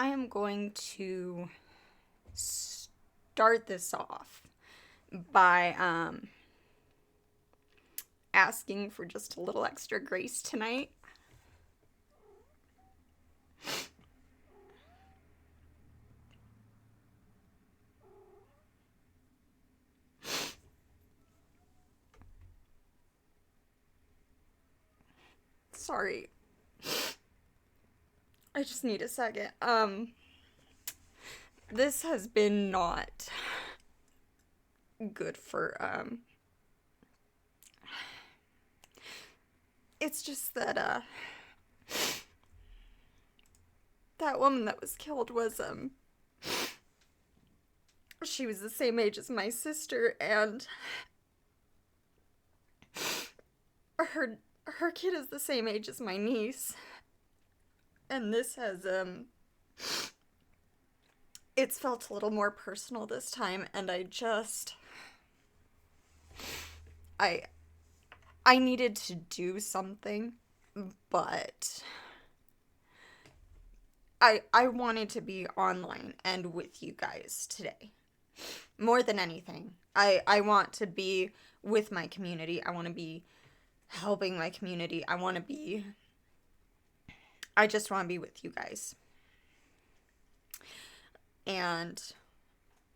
I am going to start this off by asking for just a little extra grace tonight. Sorry. I just need a second. This has been not good for, it's just that, that woman that was killed was, she was the same age as my sister, and her kid is the same age as my niece. And this has, it's felt a little more personal this time, and I I needed to do something, but I wanted to be online and with you guys today. More than anything. I want to be with my community. I want to be helping my community. I just want to be with you guys. And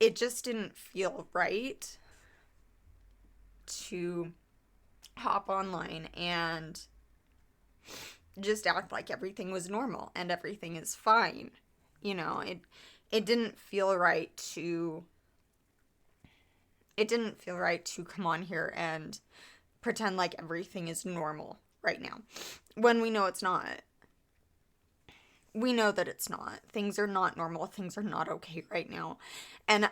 it just didn't feel right to hop online and just act like everything was normal and everything is fine. You know, it didn't feel right to come on here and pretend like everything is normal right now when we know it's not. We know that it's not. Things are not normal. Things are not okay right now. And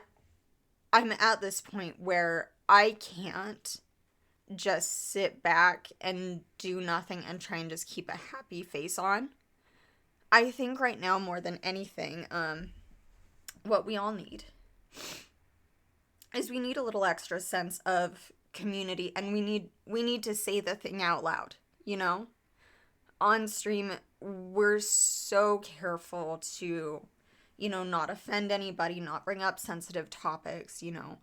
I'm at this point where I can't just sit back and do nothing and try and just keep a happy face on. I think right now more than anything, what we all need is we need a little extra sense of community, and we need to say the thing out loud, you know? On stream, we're so careful to, you know, not offend anybody, not bring up sensitive topics, you know.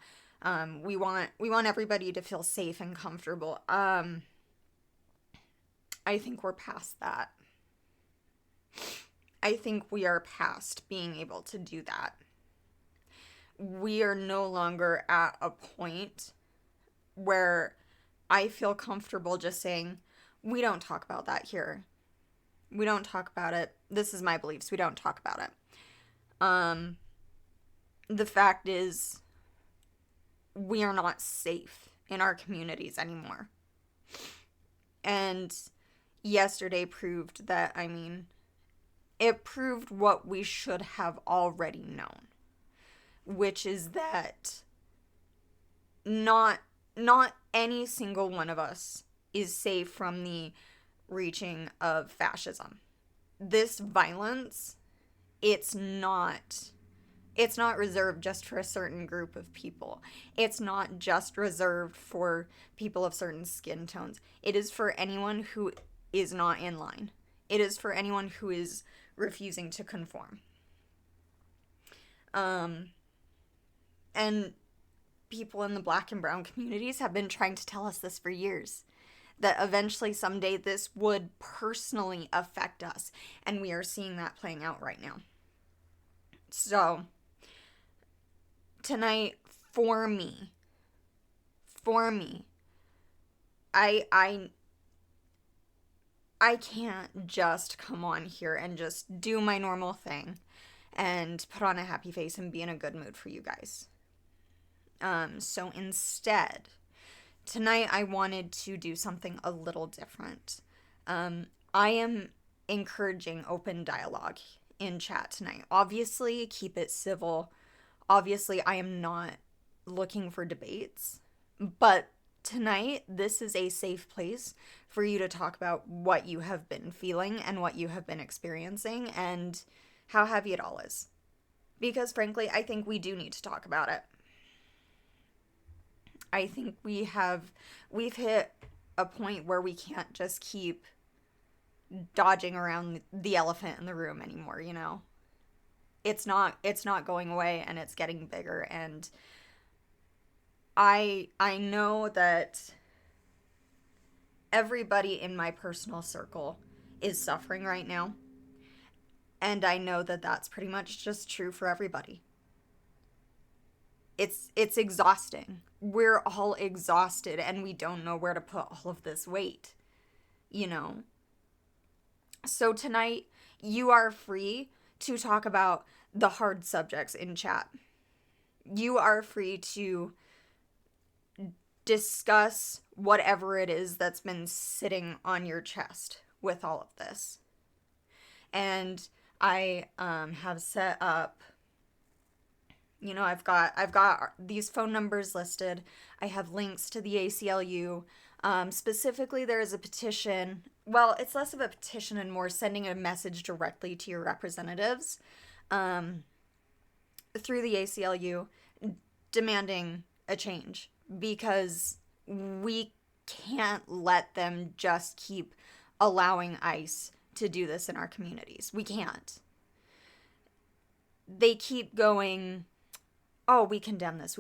We want everybody to feel safe and comfortable. I think we're past that. I think we are past being able to do that. We are no longer at a point where I feel comfortable just saying, we don't talk about that here. We don't talk about it. This is my beliefs. We don't talk about it. The fact is, we are not safe in our communities anymore. And yesterday proved that, it proved what we should have already known, which is that not any single one of us is safe from the reaching of fascism. This violence, it's not reserved just for a certain group of people. It's not just reserved for people of certain skin tones. It is for anyone who is not in line. It is for anyone who is refusing to conform. And people in the Black and brown communities have been trying to tell us this for years, that eventually someday this would personally affect us, and we are seeing that playing out right now. So tonight, for me, I can't just come on here and just do my normal thing and put on a happy face and be in a good mood for you guys. So instead, tonight I wanted to do something a little different. I am encouraging open dialogue in chat tonight. Obviously, keep it civil. Obviously, I am not looking for debates. But tonight, this is a safe place for you to talk about what you have been feeling and what you have been experiencing and how heavy it all is. Because frankly, I think we do need to talk about it. I think we've hit a point where we can't just keep dodging around the elephant in the room anymore, you know? It's not going away, and it's getting bigger. And I know that everybody in my personal circle is suffering right now, and I know that that's pretty much just true for everybody. It's exhausting. We're all exhausted, and we don't know where to put all of this weight, you know. So tonight you are free to talk about the hard subjects in chat. You are free to discuss whatever it is that's been sitting on your chest with all of this. And I have set up, I've got these phone numbers listed. I have links to the ACLU. Specifically, there is a petition. Well, it's less of a petition and more sending a message directly to your representatives through the ACLU, demanding a change, because we can't let them just keep allowing ICE to do this in our communities. We can't. They keep going, oh, we condemn this,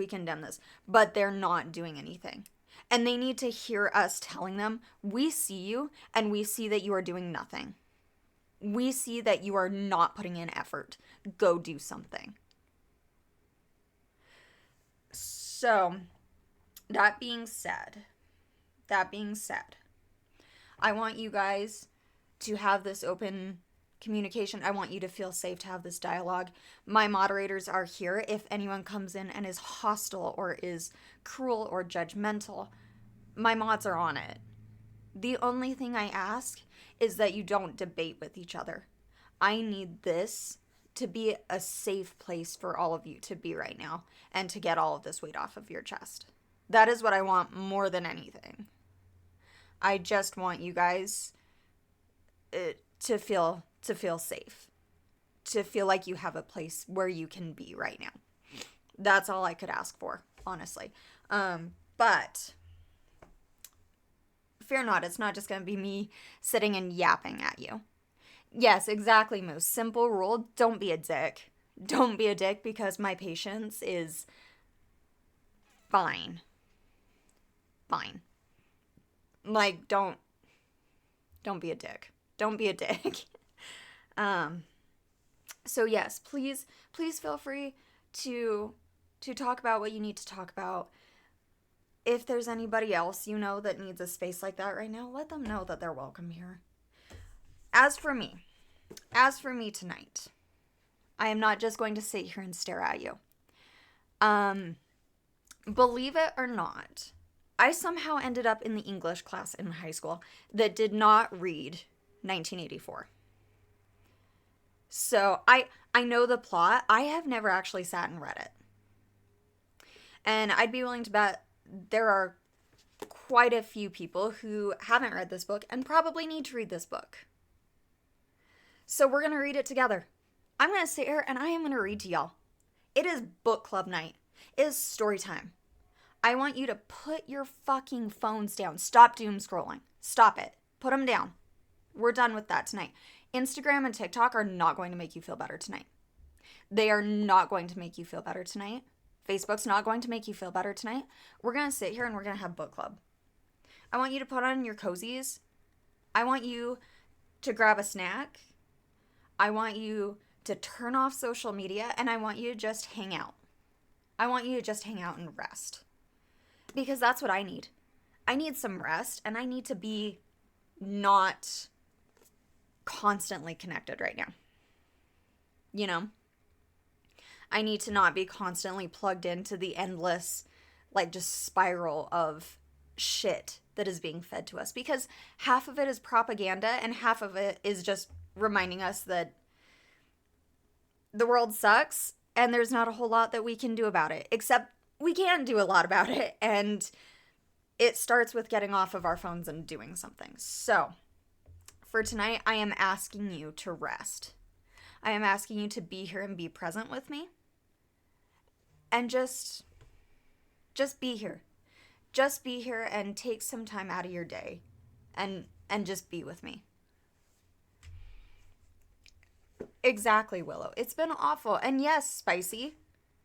but they're not doing anything. And they need to hear us telling them, we see you, and we see that you are doing nothing. We see that you are not putting in effort. Go do something. So, that being said, I want you guys to have this open communication. I want you to feel safe to have this dialogue. My moderators are here. If anyone comes in and is hostile or is cruel or judgmental, my mods are on it. The only thing I ask is that you don't debate with each other. I need this to be a safe place for all of you to be right now, and to get all of this weight off of your chest. That is what I want more than anything. I just want you guys to feel safe, to feel like you have a place where you can be right now. That's all I could ask for, honestly. But fear not, it's not just going to be me sitting and yapping at you. Yes, exactly, Moose. Simple rule, don't be a dick. Don't be a dick, because my patience is fine. Fine. Like, don't be a dick. Don't be a dick. So yes, please feel free to talk about what you need to talk about. If there's anybody else you know that needs a space like that right now, let them know that they're welcome here. As for me tonight, I am not just going to sit here and stare at you. Believe it or not, I somehow ended up in the English class in high school that did not read 1984. So I know the plot. I have never actually sat and read it. And I'd be willing to bet there are quite a few people who haven't read this book and probably need to read this book. So we're going to read it together. I'm going to sit here and I am going to read to y'all. It is book club night. It is story time. I want you to put your fucking phones down. Stop doom scrolling. Stop it. Put them down. We're done with that tonight. Instagram and TikTok are not going to make you feel better tonight. They are not going to make you feel better tonight. Facebook's not going to make you feel better tonight. We're going to sit here and we're going to have book club. I want you to put on your cozies. I want you to grab a snack. I want you to turn off social media, and I want you to just hang out. I want you to just hang out and rest. Because that's what I need. I need some rest, and I need to be not constantly connected right now. You know? I need to not be constantly plugged into the endless, just spiral of shit that is being fed to us. Because half of it is propaganda, and half of it is just reminding us that the world sucks, and there's not a whole lot that we can do about it. Except we can do a lot about it, and it starts with getting off of our phones and doing something. So, for tonight, I am asking you to rest. I am asking you to be here and be present with me. And just be here. Just be here and take some time out of your day and just be with me. Exactly, Willow. It's been awful. And yes, Spicy,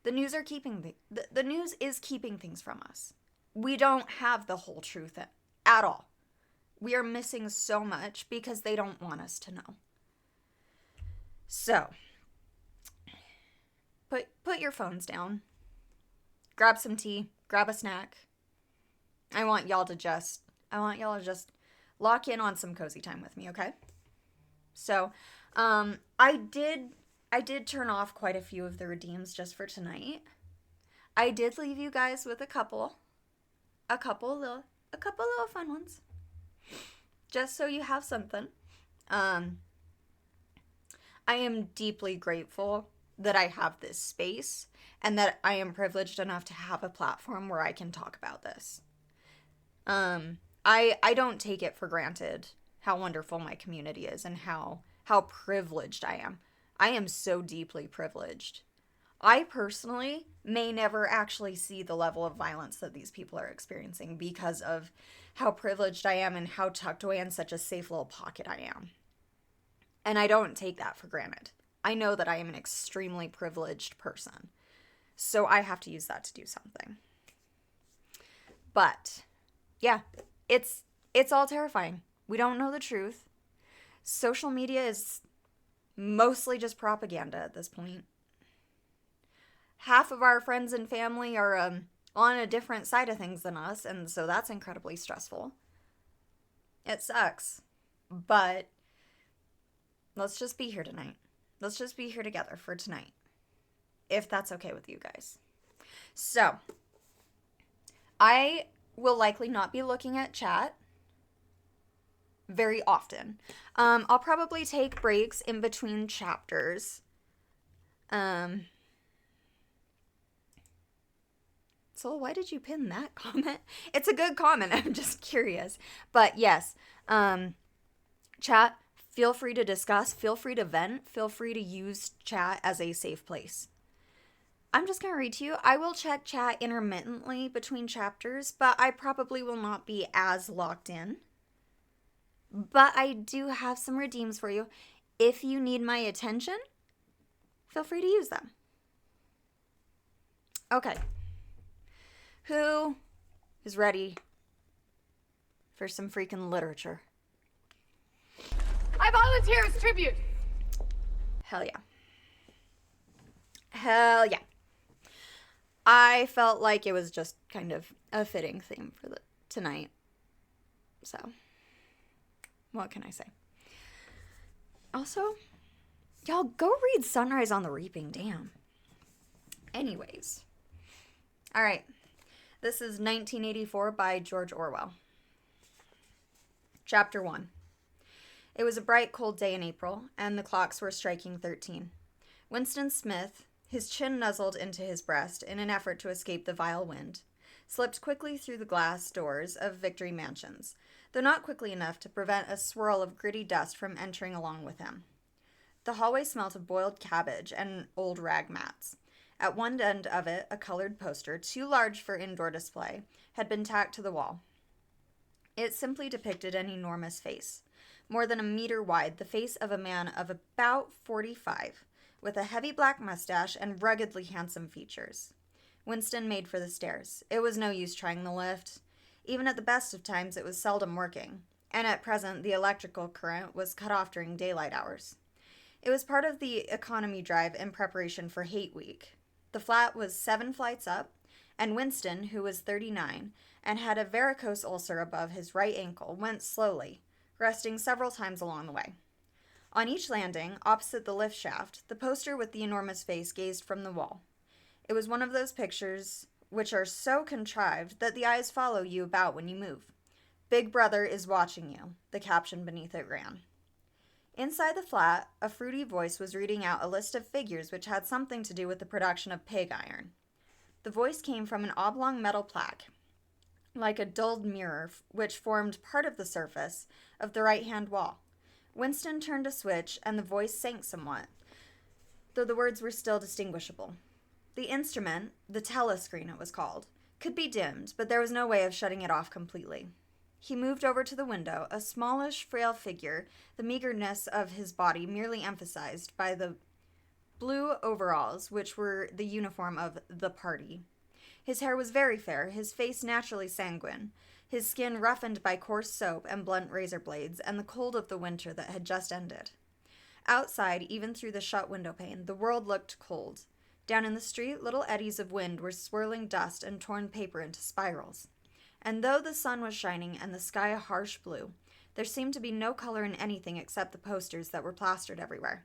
the news are keeping the news is keeping things from us. We don't have the whole truth at all. We are missing so much because they don't want us to know. So, put your phones down. Grab some tea, grab a snack. I want y'all to just lock in on some cozy time with me, okay? So, I did turn off quite a few of the redeems just for tonight. I did leave you guys with a couple little fun ones, just so you have something. I am deeply grateful that I have this space and that I am privileged enough to have a platform where I can talk about this. I don't take it for granted how wonderful my community is and how privileged I am. I am so deeply privileged. I personally may never actually see the level of violence that these people are experiencing because of how privileged I am and how tucked away in such a safe little pocket I am. And I don't take that for granted. I know that I am an extremely privileged person. So I have to use that to do something. But yeah, it's all terrifying. We don't know the truth. Social media is mostly just propaganda at this point. Half of our friends and family are on a different side of things than us, and so that's incredibly stressful. It sucks. But let's just be here tonight. Let's just be here together for tonight. If that's okay with you guys. So, I will likely not be looking at chat very often. I'll probably take breaks in between chapters. So why did you pin that comment? It's a good comment. I'm just curious. But yes, chat, feel free to discuss, feel free to vent, feel free to use chat as a safe place. I'm just going to read to you. I will check chat intermittently between chapters, but I probably will not be as locked in. But I do have some redeems for you. If you need my attention, feel free to use them. Okay. Who is ready for some freaking literature? I volunteer as tribute. Hell yeah. Hell yeah. I felt like it was just kind of a fitting theme for tonight. So, what can I say? Also, y'all go read Sunrise on the Reaping. Damn. Anyways. All right. This is 1984 by George Orwell. Chapter 1. It was a bright, cold day in April, and the clocks were striking 13. Winston Smith, his chin nuzzled into his breast in an effort to escape the vile wind, slipped quickly through the glass doors of Victory Mansions, though not quickly enough to prevent a swirl of gritty dust from entering along with him. The hallway smelt of boiled cabbage and old rag mats. At one end of it, a colored poster, too large for indoor display, had been tacked to the wall. It simply depicted an enormous face. More than a meter wide, the face of a man of about 45, with a heavy black mustache and ruggedly handsome features. Winston made for the stairs. It was no use trying the lift. Even at the best of times, it was seldom working, and at present the electrical current was cut off during daylight hours. It was part of the economy drive in preparation for Hate Week. The flat was 7 flights up, and Winston, who was 39 and had a varicose ulcer above his right ankle, went slowly, resting several times along the way. On each landing, opposite the lift shaft, the poster with the enormous face gazed from the wall. It was one of those pictures which are so contrived that the eyes follow you about when you move. Big Brother is watching you, the caption beneath it ran. Inside the flat, a fruity voice was reading out a list of figures which had something to do with the production of pig iron. The voice came from an oblong metal plaque, like a dulled mirror, which formed part of the surface of the right-hand wall. Winston turned a switch, and the voice sank somewhat, though the words were still distinguishable. The instrument, the telescreen it was called, could be dimmed, but there was no way of shutting it off completely. He moved over to the window, a smallish, frail figure, the meagerness of his body merely emphasized by the blue overalls, which were the uniform of the party. His hair was very fair, his face naturally sanguine, his skin roughened by coarse soap and blunt razor blades and the cold of the winter that had just ended. Outside, even through the shut window pane, the world looked cold. Down in the street, little eddies of wind were swirling dust and torn paper into spirals. And though the sun was shining and the sky a harsh blue, there seemed to be no color in anything except the posters that were plastered everywhere.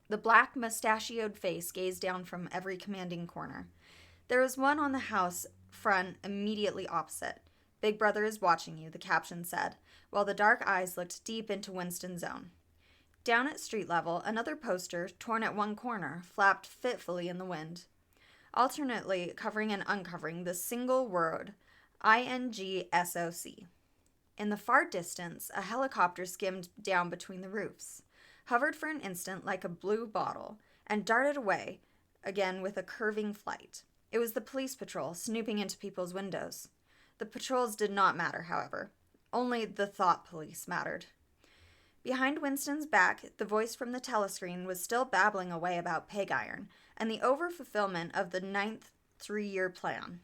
The black, mustachioed face gazed down from every commanding corner. There was one on the house front immediately opposite. "Big Brother is watching you," the caption said, while the dark eyes looked deep into Winston's own. Down at street level, another poster, torn at one corner, flapped fitfully in the wind, alternately covering and uncovering the single word, INGSOC. In the far distance, a helicopter skimmed down between the roofs, hovered for an instant like a blue bottle, and darted away again with a curving flight. It was the police patrol, snooping into people's windows. The patrols did not matter, however. Only the thought police mattered. Behind Winston's back, the voice from the telescreen was still babbling away about pig iron and the over-fulfillment of the 9th three-year plan.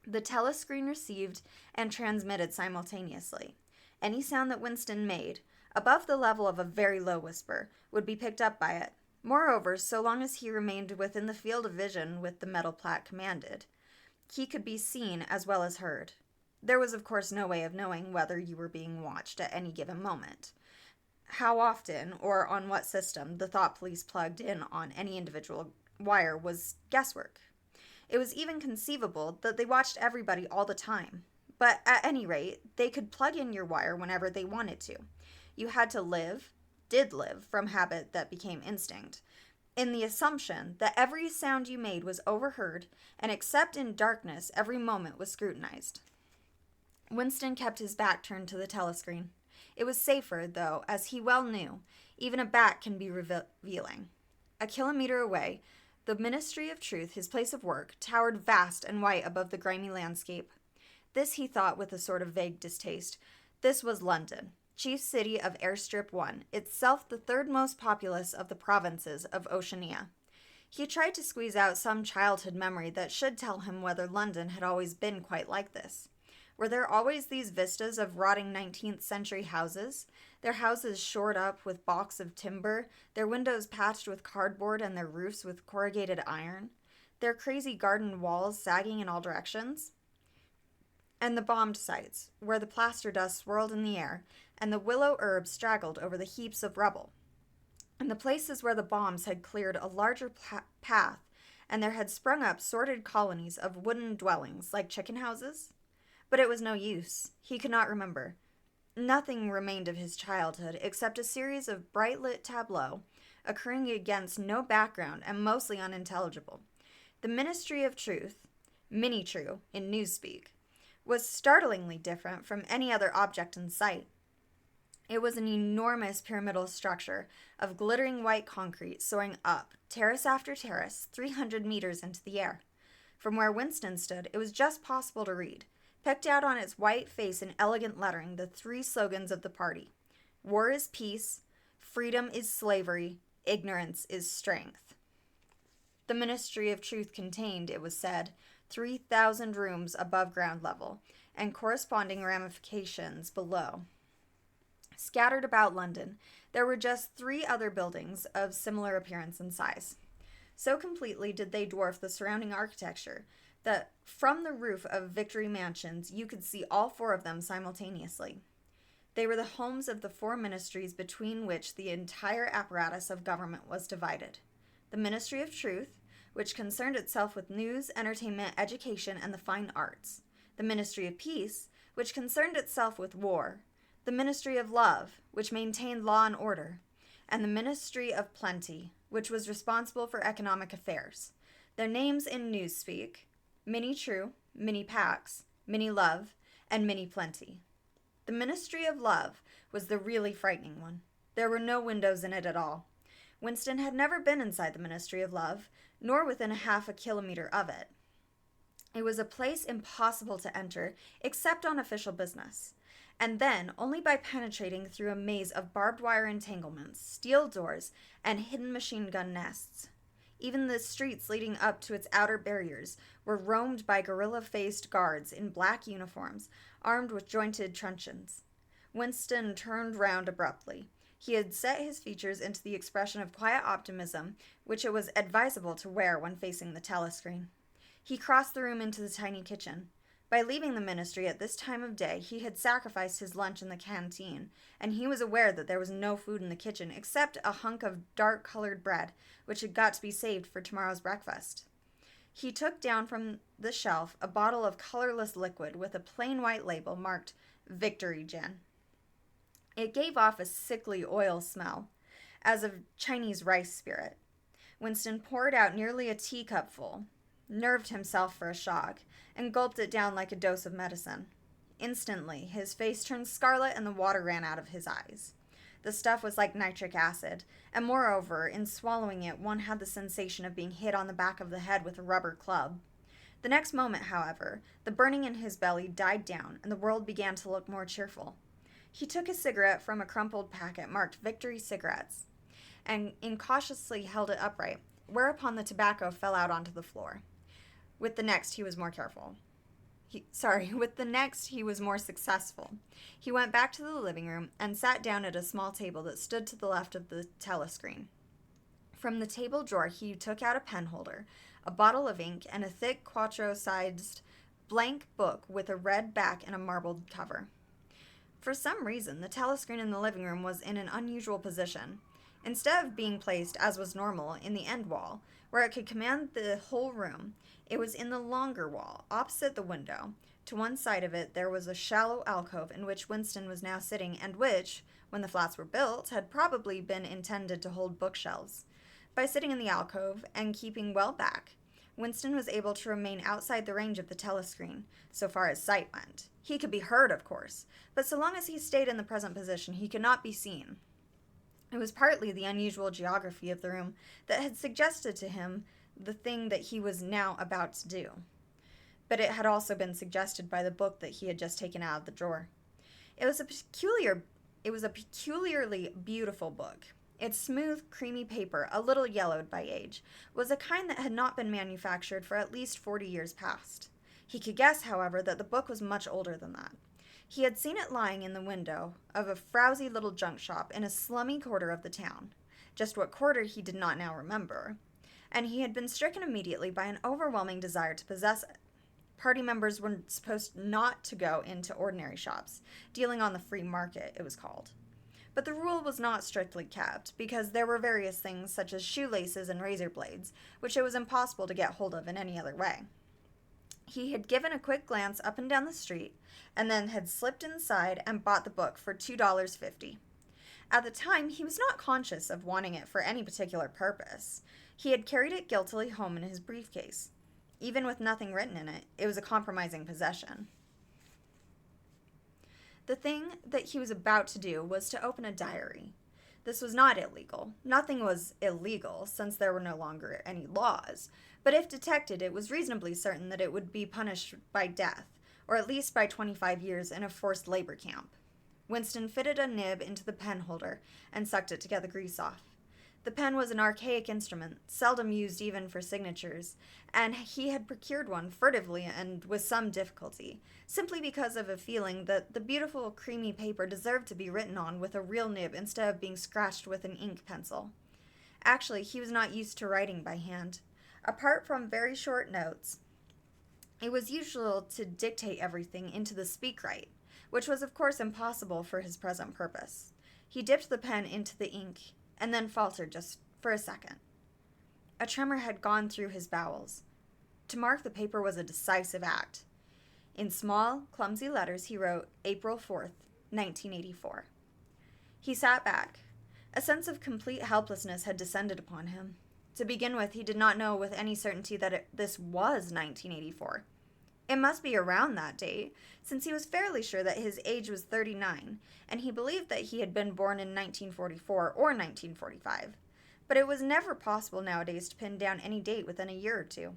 The telescreen received and transmitted simultaneously. Any sound that Winston made, above the level of a very low whisper, would be picked up by it. Moreover, so long as he remained within the field of vision with the metal plat commanded, he could be seen as well as heard. There was, of course, no way of knowing whether you were being watched at any given moment. How often, or on what system, the thought police plugged in on any individual wire was guesswork. It was even conceivable that they watched everybody all the time. But at any rate, they could plug in your wire whenever they wanted to. You had to did live, from habit that became instinct, in the assumption that every sound you made was overheard, and except in darkness, every moment was scrutinized. Winston kept his back turned to the telescreen. It was safer, though, as he well knew, even a back can be revealing. A kilometer away, the Ministry of Truth, his place of work, towered vast and white above the grimy landscape. This, he thought with a sort of vague distaste, this was London, chief city of Airstrip 1, itself the third most populous of the provinces of Oceania. He tried to squeeze out some childhood memory that should tell him whether London had always been quite like this. Were there always these vistas of rotting 19th century houses, their houses shored up with balks of timber, their windows patched with cardboard and their roofs with corrugated iron, their crazy garden walls sagging in all directions? And the bombed sites, where the plaster dust swirled in the air, and the willow herb straggled over the heaps of rubble, and the places where the bombs had cleared a larger path, and there had sprung up sordid colonies of wooden dwellings like chicken houses? But it was no use. He could not remember. Nothing remained of his childhood except a series of bright-lit tableaux, occurring against no background and mostly unintelligible. The Ministry of Truth, Mini-True in newspeak, was startlingly different from any other object in sight. It was an enormous pyramidal structure of glittering white concrete soaring up, terrace after terrace, 300 meters into the air. From where Winston stood, it was just possible to read, picked out on its white face in elegant lettering, the three slogans of the party. War is peace, freedom is slavery, ignorance is strength. The Ministry of Truth contained, it was said, 3,000 rooms above ground level, and corresponding ramifications below. Scattered about London, there were just 3 other buildings of similar appearance and size. So completely did they dwarf the surrounding architecture that from the roof of Victory Mansions you could see all 4 of them simultaneously. They were the homes of the 4 ministries between which the entire apparatus of government was divided. The Ministry of Truth, which concerned itself with news, entertainment, education, and the fine arts. The Ministry of Peace, which concerned itself with war. The Ministry of Love, which maintained law and order. And the Ministry of Plenty, which was responsible for economic affairs. Their names in newspeak: Mini-True, Mini-Pax, Mini-Love, and Mini-Plenty. The Ministry of Love was the really frightening one. There were no windows in it at all. Winston had never been inside the Ministry of Love, nor within half a kilometer of it. It was a place impossible to enter, except on official business. and then only by penetrating through a maze of barbed wire entanglements, steel doors, and hidden machine gun nests. Even the streets leading up to its outer barriers were roamed by gorilla faced guards in black uniforms, armed with jointed truncheons. Winston turned round abruptly. He had set his features into the expression of quiet optimism which it was advisable to wear when facing the telescreen. He crossed the room into the tiny kitchen. By leaving the ministry at this time of day, he had sacrificed his lunch in the canteen, and he was aware that there was no food in the kitchen except a hunk of dark-colored bread, which had got to be saved for tomorrow's breakfast. He took down from the shelf a bottle of colorless liquid with a plain white label marked Victory Gin. It gave off a sickly oil smell, as of Chinese rice spirit. Winston poured out nearly a teacupful, nerved himself for a shock, and gulped it down like a dose of medicine. Instantly, his face turned scarlet and the water ran out of his eyes. The stuff was like nitric acid, and moreover, in swallowing it, one had the sensation of being hit on the back of the head with a rubber club. The next moment, however, the burning in his belly died down, and the world began to look more cheerful. He took a cigarette from a crumpled packet marked Victory Cigarettes, and incautiously held it upright, whereupon the tobacco fell out onto the floor. With the next, he was more careful. With the next, he was more successful. He went back to the living room and sat down at a small table that stood to the left of the telescreen. From the table drawer, he took out a pen holder, a bottle of ink, and a thick quarto-sized blank book with a red back and a marbled cover. For some reason, the telescreen in the living room was in an unusual position. Instead of being placed, as was normal, in the end wall, where it could command the whole room, it was in the longer wall, opposite the window. To one side of it there was a shallow alcove in which Winston was now sitting, and which, when the flats were built, had probably been intended to hold bookshelves. By sitting in the alcove, and keeping well back, Winston was able to remain outside the range of the telescreen, so far as sight went. He could be heard, of course, but so long as he stayed in the present position, he could not be seen. It was partly the unusual geography of the room that had suggested to him the thing that he was now about to do. But it had also been suggested by the book that he had just taken out of the drawer. It was a peculiarly beautiful book. Its smooth, creamy paper, a little yellowed by age, was a kind that had not been manufactured for at least 40 years past. He could guess, however, that the book was much older than that. He had seen it lying in the window of a frowsy little junk shop in a slummy quarter of the town. Just what quarter he did not now remember. And he had been stricken immediately by an overwhelming desire to possess it. Party members were supposed not to go into ordinary shops, dealing on the free market, it was called. But the rule was not strictly kept, because there were various things, such as shoelaces and razor blades, which it was impossible to get hold of in any other way. He had given a quick glance up and down the street, and then had slipped inside and bought the book for $2.50. At the time, he was not conscious of wanting it for any particular purpose. He had carried it guiltily home in his briefcase. Even with nothing written in it, it was a compromising possession. The thing that he was about to do was to open a diary. This was not illegal. Nothing was illegal, since there were no longer any laws. But if detected, it was reasonably certain that it would be punished by death, or at least by 25 years in a forced labor camp. Winston fitted a nib into the pen holder and sucked it to get the grease off. The pen was an archaic instrument, seldom used even for signatures, and he had procured one furtively and with some difficulty, simply because of a feeling that the beautiful creamy paper deserved to be written on with a real nib instead of being scratched with an ink pencil. Actually, he was not used to writing by hand. Apart from very short notes, it was usual to dictate everything into the speakwrite, which was of course impossible for his present purpose. He dipped the pen into the ink, and then faltered just for a second. A tremor had gone through his bowels. To mark the paper was a decisive act. In small, clumsy letters he wrote April 4th, 1984. He sat back. A sense of complete helplessness had descended upon him. To begin with, he did not know with any certainty that this was 1984. It must be around that date, since he was fairly sure that his age was 39, and he believed that he had been born in 1944 or 1945. But it was never possible nowadays to pin down any date within a year or two.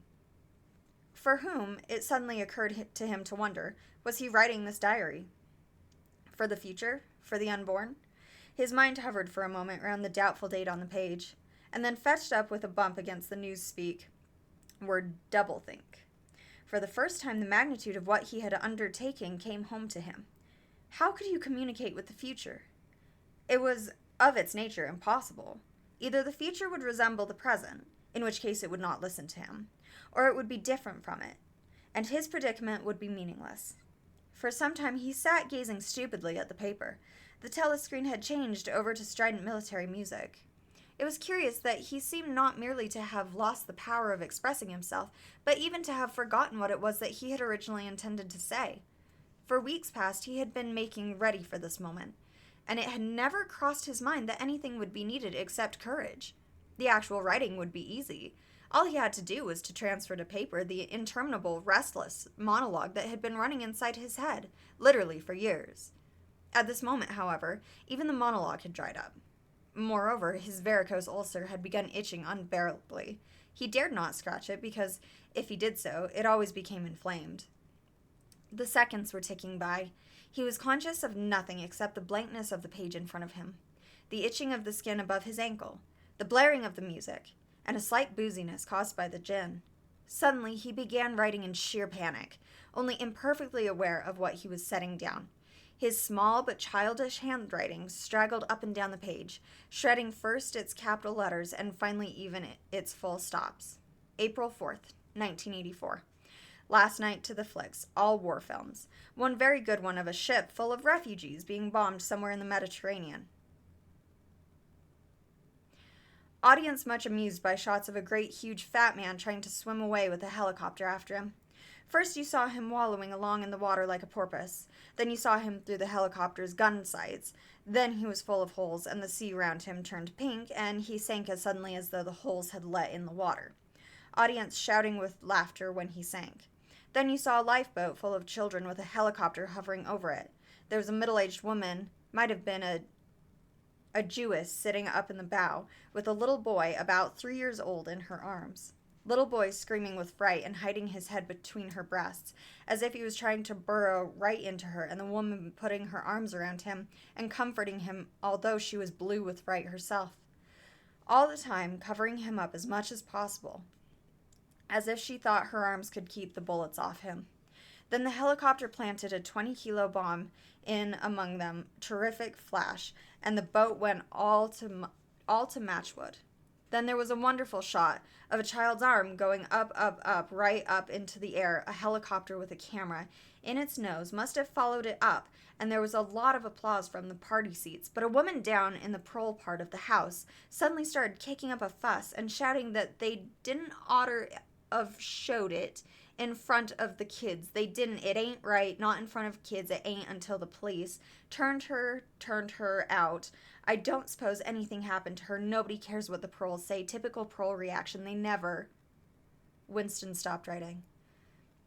For whom, it suddenly occurred to him to wonder, was he writing this diary? For the future? For the unborn? His mind hovered for a moment around the doubtful date on the page, and then fetched up with a bump against the newspeak word doublethink. For the first time, the magnitude of what he had undertaken came home to him. How could you communicate with the future? It was, of its nature, impossible. Either the future would resemble the present, in which case it would not listen to him, or it would be different from it, and his predicament would be meaningless. For some time he sat gazing stupidly at the paper. The telescreen had changed over to strident military music. It was curious that he seemed not merely to have lost the power of expressing himself, but even to have forgotten what it was that he had originally intended to say. For weeks past he had been making ready for this moment, and it had never crossed his mind that anything would be needed except courage. The actual writing would be easy. All he had to do was to transfer to paper the interminable, restless monologue that had been running inside his head, literally for years. At this moment, however, even the monologue had dried up. Moreover, his varicose ulcer had begun itching unbearably. He dared not scratch it because, if he did so, it always became inflamed. The seconds were ticking by. He was conscious of nothing except the blankness of the page in front of him, the itching of the skin above his ankle, the blaring of the music, and a slight booziness caused by the gin. Suddenly he began writing in sheer panic, only imperfectly aware of what he was setting down. His small but childish handwriting straggled up and down the page, shredding first its capital letters and finally even its full stops. April 4th, 1984. Last night to the flicks, all war films. One very good one of a ship full of refugees being bombed somewhere in the Mediterranean. Audience much amused by shots of a great huge fat man trying to swim away with a helicopter after him. First you saw him wallowing along in the water like a porpoise. Then you saw him through the helicopter's gun sights. Then he was full of holes, and the sea round him turned pink, and he sank as suddenly as though the holes had let in the water. Audience shouting with laughter when he sank. Then you saw a lifeboat full of children with a helicopter hovering over it. There was a middle-aged woman, might have been a Jewess, sitting up in the bow, with a little boy about 3 years old in her arms. Little boy screaming with fright and hiding his head between her breasts, as if he was trying to burrow right into her, and the woman putting her arms around him and comforting him, although she was blue with fright herself. All the time covering him up as much as possible, as if she thought her arms could keep the bullets off him. Then the helicopter planted a 20-kilo bomb in among them, terrific flash, and the boat went all to matchwood. Then there was a wonderful shot of a child's arm going up, right up into the air. A helicopter with a camera in its nose must have followed it up, and there was a lot of applause from the party seats. But a woman down in the prole part of the house suddenly started kicking up a fuss and shouting that they didn't oughter of showed it in front of the kids. They didn't. It ain't right. Not in front of kids. It ain't until the police turned her out. I don't suppose anything happened to her. Nobody cares what the proles say. Typical prole reaction. They never. Winston stopped writing,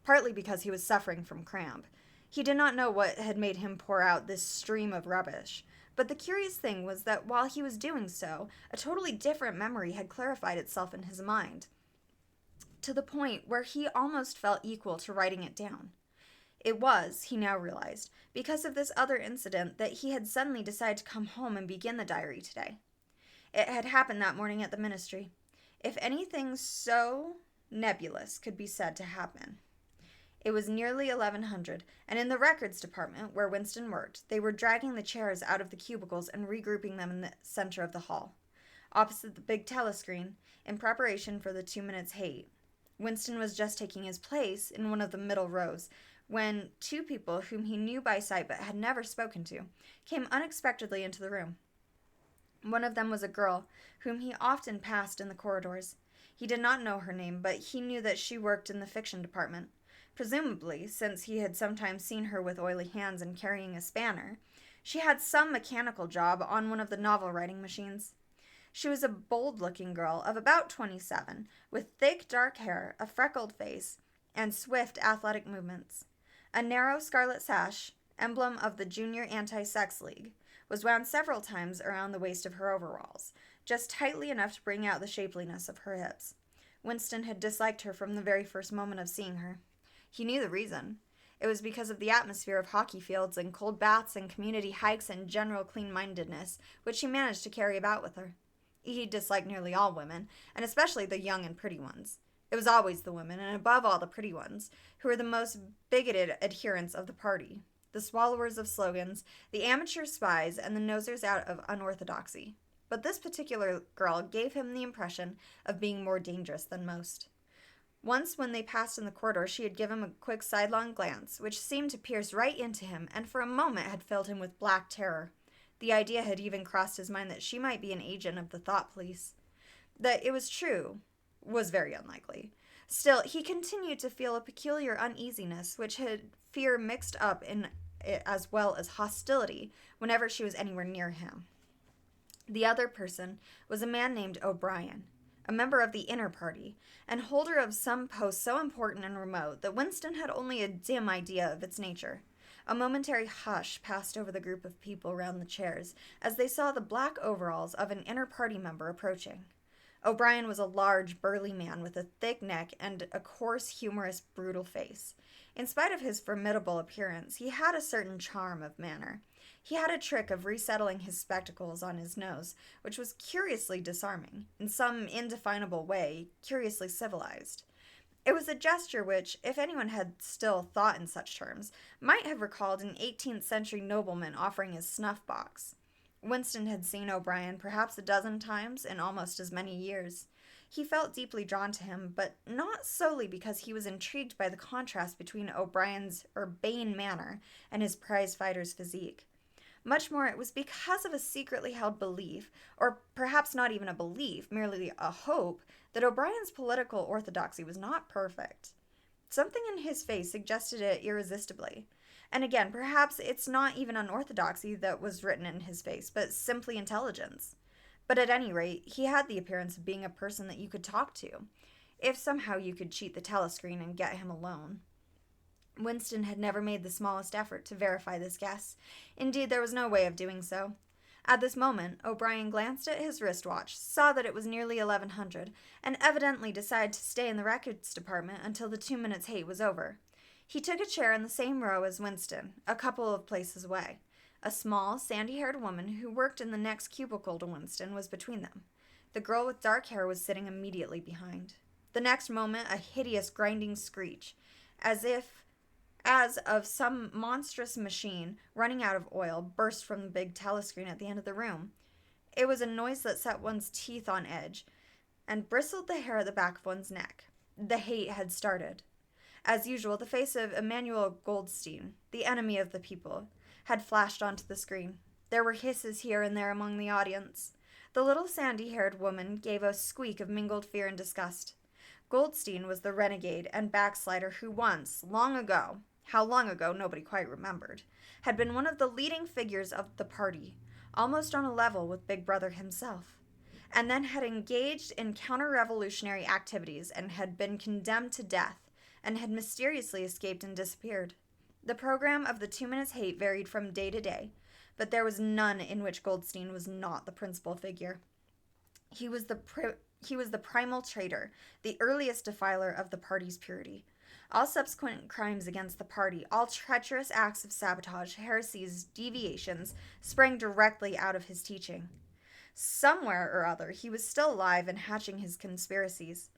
partly because he was suffering from cramp. He did not know what had made him pour out this stream of rubbish. But the curious thing was that while he was doing so, a totally different memory had clarified itself in his mind, to the point where he almost felt equal to writing it down. It was, he now realized, because of this other incident that he had suddenly decided to come home and begin the diary today. It had happened that morning at the ministry. If anything so nebulous could be said to happen. It was nearly 1100, and in the records department, where Winston worked, they were dragging the chairs out of the cubicles and regrouping them in the center of the hall, opposite the big telescreen, in preparation for the 2 minutes hate. Winston was just taking his place in one of the middle rows, when two people whom he knew by sight but had never spoken to came unexpectedly into the room. One of them was a girl whom he often passed in the corridors. He did not know her name, but he knew that she worked in the fiction department. Presumably, since he had sometimes seen her with oily hands and carrying a spanner, she had some mechanical job on one of the novel-writing machines. She was a bold-looking girl of about 27, with thick dark hair, a freckled face, and swift athletic movements. A narrow scarlet sash, emblem of the Junior Anti-Sex League, was wound several times around the waist of her overalls, just tightly enough to bring out the shapeliness of her hips. Winston had disliked her from the very first moment of seeing her. He knew the reason. It was because of the atmosphere of hockey fields and cold baths and community hikes and general clean-mindedness, which she managed to carry about with her. He disliked nearly all women, and especially the young and pretty ones. It was always the women, and above all the pretty ones, who were the most bigoted adherents of the party, the swallowers of slogans, the amateur spies, and the nosers out of unorthodoxy. But this particular girl gave him the impression of being more dangerous than most. Once, when they passed in the corridor, she had given him a quick sidelong glance, which seemed to pierce right into him, and for a moment had filled him with black terror. The idea had even crossed his mind that she might be an agent of the thought police. That it was true was very unlikely. Still, he continued to feel a peculiar uneasiness, which had fear mixed up in it as well as hostility whenever she was anywhere near him. The other person was a man named O'Brien, a member of the inner party, and holder of some post so important and remote that Winston had only a dim idea of its nature. A momentary hush passed over the group of people round the chairs as they saw the black overalls of an inner party member approaching. O'Brien was a large, burly man with a thick neck and a coarse, humorous, brutal face. In spite of his formidable appearance, he had a certain charm of manner. He had a trick of resettling his spectacles on his nose, which was curiously disarming, in some indefinable way, curiously civilized. It was a gesture which, if anyone had still thought in such terms, might have recalled an 18th century nobleman offering his snuff box. Winston had seen O'Brien perhaps a dozen times in almost as many years. He felt deeply drawn to him, but not solely because he was intrigued by the contrast between O'Brien's urbane manner and his prize-fighter's physique. Much more, it was because of a secretly held belief, or perhaps not even a belief, merely a hope, that O'Brien's political orthodoxy was not perfect. Something in his face suggested it irresistibly. And again, perhaps it's not even unorthodoxy that was written in his face, but simply intelligence. But at any rate, he had the appearance of being a person that you could talk to, if somehow you could cheat the telescreen and get him alone. Winston had never made the smallest effort to verify this guess. Indeed, there was no way of doing so. At this moment, O'Brien glanced at his wristwatch, saw that it was nearly 1100, and evidently decided to stay in the records department until the 2 minutes hate was over. He took a chair in the same row as Winston, a couple of places away. A small, sandy-haired woman who worked in the next cubicle to Winston was between them. The girl with dark hair was sitting immediately behind. The next moment, a hideous grinding screech, as of some monstrous machine running out of oil, burst from the big telescreen at the end of the room. It was a noise that set one's teeth on edge and bristled the hair at the back of one's neck. The hate had started. As usual, the face of Emanuel Goldstein, the enemy of the people, had flashed onto the screen. There were hisses here and there among the audience. The little sandy-haired woman gave a squeak of mingled fear and disgust. Goldstein was the renegade and backslider who once, long ago, how long ago nobody quite remembered, had been one of the leading figures of the party, almost on a level with Big Brother himself, and then had engaged in counter-revolutionary activities and had been condemned to death, and had mysteriously escaped and disappeared. The program of the 2 minutes hate varied from day to day, but there was none in which Goldstein was not the principal figure. He was the primal traitor, the earliest defiler of the party's purity. All subsequent crimes against the party, all treacherous acts of sabotage, heresies, deviations, sprang directly out of his teaching. Somewhere or other, he was still alive and hatching his conspiracies.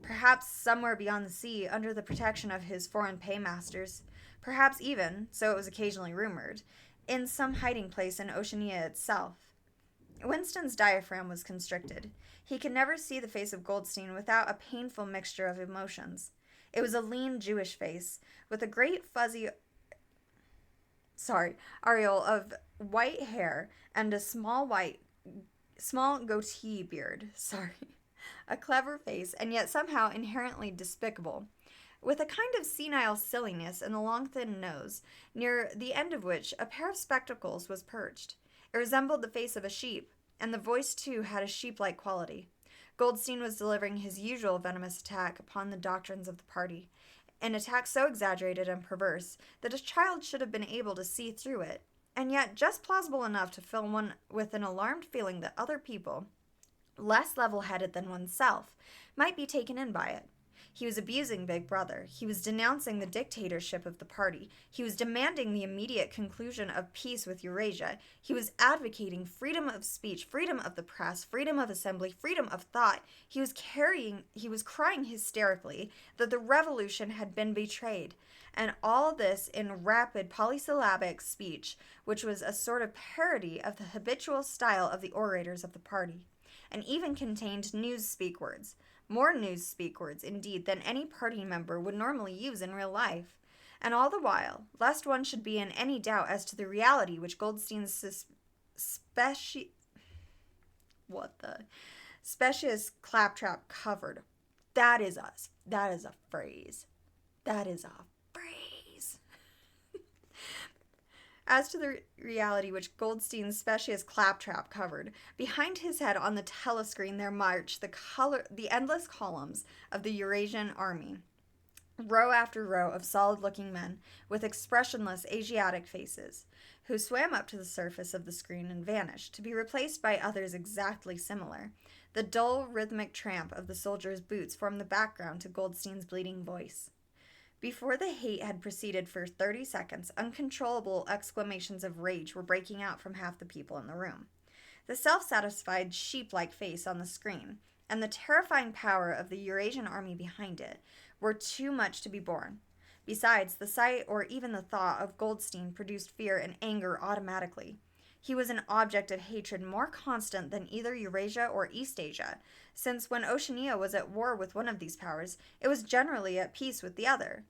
Perhaps somewhere beyond the sea, under the protection of his foreign paymasters. Perhaps even, so it was occasionally rumored, in some hiding place in Oceania itself. Winston's diaphragm was constricted. He could never see the face of Goldstein without a painful mixture of emotions. It was a lean Jewish face, with a great fuzzy aureole of white hair and a small goatee beard. A clever face, and yet somehow inherently despicable, with a kind of senile silliness in the long thin nose, near the end of which a pair of spectacles was perched. It resembled the face of a sheep, and the voice too had a sheep-like quality. Goldstein was delivering his usual venomous attack upon the doctrines of the party, an attack so exaggerated and perverse that a child should have been able to see through it, and yet just plausible enough to fill one with an alarmed feeling that other people, less level-headed than oneself, might be taken in by it. He was abusing Big Brother. He was denouncing the dictatorship of the party. He was demanding the immediate conclusion of peace with Eurasia. He was advocating freedom of speech, freedom of the press, freedom of assembly, freedom of thought. He was crying hysterically that the revolution had been betrayed. And all this in rapid polysyllabic speech, which was a sort of parody of the habitual style of the orators of the party, and even contained news-speak words. More news-speak words, indeed, than any party member would normally use in real life. And all the while, lest one should be in any doubt as to the reality which Goldstein's specious claptrap covered. That is us. That is a phrase. That is a phrase. As to the reality which Goldstein's specious claptrap covered, behind his head on the telescreen there marched the endless columns of the Eurasian army, row after row of solid-looking men with expressionless Asiatic faces, who swam up to the surface of the screen and vanished, to be replaced by others exactly similar. The dull, rhythmic tramp of the soldiers' boots formed the background to Goldstein's bleating voice. Before the hate had proceeded for 30 seconds, uncontrollable exclamations of rage were breaking out from half the people in the room. The self-satisfied, sheep-like face on the screen, and the terrifying power of the Eurasian army behind it, were too much to be borne. Besides, the sight or even the thought of Goldstein produced fear and anger automatically. He was an object of hatred more constant than either Eurasia or Eastasia, since when Oceania was at war with one of these powers, it was generally at peace with the other.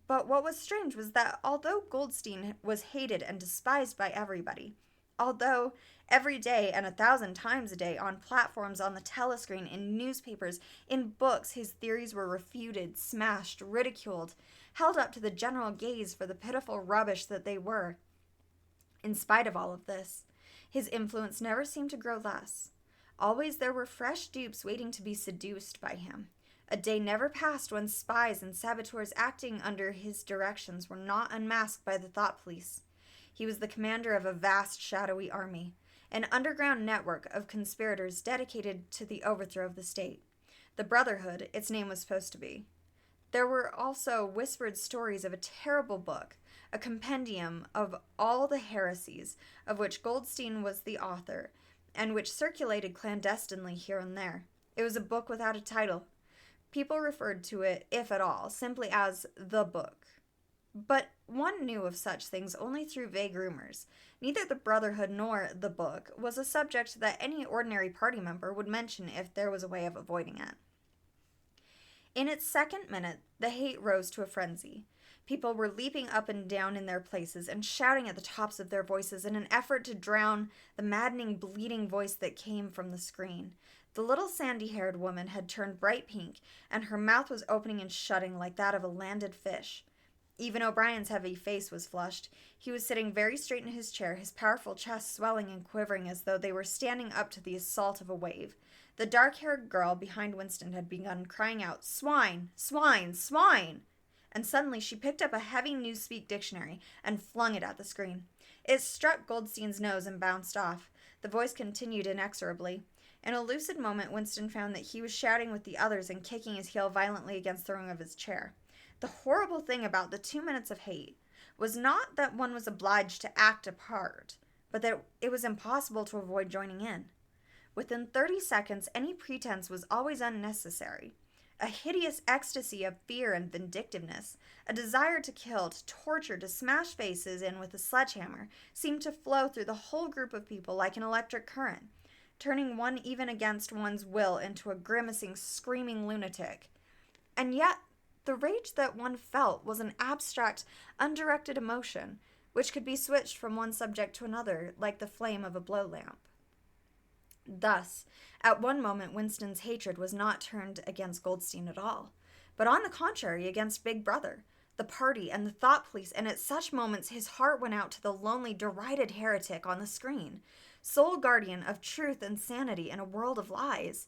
But what was strange was that although Goldstein was hated and despised by everybody, although every day and 1,000 times a day on platforms, on the telescreen, in newspapers, in books, his theories were refuted, smashed, ridiculed, held up to the general gaze for the pitiful rubbish that they were, in spite of all of this, his influence never seemed to grow less. Always there were fresh dupes waiting to be seduced by him. A day never passed when spies and saboteurs acting under his directions were not unmasked by the thought police. He was the commander of a vast, shadowy army, an underground network of conspirators dedicated to the overthrow of the state. The Brotherhood, its name was supposed to be. There were also whispered stories of a terrible book, a compendium of all the heresies, of which Goldstein was the author, and which circulated clandestinely here and there. It was a book without a title. People referred to it, if at all, simply as the book. But one knew of such things only through vague rumors. Neither the Brotherhood nor the book was a subject that any ordinary party member would mention if there was a way of avoiding it. In its second minute, the hate rose to a frenzy. People were leaping up and down in their places and shouting at the tops of their voices in an effort to drown the maddening, bleating voice that came from the screen. The little sandy-haired woman had turned bright pink, and her mouth was opening and shutting like that of a landed fish. Even O'Brien's heavy face was flushed. He was sitting very straight in his chair, his powerful chest swelling and quivering as though they were standing up to the assault of a wave. The dark-haired girl behind Winston had begun crying out, "Swine! Swine! Swine!" And suddenly she picked up a heavy Newspeak dictionary and flung it at the screen. It struck Goldstein's nose and bounced off. The voice continued inexorably. In a lucid moment, Winston found that he was shouting with the others and kicking his heel violently against the rung of his chair. The horrible thing about the 2 minutes of hate was not that one was obliged to act a part, but that it was impossible to avoid joining in. Within 30 seconds, any pretense was always unnecessary. A hideous ecstasy of fear and vindictiveness, a desire to kill, to torture, to smash faces in with a sledgehammer, seemed to flow through the whole group of people like an electric current, turning one even against one's will into a grimacing, screaming lunatic. And yet, the rage that one felt was an abstract, undirected emotion, which could be switched from one subject to another like the flame of a blow lamp. Thus, at one moment Winston's hatred was not turned against Goldstein at all, but on the contrary against Big Brother, the party, and the thought police, and at such moments his heart went out to the lonely, derided heretic on the screen, sole guardian of truth and sanity in a world of lies.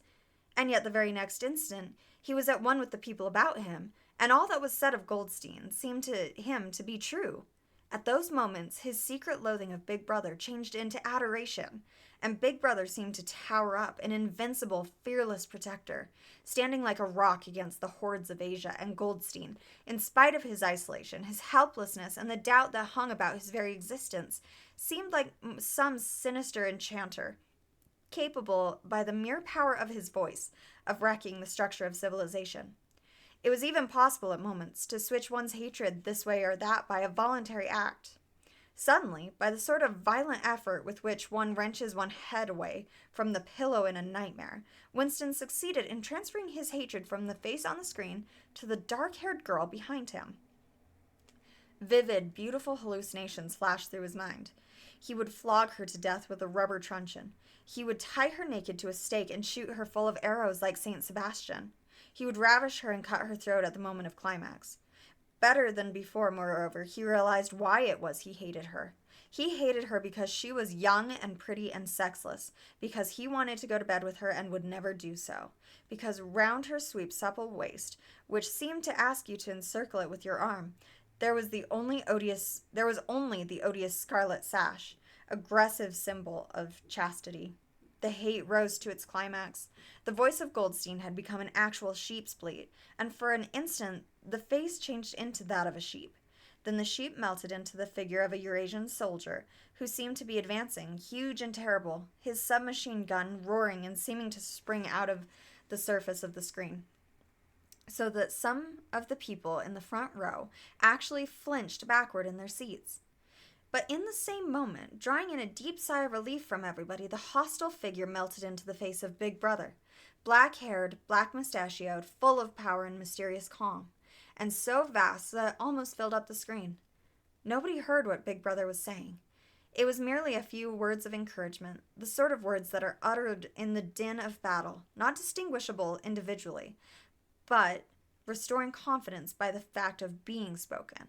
And yet the very next instant he was at one with the people about him, and all that was said of Goldstein seemed to him to be true. At those moments, his secret loathing of Big Brother changed into adoration, and Big Brother seemed to tower up, an invincible, fearless protector, standing like a rock against the hordes of Asia and Goldstein. In spite of his isolation, his helplessness, and the doubt that hung about his very existence, seemed like some sinister enchanter, capable, by the mere power of his voice, of wrecking the structure of civilization. It was even possible at moments to switch one's hatred this way or that by a voluntary act. Suddenly, by the sort of violent effort with which one wrenches one's head away from the pillow in a nightmare, Winston succeeded in transferring his hatred from the face on the screen to the dark-haired girl behind him. Vivid, beautiful hallucinations flashed through his mind. He would flog her to death with a rubber truncheon. He would tie her naked to a stake and shoot her full of arrows like Saint Sebastian. He would ravish her and cut her throat at the moment of climax. Better than before, moreover, he realized why it was he hated her. He hated her because she was young and pretty and sexless, because he wanted to go to bed with her and would never do so, because round her sweet supple waist, which seemed to ask you to encircle it with your arm, there was only the odious scarlet sash, aggressive symbol of chastity. The hate rose to its climax. The voice of Goldstein had become an actual sheep's bleat, and for an instant the face changed into that of a sheep. Then the sheep melted into the figure of a Eurasian soldier, who seemed to be advancing, huge and terrible, his submachine gun roaring and seeming to spring out of the surface of the screen, so that some of the people in the front row actually flinched backward in their seats. But in the same moment, drawing in a deep sigh of relief from everybody, the hostile figure melted into the face of Big Brother, black-haired, black-mustachioed, full of power and mysterious calm, and so vast that it almost filled up the screen. Nobody heard what Big Brother was saying. It was merely a few words of encouragement, the sort of words that are uttered in the din of battle, not distinguishable individually, but restoring confidence by the fact of being spoken.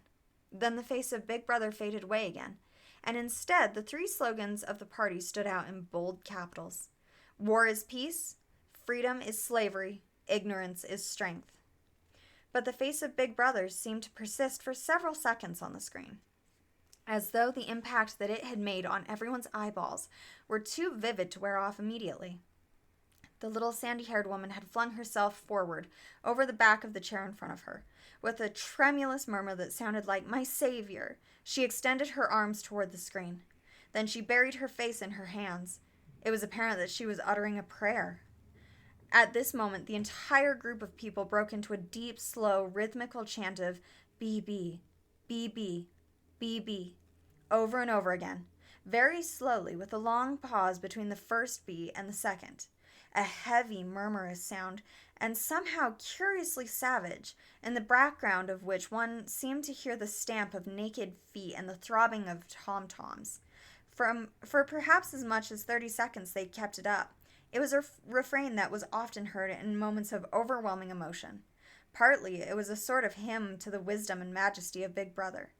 Then the face of Big Brother faded away again, and instead the three slogans of the party stood out in bold capitals. War is peace, freedom is slavery, ignorance is strength. But the face of Big Brother seemed to persist for several seconds on the screen, as though the impact that it had made on everyone's eyeballs were too vivid to wear off immediately. The little sandy-haired woman had flung herself forward over the back of the chair in front of her. With a tremulous murmur that sounded like, "My Savior," she extended her arms toward the screen. Then she buried her face in her hands. It was apparent that she was uttering a prayer. At this moment, the entire group of people broke into a deep, slow, rhythmical chant of "BB, BB, BB," over and over again, very slowly, with a long pause between the first B and the second. A heavy, murmurous sound, and somehow curiously savage, in the background of which one seemed to hear the stamp of naked feet and the throbbing of tom-toms. For perhaps as much as 30 seconds they kept it up. It was a refrain that was often heard in moments of overwhelming emotion. Partly it was a sort of hymn to the wisdom and majesty of Big Brother.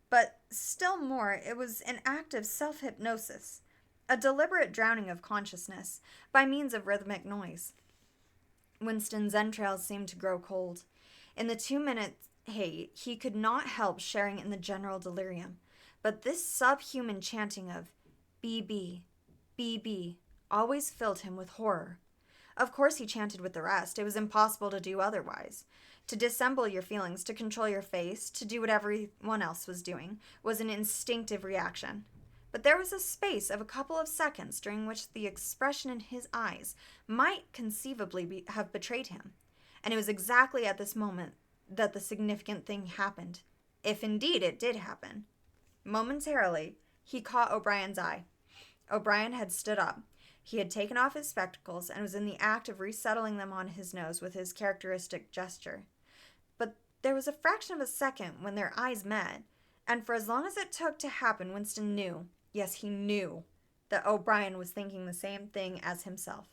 But still more, it was an act of self-hypnosis, a deliberate drowning of consciousness by means of rhythmic noise. Winston's entrails seemed to grow cold. In the 2-minute hate, he could not help sharing in the general delirium. But this subhuman chanting of "BB, BB" always filled him with horror. Of course he chanted with the rest. It was impossible to do otherwise. To dissemble your feelings, to control your face, to do what everyone else was doing, was an instinctive reaction. But there was a space of a couple of seconds during which the expression in his eyes might conceivably have betrayed him. And it was exactly at this moment that the significant thing happened, if indeed it did happen. Momentarily, he caught O'Brien's eye. O'Brien had stood up. He had taken off his spectacles and was in the act of resettling them on his nose with his characteristic gesture. But there was a fraction of a second when their eyes met, and for as long as it took to happen, Winston knew, yes, he knew, that O'Brien was thinking the same thing as himself.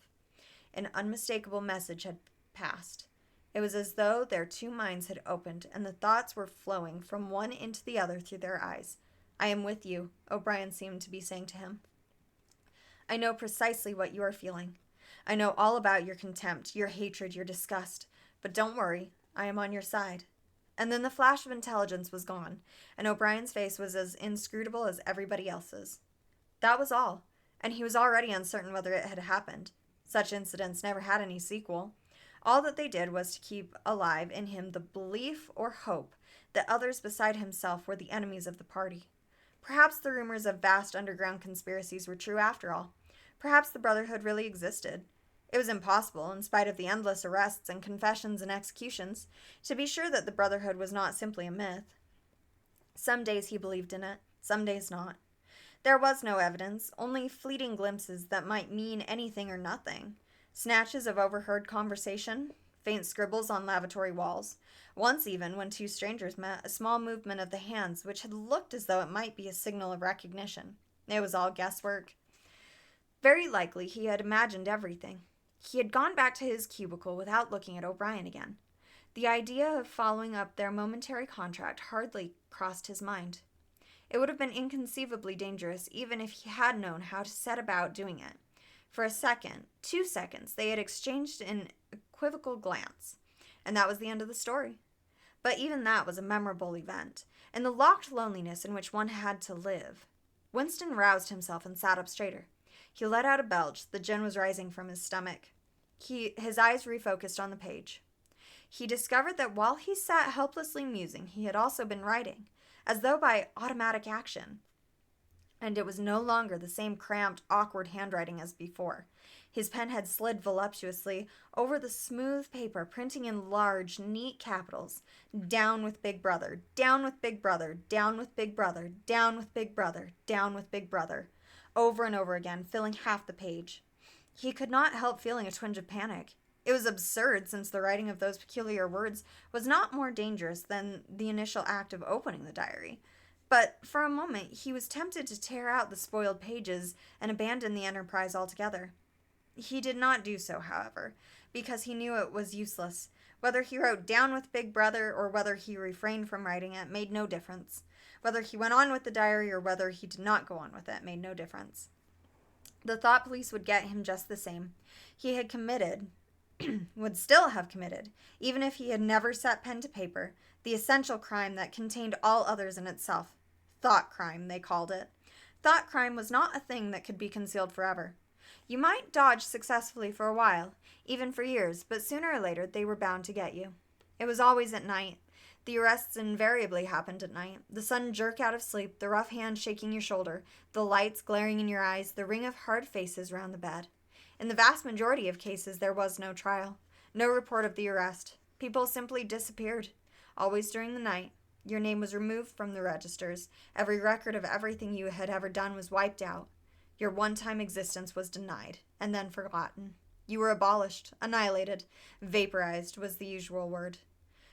An unmistakable message had passed. It was as though their two minds had opened, and the thoughts were flowing from one into the other through their eyes. "I am with you," O'Brien seemed to be saying to him. "I know precisely what you are feeling. I know all about your contempt, your hatred, your disgust. But don't worry, I am on your side. And then the flash of intelligence was gone, and O'Brien's face was as inscrutable as everybody else's. That was all, and he was already uncertain whether it had happened. Such incidents never had any sequel. All that they did was to keep alive in him the belief or hope that others beside himself were the enemies of the party. Perhaps the rumors of vast underground conspiracies were true after all. Perhaps the Brotherhood really existed. It was impossible, in spite of the endless arrests and confessions and executions, to be sure that the Brotherhood was not simply a myth. Some days he believed in it, some days not. There was no evidence, only fleeting glimpses that might mean anything or nothing. Snatches of overheard conversation, faint scribbles on lavatory walls. Once even, when two strangers met, a small movement of the hands which had looked as though it might be a signal of recognition. It was all guesswork. Very likely he had imagined everything. He had gone back to his cubicle without looking at O'Brien again. The idea of following up their momentary contract hardly crossed his mind. It would have been inconceivably dangerous even if he had known how to set about doing it. For a second, 2 seconds, they had exchanged an equivocal glance, and that was the end of the story. But even that was a memorable event, in the locked loneliness in which one had to live. Winston roused himself and sat up straighter. He let out a belch. The gin was rising from his stomach. His eyes refocused on the page. He discovered that while he sat helplessly musing, he had also been writing, as though by automatic action. And it was no longer the same cramped, awkward handwriting as before. His pen had slid voluptuously over the smooth paper, printing in large, neat capitals, "Down with Big Brother, down with Big Brother, down with Big Brother, down with Big Brother, down with Big Brother," over and over again, filling half the page. He could not help feeling a twinge of panic. It was absurd, since the writing of those peculiar words was not more dangerous than the initial act of opening the diary. But for a moment he was tempted to tear out the spoiled pages and abandon the enterprise altogether. He did not do so, however, because he knew it was useless. Whether he wrote "Down with Big Brother" or whether he refrained from writing it made no difference. Whether he went on with the diary or whether he did not go on with it made no difference. The thought police would get him just the same. He had committed, would still have committed, even if he had never set pen to paper, the essential crime that contained all others in itself. Thought crime, they called it. Thought crime was not a thing that could be concealed forever. You might dodge successfully for a while, even for years, but sooner or later they were bound to get you. It was always at night. The arrests invariably happened at night. The sudden jerk out of sleep, the rough hand shaking your shoulder, the lights glaring in your eyes, the ring of hard faces round the bed. In the vast majority of cases there was no trial, no report of the arrest. People simply disappeared, always during the night. Your name was removed from the registers. Every record of everything you had ever done was wiped out. Your one-time existence was denied, and then forgotten. You were abolished, annihilated, vaporized was the usual word.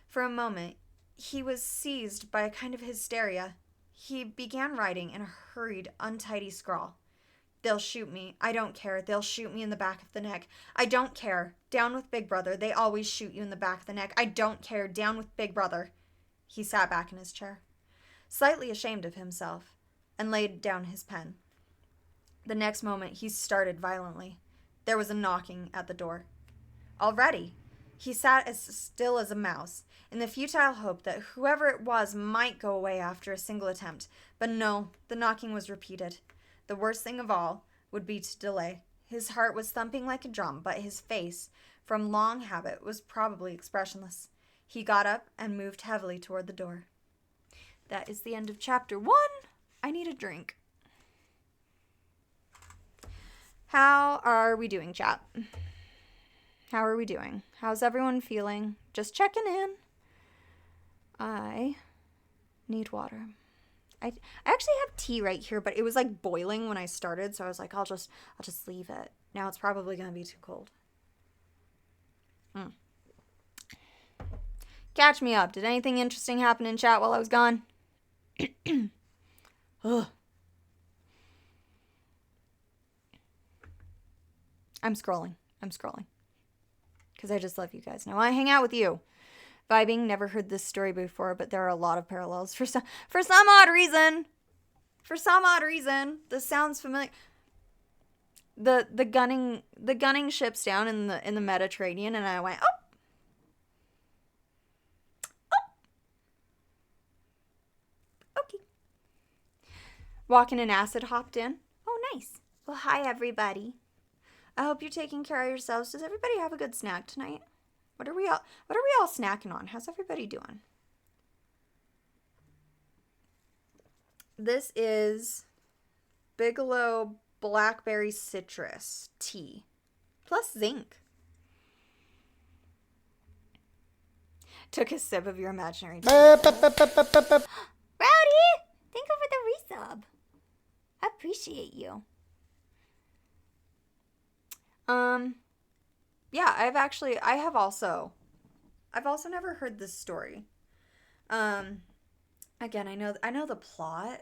For a moment, he was seized by a kind of hysteria. He began writing in a hurried, untidy scrawl. "They'll shoot me. I don't care. They'll shoot me in the back of the neck. I don't care. Down with Big Brother. They always shoot you in the back of the neck. I don't care. Down with Big Brother." He sat back in his chair, slightly ashamed of himself, and laid down his pen. The next moment he started violently. There was a knocking at the door. Already! He sat as still as a mouse, in the futile hope that whoever it was might go away after a single attempt. But no, the knocking was repeated. The worst thing of all would be to delay. His heart was thumping like a drum, but his face, from long habit, was probably expressionless. He got up and moved heavily toward the door. That is the end of chapter 1. I need a drink. How are we doing, chat? How are we doing? How's everyone feeling? Just checking in. I need water. I actually have tea right here, but it was like boiling when I started, so I was like, I'll just leave it. Now it's probably gonna be too cold. Catch me up. Did anything interesting happen in chat while I was gone? Ugh. I'm scrolling. Because I just love you guys. Now I hang out with you. Vibing, never heard this story before, but there are a lot of parallels. For some odd reason, this sounds familiar. The gunning ships down in the Mediterranean, and I went, oh, Walking and Acid hopped in. Oh, nice. Well, hi, everybody. I hope you're taking care of yourselves. Does everybody have a good snack tonight? What are we all snacking on? How's everybody doing? This is Bigelow Blackberry Citrus Tea plus zinc. Took a sip of your imaginary tea. Rowdy, Thank you for the resub. I appreciate you. Yeah, I've also never heard this story. Again, I know the plot,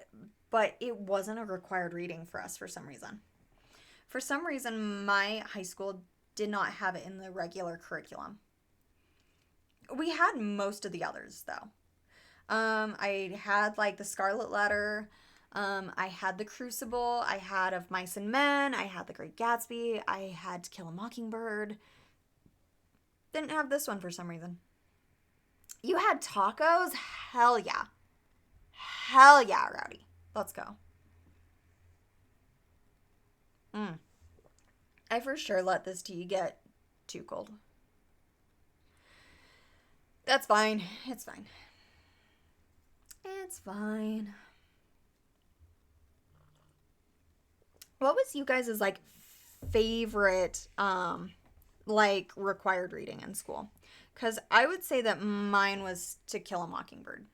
but it wasn't a required reading for us for some reason. For some reason, my high school did not have it in the regular curriculum. We had most of the others, though. I had, like, the Scarlet Letter. I had The Crucible. I had Of Mice and Men. I had The Great Gatsby. I had To Kill a Mockingbird. Didn't have this one for some reason. You had tacos? Hell yeah. Hell yeah, Rowdy. Let's go. I for sure let this tea get too cold. That's fine. It's fine. It's fine. What was you guys' like favorite like required reading in school? Because I would say that mine was To Kill a Mockingbird.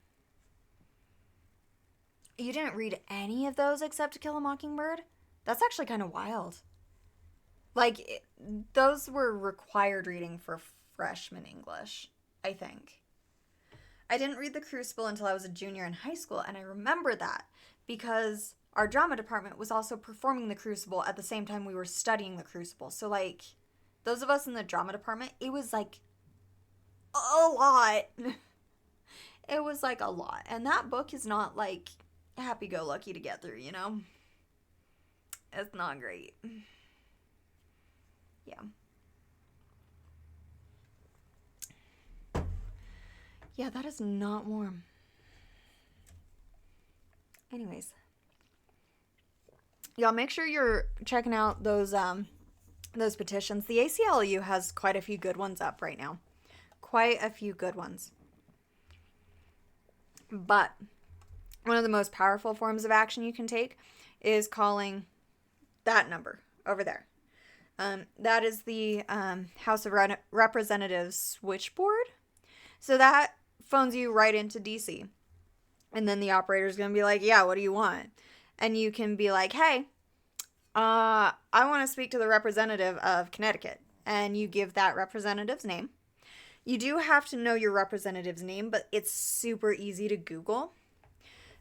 You didn't read any of those except To Kill a Mockingbird? That's actually kind of wild. Like, those were required reading for freshman English, I think. I didn't read The Crucible until I was a junior in high school, and I remember that because our drama department was also performing The Crucible at the same time we were studying The Crucible. So, like, those of us in the drama department, it was, like, a lot. It was, like, a lot. And that book is not, like, happy-go-lucky to get through, you know? It's not great. Yeah. Yeah, that is not warm. Anyways. Y'all make sure you're checking out those petitions. The ACLU has quite a few good ones up right now. Quite a few good ones. But one of the most powerful forms of action you can take is calling that number over there. That is the House of Representatives switchboard. So that phones you right into DC. And then the operator's going to be like, yeah, what do you want? And you can be like, hey, I want to speak to the representative of Connecticut. And you give that representative's name. You do have to know your representative's name, but it's super easy to Google.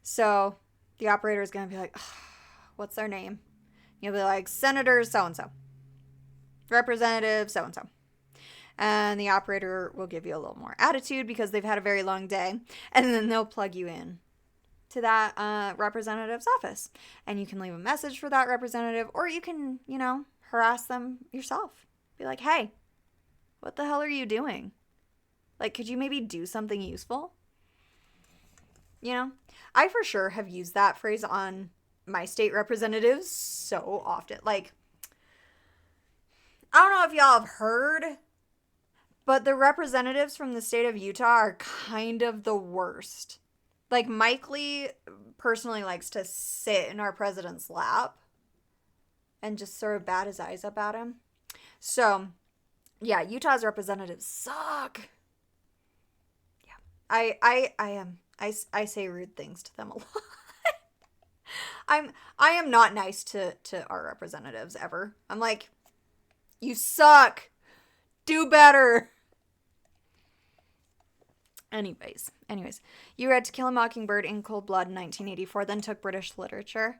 So the operator is going to be like, oh, what's their name? You'll be like, Senator so-and-so. Representative so-and-so. And the operator will give you a little more attitude because they've had a very long day. And then they'll plug you in to that representative's office. And you can leave a message for that representative, or you can, harass them yourself. Be like, hey, what the hell are you doing? Like, could you maybe do something useful? I for sure have used that phrase on my state representatives so often. Like, I don't know if y'all have heard, but the representatives from the state of Utah are kind of the worst. Like, Mike Lee personally likes to sit in our president's lap and just sort of bat his eyes up at him. So, yeah, Utah's representatives suck. Yeah. I say rude things to them a lot. I am not nice to our representatives ever. I'm like, you suck. Do better. Anyways, you read To Kill a Mockingbird in cold blood in 1984, then took British literature.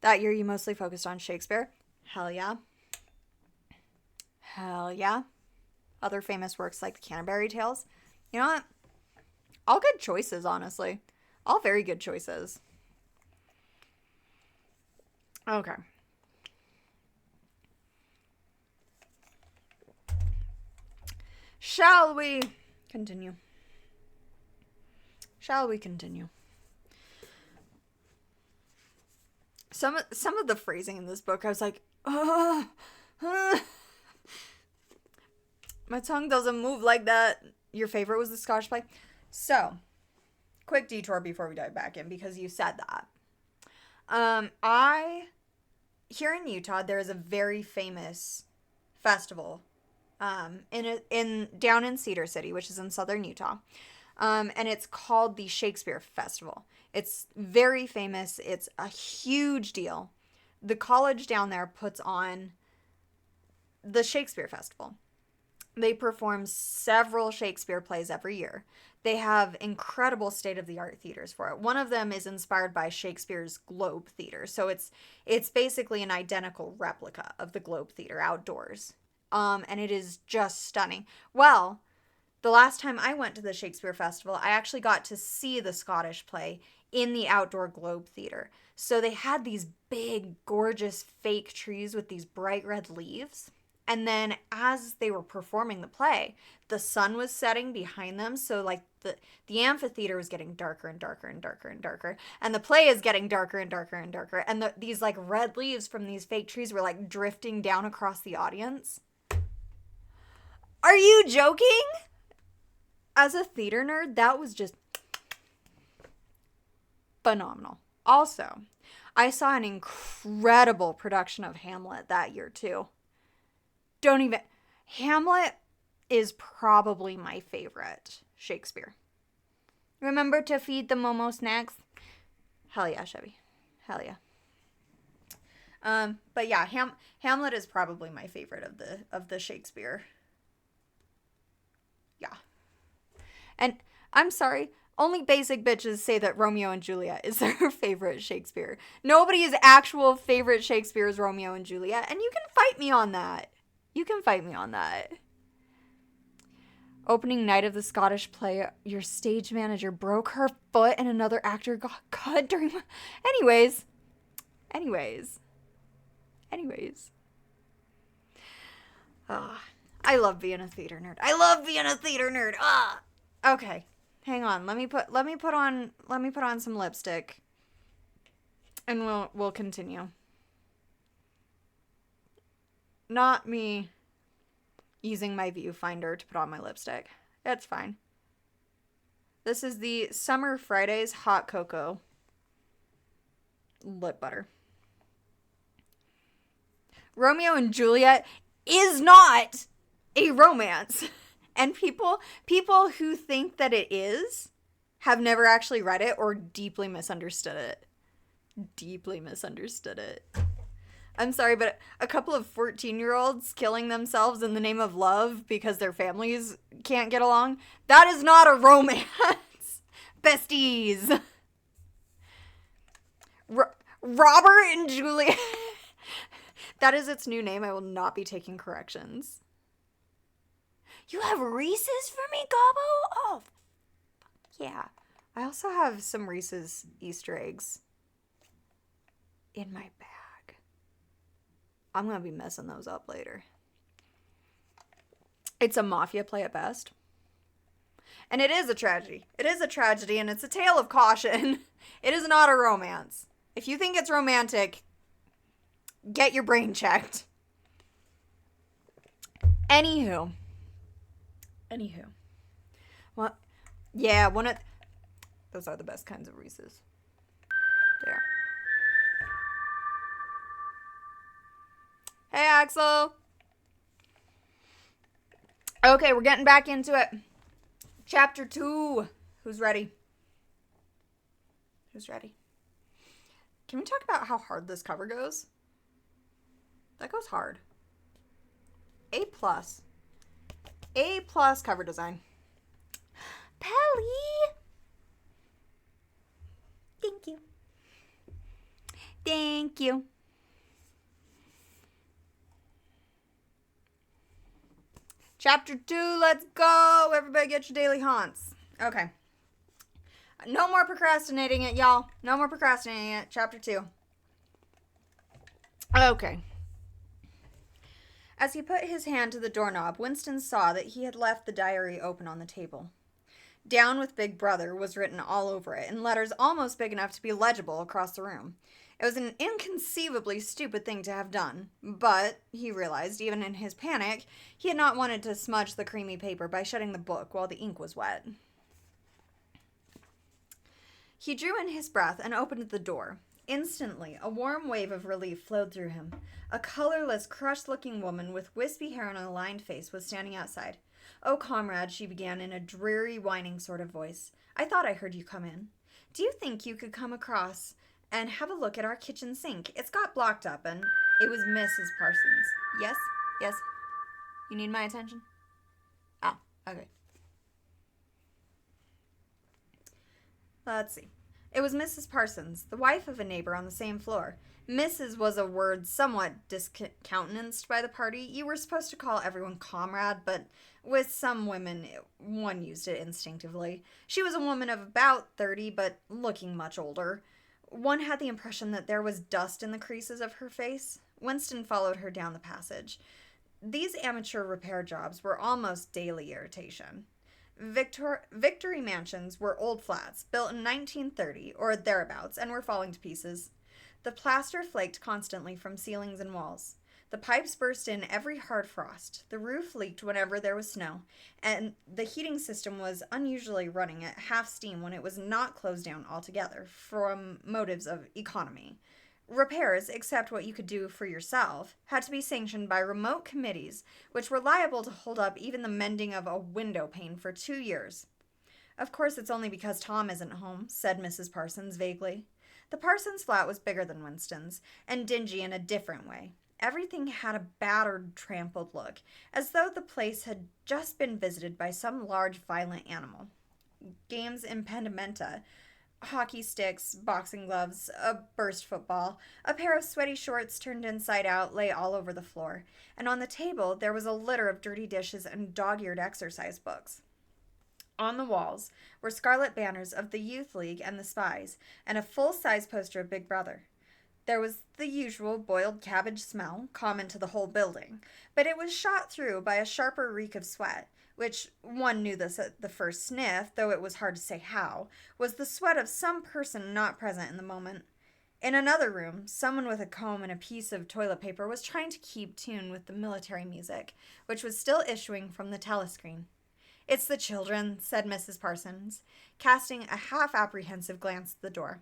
That year you mostly focused on Shakespeare. Hell yeah. Hell yeah. Other famous works like the Canterbury Tales. You know what? All good choices, honestly. All very good choices. Okay. Shall we continue? Some of the phrasing in this book, I was like, oh, my tongue doesn't move like that. Your favorite was the Scottish play. So, quick detour before we dive back in, because you said that. Here in Utah, there is a very famous festival, down in Cedar City, which is in southern Utah. And it's called the Shakespeare Festival. It's very famous. It's a huge deal. The college down there puts on the Shakespeare Festival. They perform several Shakespeare plays every year. They have incredible state-of-the-art theaters for it. One of them is inspired by Shakespeare's Globe Theater. So it's basically an identical replica of the Globe Theater outdoors. And it is just stunning. Well, the last time I went to the Shakespeare Festival, I actually got to see the Scottish play in the outdoor Globe Theater. So they had these big, gorgeous fake trees with these bright red leaves. And then as they were performing the play, the sun was setting behind them. So like the amphitheater was getting darker and darker and darker and darker. And the play is getting darker and darker and darker. And these like red leaves from these fake trees were like drifting down across the audience. Are you joking? As a theater nerd, that was just phenomenal. Also, I saw an incredible production of Hamlet that year too. Hamlet is probably my favorite Shakespeare. Remember to feed the Momo snacks? Hell yeah, Chevy. Hell yeah. But yeah, Hamlet is probably my favorite of the Shakespeare. Yeah. And I'm sorry, only basic bitches say that Romeo and Juliet is their favorite Shakespeare. Nobody's actual favorite Shakespeare is Romeo and Juliet, and you can fight me on that. Opening night of the Scottish play, your stage manager broke her foot and another actor got cut during... Anyways. I love being a theater nerd. Okay. Hang on. Let me put on some lipstick. And we'll continue. Not me using my viewfinder to put on my lipstick. It's fine. This is the Summer Fridays Hot Cocoa lip butter. Romeo and Juliet is not a romance. And people who think that it is have never actually read it or deeply misunderstood it. I'm sorry, but a couple of 14-year-olds killing themselves in the name of love because their families can't get along, that is not a romance. Besties. Robert and Juliet. That is its new name. I will not be taking corrections. You have Reese's for me, Gobbo? Oh, yeah. I also have some Reese's Easter eggs in my bag. I'm going to be messing those up later. It's a mafia play at best. And it is a tragedy. And it's a tale of caution. It is not a romance. If you think it's romantic, get your brain checked. Anywho. Well, yeah, those are the best kinds of Reese's. There. Hey, Axel. Okay, we're getting back into it. Chapter 2. Who's ready? Can we talk about how hard this cover goes? That goes hard. A+. A+ cover design. Pelly! Thank you. Chapter 2, let's go! Everybody get your daily haunts. Okay. No more procrastinating it, y'all. No more procrastinating it. Chapter 2. Okay. As he put his hand to the doorknob, Winston saw that he had left the diary open on the table. Down with Big Brother was written all over it, in letters almost big enough to be legible across the room. It was an inconceivably stupid thing to have done, but, he realized, even in his panic, he had not wanted to smudge the creamy paper by shutting the book while the ink was wet. He drew in his breath and opened the door. Instantly, a warm wave of relief flowed through him. A colorless, crushed-looking woman with wispy hair and a lined face was standing outside. "Oh, comrade," she began in a dreary, whining sort of voice. "I thought I heard you come in. Do you think you could come across and have a look at our kitchen sink? It's got blocked up and..." It was Mrs. Parsons. "Yes? Yes? You need my attention?" "Oh, okay." Let's see. It was Mrs. Parsons, the wife of a neighbor on the same floor. Mrs. was a word somewhat discountenanced by the party. You were supposed to call everyone comrade, but with some women, one used it instinctively. She was a woman of about 30, but looking much older. One had the impression that there was dust in the creases of her face. Winston followed her down the passage. These amateur repair jobs were almost daily irritation. Victory mansions were old flats, built in 1930 or thereabouts, and were falling to pieces. The plaster flaked constantly from ceilings and walls. The pipes burst in every hard frost. The roof leaked whenever there was snow, and the heating system was unusually running at half steam when it was not closed down altogether, from motives of economy. Repairs, except what you could do for yourself, had to be sanctioned by remote committees, which were liable to hold up even the mending of a window pane for 2 years. "Of course it's only because Tom isn't home," said Mrs. Parsons vaguely. The Parsons flat was bigger than Winston's, and dingy in a different way. Everything had a battered, trampled look, as though the place had just been visited by some large, violent animal. Games impedimenta, hockey sticks, boxing gloves, a burst football, a pair of sweaty shorts turned inside out lay all over the floor, and on the table there was a litter of dirty dishes and dog-eared exercise books. On the walls were scarlet banners of the Youth League and the Spies, and a full-size poster of Big Brother. There was the usual boiled cabbage smell, common to the whole building, but it was shot through by a sharper reek of sweat, which, one knew this at the first sniff, though it was hard to say how, was the sweat of some person not present in the moment. In another room, someone with a comb and a piece of toilet paper was trying to keep tune with the military music, which was still issuing from the telescreen. "It's the children," said Mrs. Parsons, casting a half-apprehensive glance at the door.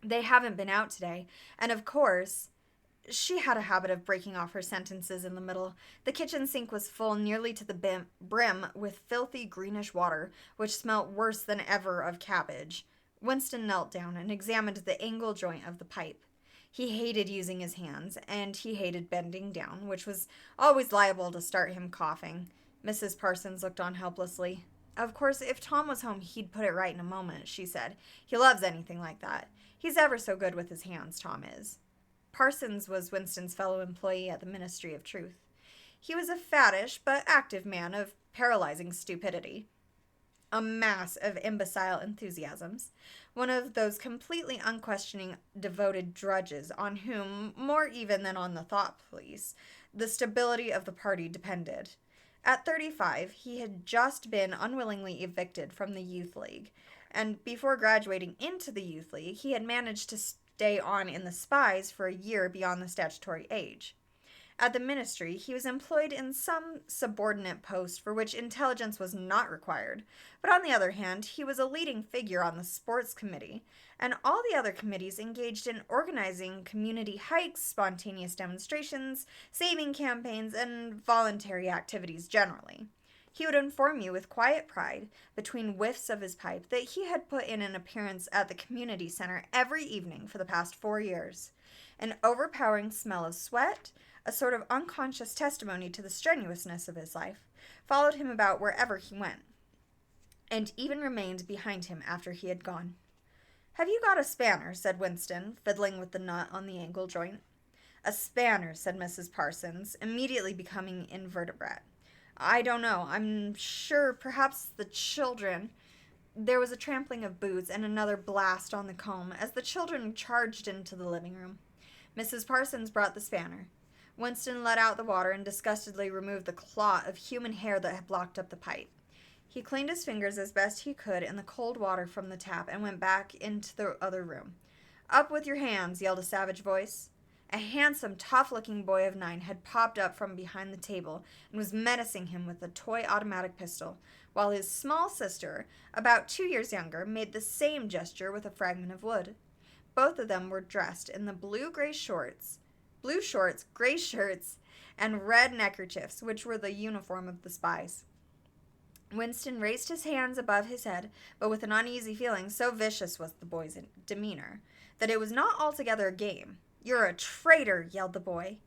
"They haven't been out today, and of course..." She had a habit of breaking off her sentences in the middle. The kitchen sink was full nearly to the brim with filthy greenish water, which smelt worse than ever of cabbage. Winston knelt down and examined the angle joint of the pipe. He hated using his hands, and he hated bending down, which was always liable to start him coughing. Mrs. Parsons looked on helplessly. "Of course, if Tom was home, he'd put it right in a moment," she said. "He loves anything like that. He's ever so good with his hands, Tom is." Parsons was Winston's fellow employee at the Ministry of Truth. He was a fattish but active man of paralyzing stupidity, a mass of imbecile enthusiasms, one of those completely unquestioning, devoted drudges on whom, more even than on the thought police, the stability of the party depended. At 35, he had just been unwillingly evicted from the Youth League, and before graduating into the Youth League, he had managed to stay on in the Spies for a year beyond the statutory age. At the ministry, he was employed in some subordinate post for which intelligence was not required, but on the other hand, he was a leading figure on the sports committee, and all the other committees engaged in organizing community hikes, spontaneous demonstrations, saving campaigns, and voluntary activities generally. He would inform you with quiet pride, between whiffs of his pipe, that he had put in an appearance at the community center every evening for the past 4 years. An overpowering smell of sweat, a sort of unconscious testimony to the strenuousness of his life, followed him about wherever he went, and even remained behind him after he had gone. "Have you got a spanner?" said Winston, fiddling with the nut on the angle joint. "A spanner," said Mrs. Parsons, immediately becoming invertebrate. "I don't know. I'm sure perhaps the children..." There was a trampling of boots and another blast on the comb as the children charged into the living room. Mrs. Parsons brought the spanner. Winston let out the water and disgustedly removed the clot of human hair that had blocked up the pipe. He cleaned his fingers as best he could in the cold water from the tap and went back into the other room. "Up with your hands," yelled a savage voice. A handsome, tough-looking boy of 9 had popped up from behind the table and was menacing him with a toy automatic pistol, while his small sister, about 2 years younger, made the same gesture with a fragment of wood. Both of them were dressed in the blue shorts, gray shirts, and red neckerchiefs, which were the uniform of the spies. Winston raised his hands above his head, but with an uneasy feeling, so vicious was the boy's demeanor, that it was not altogether a game. "You're a traitor," yelled the boy.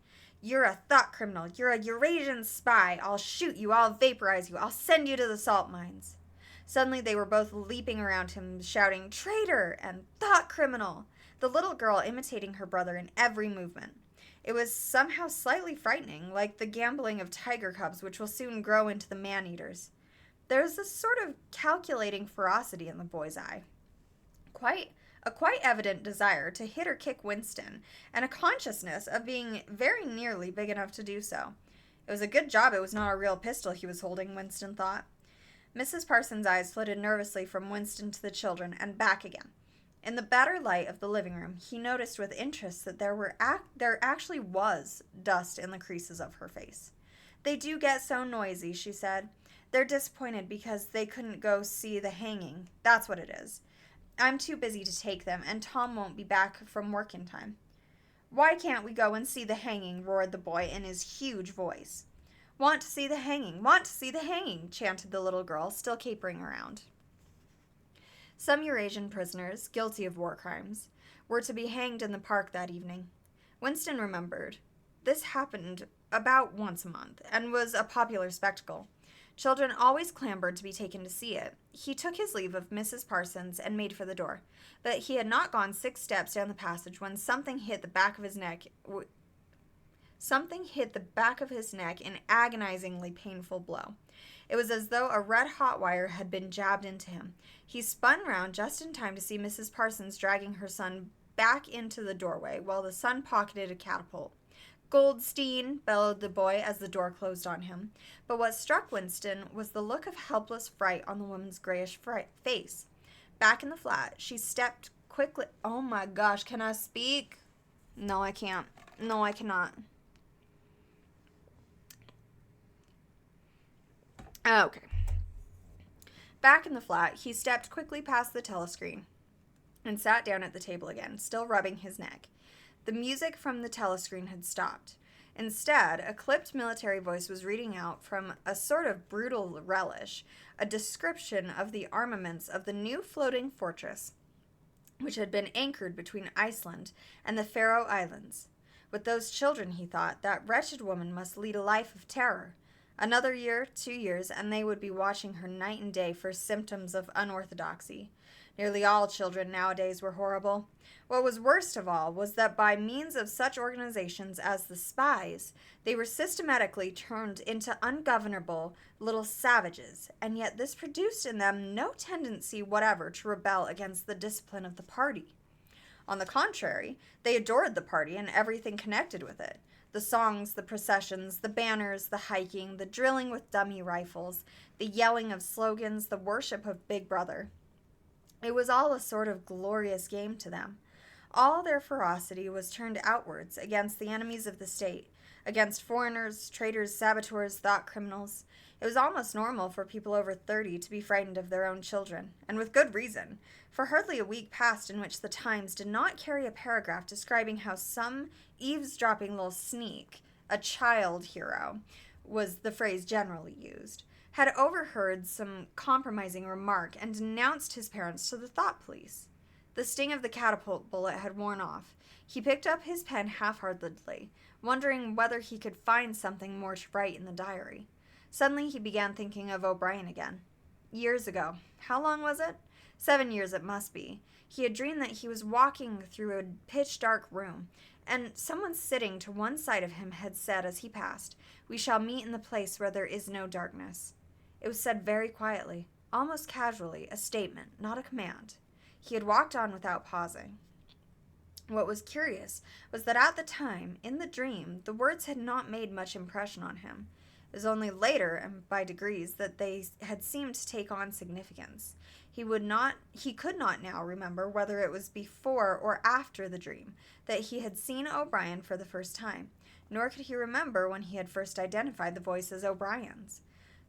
"You're a thought criminal. You're a Eurasian spy. I'll shoot you. I'll vaporize you. I'll send you to the salt mines." Suddenly they were both leaping around him, shouting, "Traitor!" and "Thought criminal!" the little girl imitating her brother in every movement. It was somehow slightly frightening, like the gambling of tiger cubs, which will soon grow into the man-eaters. There was this sort of calculating ferocity in the boy's eye. A quite evident desire to hit or kick Winston, and a consciousness of being very nearly big enough to do so. It was a good job it was not a real pistol he was holding, Winston thought. Mrs. Parsons' eyes flitted nervously from Winston to the children and back again. In the better light of the living room, he noticed with interest that there actually was dust in the creases of her face. "They do get so noisy," she said. "They're disappointed because they couldn't go see the hanging. That's what it is. I'm too busy to take them, and Tom won't be back from work in time." "Why can't we go and see the hanging?" roared the boy in his huge voice. "Want to see the hanging, want to see the hanging," chanted the little girl, still capering around. Some Eurasian prisoners, guilty of war crimes, were to be hanged in the park that evening. Winston remembered. This happened about once a month, and was a popular spectacle. Children always clamored to be taken to see it. He took his leave of Mrs. Parsons and made for the door, but he had not gone 6 steps down the passage when something hit the back of his neck in agonizingly painful blow. It was as though a red-hot wire had been jabbed into him. He spun round just in time to see Mrs. Parsons dragging her son back into the doorway, while the son pocketed a catapult. "Goldstein!" bellowed the boy as the door closed on him. But what struck Winston was the look of helpless fright on the woman's grayish face. Back in the flat, she stepped quickly. Oh my gosh, can I speak? No, I can't. No, I cannot. Okay. Back in the flat, he stepped quickly past the telescreen and sat down at the table again, still rubbing his neck. The music from the telescreen had stopped. Instead, a clipped military voice was reading out from a sort of brutal relish a description of the armaments of the new floating fortress, which had been anchored between Iceland and the Faroe Islands. With those children, he thought, that wretched woman must lead a life of terror. Another year, 2 years, and they would be watching her night and day for symptoms of unorthodoxy. Nearly all children nowadays were horrible. What was worst of all was that by means of such organizations as the spies, they were systematically turned into ungovernable little savages, and yet this produced in them no tendency whatever to rebel against the discipline of the party. On the contrary, they adored the party and everything connected with it. The songs, the processions, the banners, the hiking, the drilling with dummy rifles, the yelling of slogans, the worship of Big Brother. It was all a sort of glorious game to them. All their ferocity was turned outwards against the enemies of the state, against foreigners, traitors, saboteurs, thought criminals. It was almost normal for people over 30 to be frightened of their own children, and with good reason, for hardly a week passed in which the Times did not carry a paragraph describing how some eavesdropping little sneak, a child hero, was the phrase generally used, had overheard some compromising remark and denounced his parents to the thought police. The sting of the catapult bullet had worn off. He picked up his pen half-heartedly, wondering whether he could find something more to write in the diary. Suddenly he began thinking of O'Brien again. Years ago. How long was it? 7 years it must be. He had dreamed that he was walking through a pitch-dark room, and someone sitting to one side of him had said as he passed, "We shall meet in the place where there is no darkness." It was said very quietly, almost casually, a statement, not a command. He had walked on without pausing. What was curious was that at the time, in the dream, the words had not made much impression on him. It was only later, and by degrees, that they had seemed to take on significance. He could not now remember whether it was before or after the dream that he had seen O'Brien for the first time, nor could he remember when he had first identified the voice as O'Brien's.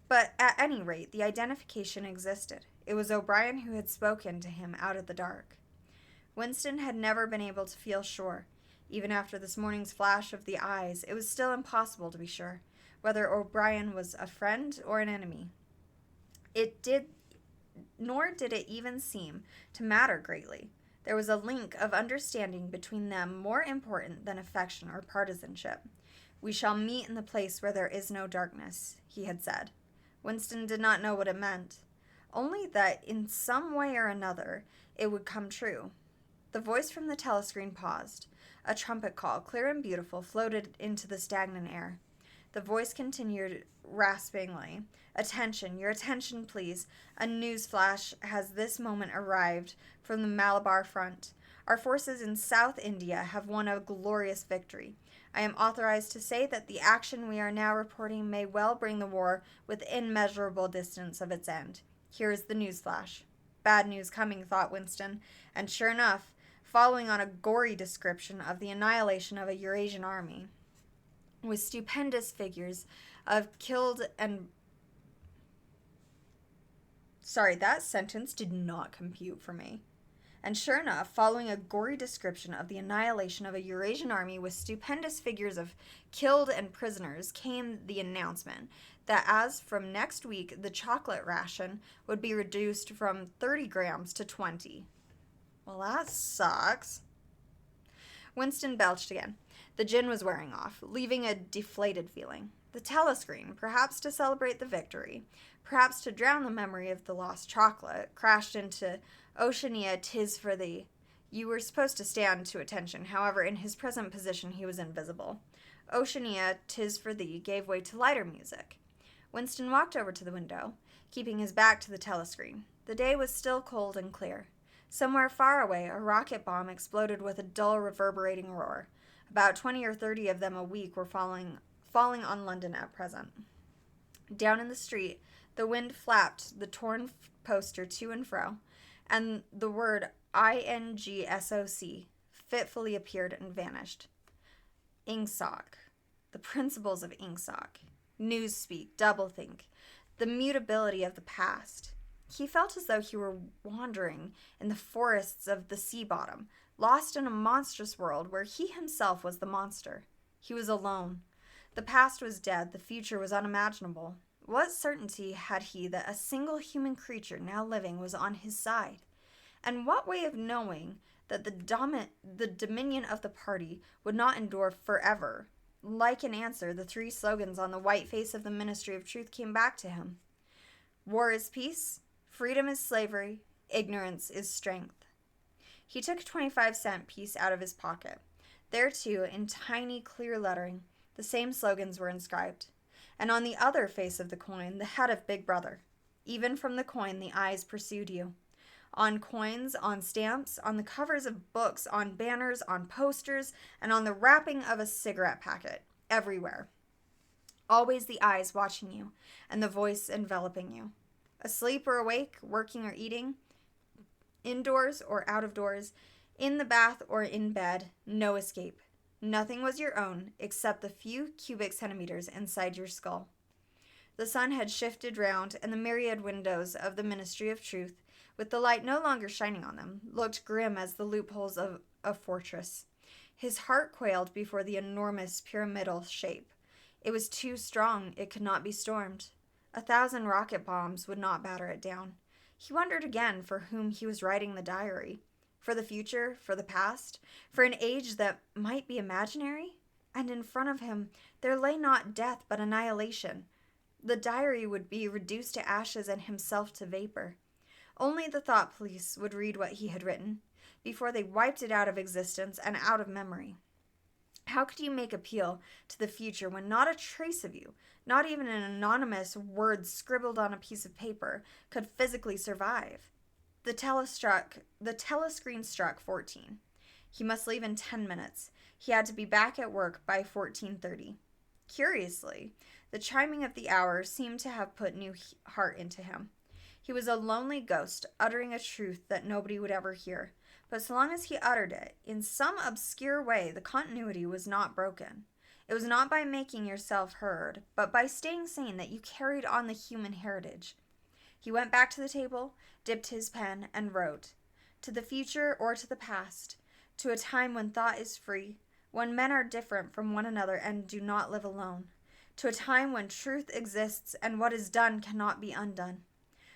But at any rate, the identification existed. It was O'Brien who had spoken to him out of the dark. Winston had never been able to feel sure. Even after this morning's flash of the eyes, it was still impossible to be sure whether O'Brien was a friend or an enemy. Nor did it even seem to matter greatly. There was a link of understanding between them more important than affection or partisanship. "We shall meet in the place where there is no darkness," he had said. Winston did not know what it meant, only that in some way or another it would come true. The voice from the telescreen paused. A trumpet call, clear and beautiful, floated into the stagnant air. The voice continued raspingly. "Attention, your attention, please. A news flash has this moment arrived from the Malabar front. Our forces in South India have won a glorious victory. I am authorized to say that the action we are now reporting may well bring the war within measurable distance of its end. Here is the news flash." Bad news coming, thought Winston, and sure enough, following on a gory description of the annihilation of a Eurasian army, with stupendous figures of killed and... Sorry, that sentence did not compute for me. And sure enough, following a gory description of the annihilation of a Eurasian army with stupendous figures of killed and prisoners, came the announcement that as from next week the chocolate ration would be reduced from 30 grams to 20. Well, that sucks. Winston belched again. The gin was wearing off, leaving a deflated feeling. The telescreen, perhaps to celebrate the victory, perhaps to drown the memory of the lost chocolate, crashed into "Oceania, 'tis for thee." You were supposed to stand to attention, however, in his present position he was invisible. "Oceania, 'tis for thee" gave way to lighter music. Winston walked over to the window, keeping his back to the telescreen. The day was still cold and clear. Somewhere far away, a rocket bomb exploded with a dull, reverberating roar. About 20 or 30 of them a week were falling on London at present. Down in the street, the wind flapped the torn poster to and fro, and the word INGSOC fitfully appeared and vanished. Ingsoc. The principles of Ingsoc. Newspeak, doublethink, the mutability of the past. He felt as though he were wandering in the forests of the sea bottom, lost in a monstrous world where he himself was the monster. He was alone. The past was dead, the future was unimaginable. What certainty had he that a single human creature now living was on his side? And what way of knowing that the dominion of the party would not endure forever? Like an answer, the three slogans on the white face of the Ministry of Truth came back to him. War is peace, freedom is slavery, ignorance is strength. He took a 25-cent piece out of his pocket. There, too, in tiny, clear lettering, the same slogans were inscribed. And on the other face of the coin, the head of Big Brother. Even from the coin, the eyes pursued you. On coins, on stamps, on the covers of books, on banners, on posters, and on the wrapping of a cigarette packet. Everywhere. Always the eyes watching you, and the voice enveloping you. Asleep or awake, working or eating, indoors or out of doors, in the bath or in bed, no escape. Nothing was your own except the few cubic centimeters inside your skull. The sun had shifted round, and the myriad windows of the Ministry of Truth, with the light no longer shining on them, looked grim as the loopholes of a fortress. His heart quailed before the enormous pyramidal shape. It was too strong, it could not be stormed. 1,000 rocket bombs would not batter it down. He wondered again for whom he was writing the diary. For the future, for the past, for an age that might be imaginary? And in front of him there lay not death but annihilation. The diary would be reduced to ashes and himself to vapor. Only the thought police would read what he had written, before they wiped it out of existence and out of memory. How could you make appeal to the future when not a trace of you, not even an anonymous word scribbled on a piece of paper, could physically survive? The telescreen struck 14. He must leave in 10 minutes. He had to be back at work by 14:30. Curiously, the chiming of the hour seemed to have put new heart into him. He was a lonely ghost, uttering a truth that nobody would ever hear. But so long as he uttered it, in some obscure way, the continuity was not broken. It was not by making yourself heard, but by staying sane that you carried on the human heritage. He went back to the table, dipped his pen, and wrote, "To the future or to the past, to a time when thought is free, when men are different from one another and do not live alone, to a time when truth exists and what is done cannot be undone.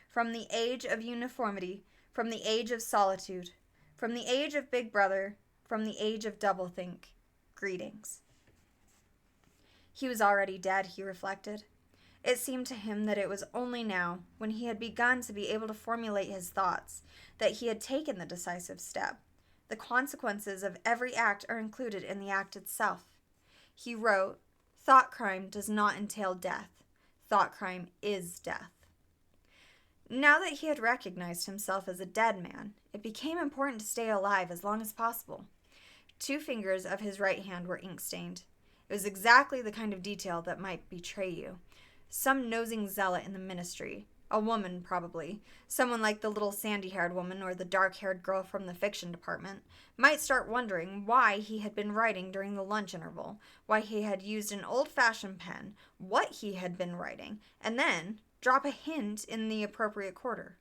From the age of uniformity, from the age of solitude, from the age of Big Brother, from the age of doublethink, greetings." He was already dead, he reflected. It seemed to him that it was only now, when he had begun to be able to formulate his thoughts, that he had taken the decisive step. The consequences of every act are included in the act itself. He wrote, "Thought crime does not entail death. Thought crime is death." Now that he had recognized himself as a dead man, it became important to stay alive as long as possible. 2 fingers of his right hand were ink-stained. It was exactly the kind of detail that might betray you. Some nosing zealot in the ministry, a woman probably, someone like the little sandy-haired woman or the dark-haired girl from the fiction department, might start wondering why he had been writing during the lunch interval, why he had used an old-fashioned pen, what he had been writing, and then drop a hint in the appropriate quarter.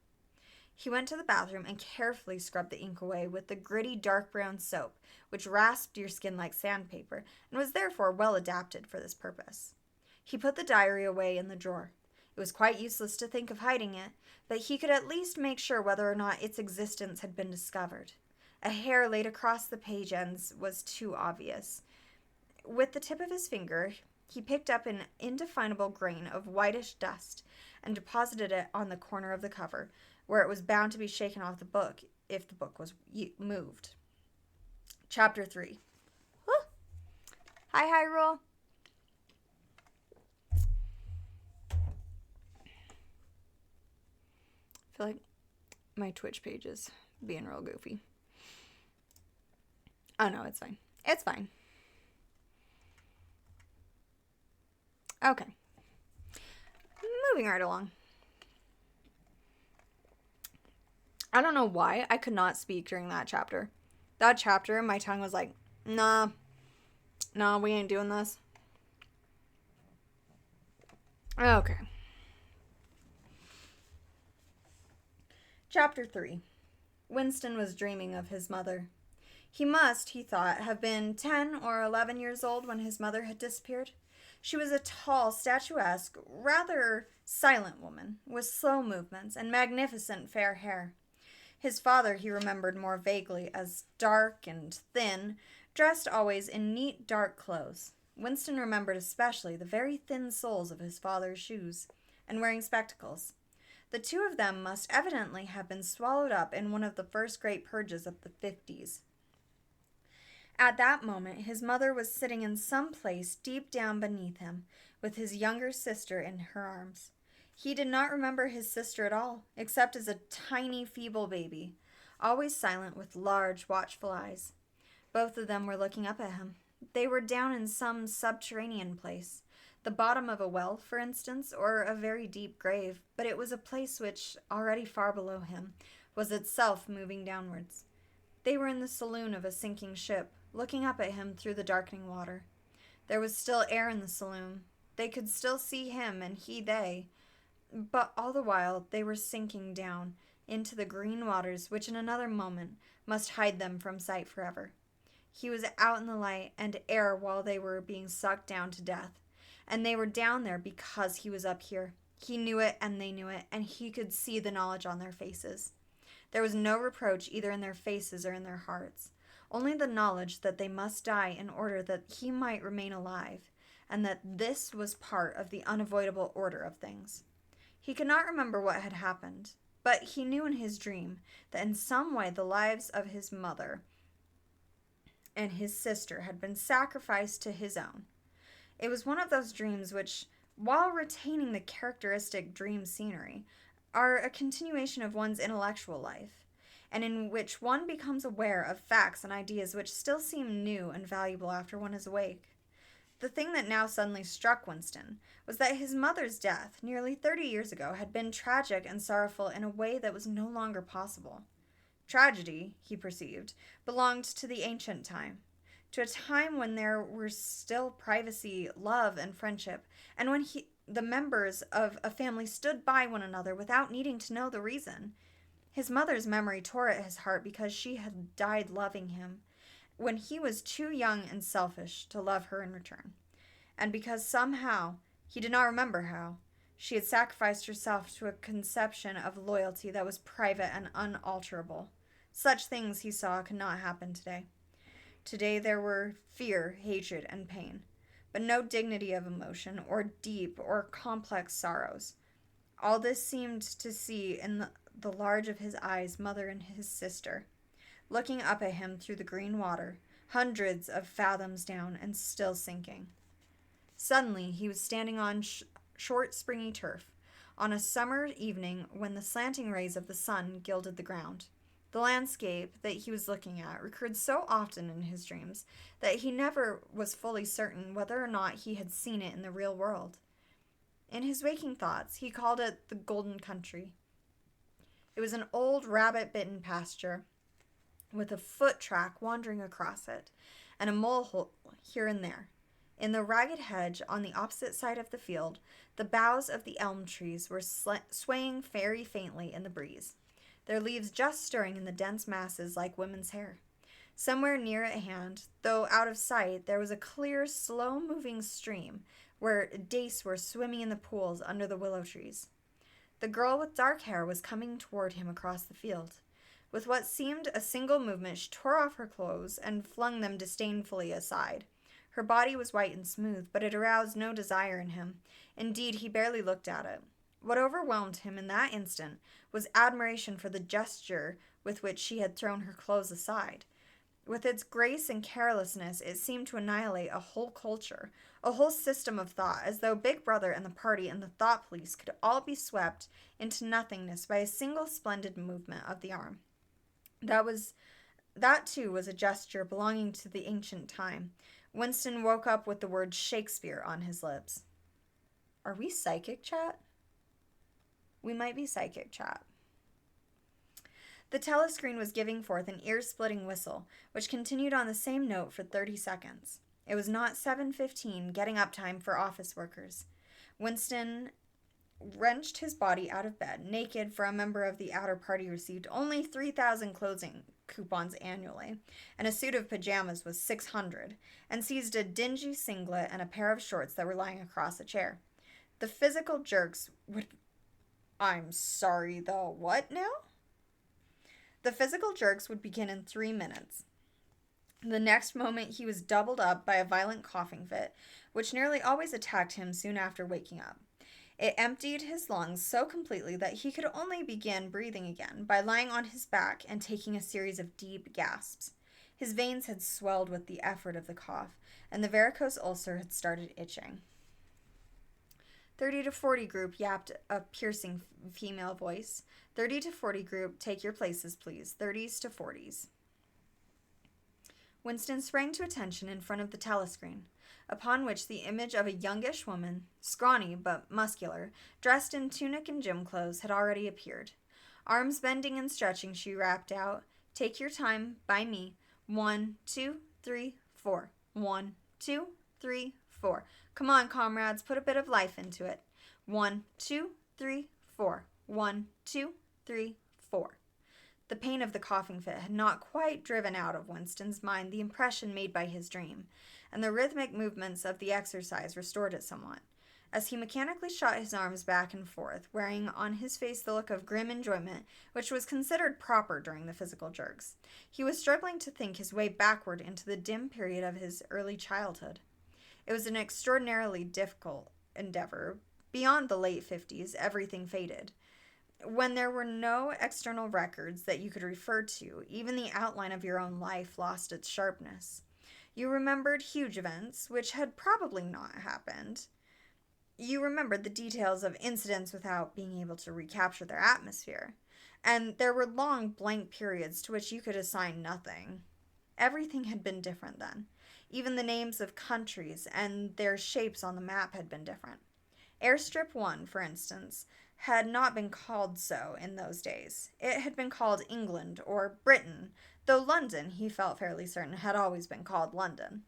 He went to the bathroom and carefully scrubbed the ink away with the gritty dark brown soap, which rasped your skin like sandpaper and was therefore well adapted for this purpose. He put the diary away in the drawer. It was quite useless to think of hiding it, but he could at least make sure whether or not its existence had been discovered. A hair laid across the page ends was too obvious. With the tip of his finger, he picked up an indefinable grain of whitish dust and deposited it on the corner of the cover, where it was bound to be shaken off the book if the book was moved. Chapter 3. Woo. Hi, Hyrule. I feel like my Twitch page is being real goofy. Oh, no, it's fine. It's fine. Okay. Moving right along. I don't know why I could not speak during that chapter. That chapter, my tongue was like, nah, we ain't doing this. Okay. Chapter 3. Winston was dreaming of his mother. He must, he thought, have been 10 or 11 years old when his mother had disappeared. She was a tall, statuesque, rather silent woman, with slow movements and magnificent fair hair. His father he remembered more vaguely as dark and thin, dressed always in neat dark clothes. Winston remembered especially the very thin soles of his father's shoes, and wearing spectacles. The 2 of them must evidently have been swallowed up in one of the first great purges of the 50s. At that moment his mother was sitting in some place deep down beneath him, with his younger sister in her arms. He did not remember his sister at all, except as a tiny, feeble baby, always silent with large, watchful eyes. Both of them were looking up at him. They were down in some subterranean place, the bottom of a well, for instance, or a very deep grave, but it was a place which, already far below him, was itself moving downwards. They were in the saloon of a sinking ship, looking up at him through the darkening water. There was still air in the saloon. They could still see him, and he they. But all the while they were sinking down into the green waters which in another moment must hide them from sight forever. He was out in the light and air while they were being sucked down to death, and they were down there because he was up here. He knew it and they knew it, and he could see the knowledge on their faces. There was no reproach either in their faces or in their hearts, only the knowledge that they must die in order that he might remain alive, and that this was part of the unavoidable order of things. He could not remember what had happened, but he knew in his dream that in some way the lives of his mother and his sister had been sacrificed to his own. It was one of those dreams which, while retaining the characteristic dream scenery, are a continuation of one's intellectual life, and in which one becomes aware of facts and ideas which still seem new and valuable after one is awake. The thing that now suddenly struck Winston was that his mother's death, nearly 30 years ago, had been tragic and sorrowful in a way that was no longer possible. Tragedy, he perceived, belonged to the ancient time, to a time when there were still privacy, love, and friendship, and when the members of a family stood by one another without needing to know the reason. His mother's memory tore at his heart because she had died loving him, when he was too young and selfish to love her in return, and because somehow, he did not remember how, she had sacrificed herself to a conception of loyalty that was private and unalterable. Such things, he saw, could not happen today. Today there were fear, hatred, and pain, but no dignity of emotion or deep or complex sorrows. All this seemed to see in the large of his eyes mother and his sister, looking up at him through the green water, hundreds of fathoms down and still sinking. Suddenly he was standing on short springy turf, on a summer evening when the slanting rays of the sun gilded the ground. The landscape that he was looking at recurred so often in his dreams that he never was fully certain whether or not he had seen it in the real world. In his waking thoughts, he called it the Golden Country. It was an old rabbit-bitten pasture, with a foot track wandering across it, and a mole-hole here and there. In the ragged hedge on the opposite side of the field, the boughs of the elm trees were swaying very faintly in the breeze, their leaves just stirring in the dense masses like women's hair. Somewhere near at hand, though out of sight, there was a clear, slow-moving stream where dace were swimming in the pools under the willow trees. The girl with dark hair was coming toward him across the field. With what seemed a single movement, she tore off her clothes and flung them disdainfully aside. Her body was white and smooth, but it aroused no desire in him. Indeed, he barely looked at it. What overwhelmed him in that instant was admiration for the gesture with which she had thrown her clothes aside. With its grace and carelessness, it seemed to annihilate a whole culture, a whole system of thought, as though Big Brother and the party and the thought police could all be swept into nothingness by a single splendid movement of the arm. That too was a gesture belonging to the ancient time. Winston woke up with the word Shakespeare on his lips. Are we psychic, chat? We might be psychic, chat. The telescreen was giving forth an ear-splitting whistle, which continued on the same note for 30 seconds. It was not 7:15, getting up time for office workers. Winston wrenched his body out of bed, naked, for a member of the outer party received only 3,000 clothing coupons annually, and a suit of pajamas was 600, and seized a dingy singlet and a pair of shorts that were lying across a chair. The physical jerks would... I'm sorry, the what now? The physical jerks would begin in 3 minutes. The next moment he was doubled up by a violent coughing fit, which nearly always attacked him soon after waking up. It emptied his lungs so completely that he could only begin breathing again by lying on his back and taking a series of deep gasps. His veins had swelled with the effort of the cough, and the varicose ulcer had started itching. 30 to 40 group, yapped a piercing female voice. 30 to 40 group, take your places, please. 30s to 40s. Winston sprang to attention in front of the telescreen, upon which the image of a youngish woman, scrawny but muscular, dressed in tunic and gym clothes, had already appeared. Arms bending and stretching, she rapped out, "Take your time, by me. 1, 2, 3, 4. 1, 2, 3, 4. Come on, comrades, put a bit of life into it. 1, 2, 3, 4. 1, 2, 3, 4. The pain of the coughing fit had not quite driven out of Winston's mind the impression made by his dream, and the rhythmic movements of the exercise restored it somewhat. As he mechanically shot his arms back and forth, wearing on his face the look of grim enjoyment which was considered proper during the physical jerks, he was struggling to think his way backward into the dim period of his early childhood. It was an extraordinarily difficult endeavor. Beyond the late 50s, everything faded. When there were no external records that you could refer to, even the outline of your own life lost its sharpness. You remembered huge events, which had probably not happened. You remembered the details of incidents without being able to recapture their atmosphere. And there were long blank periods to which you could assign nothing. Everything had been different then. Even the names of countries and their shapes on the map had been different. Airstrip 1, for instance, had not been called so in those days. It had been called England or Britain, though London, he felt fairly certain, had always been called London.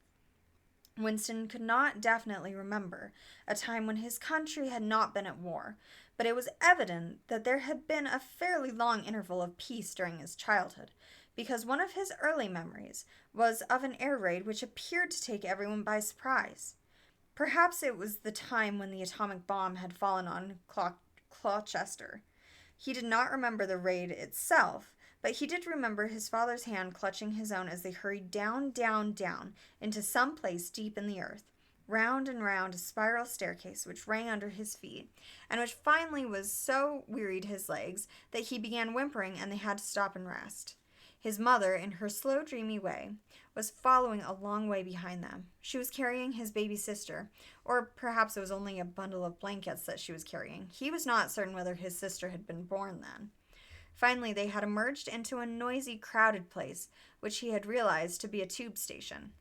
Winston could not definitely remember a time when his country had not been at war, but it was evident that there had been a fairly long interval of peace during his childhood, because one of his early memories was of an air raid which appeared to take everyone by surprise. Perhaps it was the time when the atomic bomb had fallen on Gloucester. He did not remember the raid itself, but he did remember his father's hand clutching his own as they hurried down, down, down into some place deep in the earth, round and round a spiral staircase which rang under his feet, and which finally was so wearied his legs that he began whimpering and they had to stop and rest. His mother, in her slow, dreamy way, was following a long way behind them. She was carrying his baby sister, or perhaps it was only a bundle of blankets that she was carrying. He was not certain whether his sister had been born then. Finally, they had emerged into a noisy, crowded place, which he had realized to be a tube station.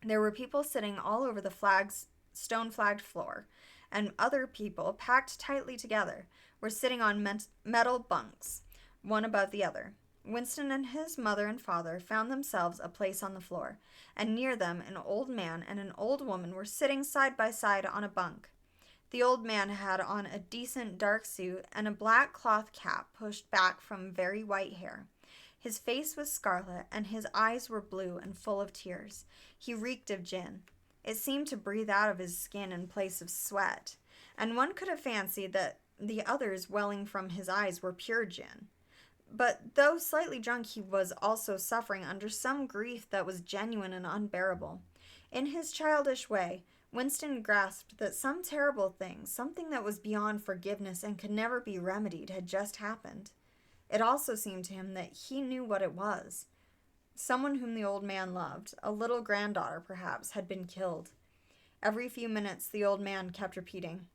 There were people sitting all over the stone-flagged floor, and other people, packed tightly together, were sitting on metal bunks, one above the other. Winston and his mother and father found themselves a place on the floor, and near them an old man and an old woman were sitting side by side on a bunk. The old man had on a decent dark suit and a black cloth cap pushed back from very white hair. His face was scarlet, and his eyes were blue and full of tears. He reeked of gin. It seemed to breathe out of his skin in place of sweat, and one could have fancied that the others welling from his eyes were pure gin. But though slightly drunk, he was also suffering under some grief that was genuine and unbearable. In his childish way, Winston grasped that some terrible thing, something that was beyond forgiveness and could never be remedied, had just happened. It also seemed to him that he knew what it was. Someone whom the old man loved, a little granddaughter perhaps, had been killed. Every few minutes the old man kept repeating,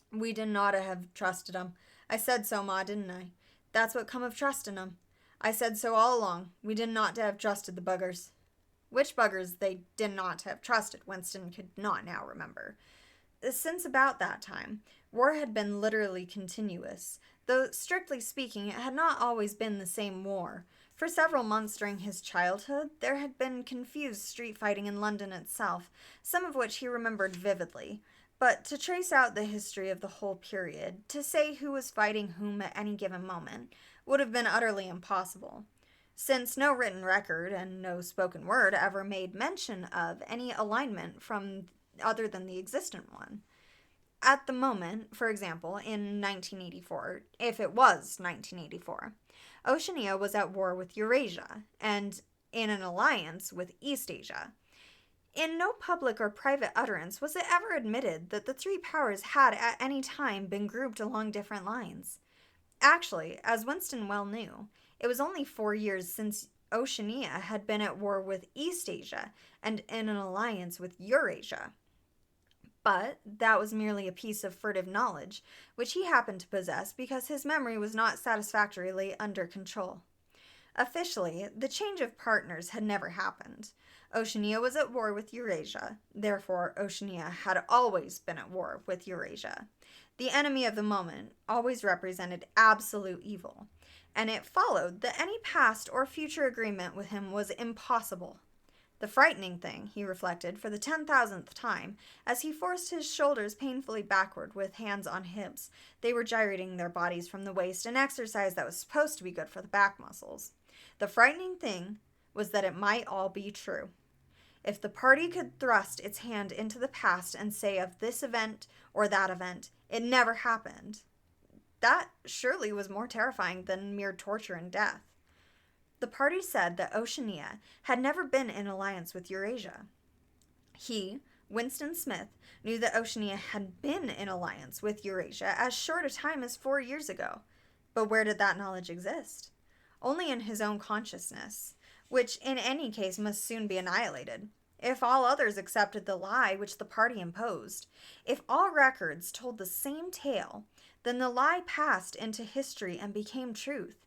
"We did not have trusted 'em. I said so, Ma, didn't I? That's what come of trusting 'em. I said so all along. We did not have trusted the buggers." Which buggers they did not have trusted, Winston could not now remember. Since about that time, war had been literally continuous, though strictly speaking it had not always been the same war. For several months during his childhood, there had been confused street fighting in London itself, some of which he remembered vividly. But to trace out the history of the whole period, to say who was fighting whom at any given moment, would have been utterly impossible, since no written record and no spoken word ever made mention of any alignment from other than the existent one. At the moment, for example, in 1984, if it was 1984, Oceania was at war with Eurasia, and in an alliance with Eastasia. In no public or private utterance was it ever admitted that the three powers had at any time been grouped along different lines. Actually, as Winston well knew, it was only 4 years since Oceania had been at war with Eastasia and in an alliance with Eurasia. But that was merely a piece of furtive knowledge, which he happened to possess because his memory was not satisfactorily under control. Officially, the change of partners had never happened. Oceania was at war with Eurasia, therefore Oceania had always been at war with Eurasia. The enemy of the moment always represented absolute evil, and it followed that any past or future agreement with him was impossible. The frightening thing, he reflected for the 10,000th time, as he forced his shoulders painfully backward with hands on hips. They were gyrating their bodies from the waist, an exercise that was supposed to be good for the back muscles. The frightening thing was that it might all be true. If the party could thrust its hand into the past and say of this event or that event, it never happened, that surely was more terrifying than mere torture and death. The party said that Oceania had never been in alliance with Eurasia. He, Winston Smith, knew that Oceania had been in alliance with Eurasia as short a time as 4 years ago. But where did that knowledge exist? Only in his own consciousness, which in any case must soon be annihilated. If all others accepted the lie which the party imposed, if all records told the same tale, then the lie passed into history and became truth.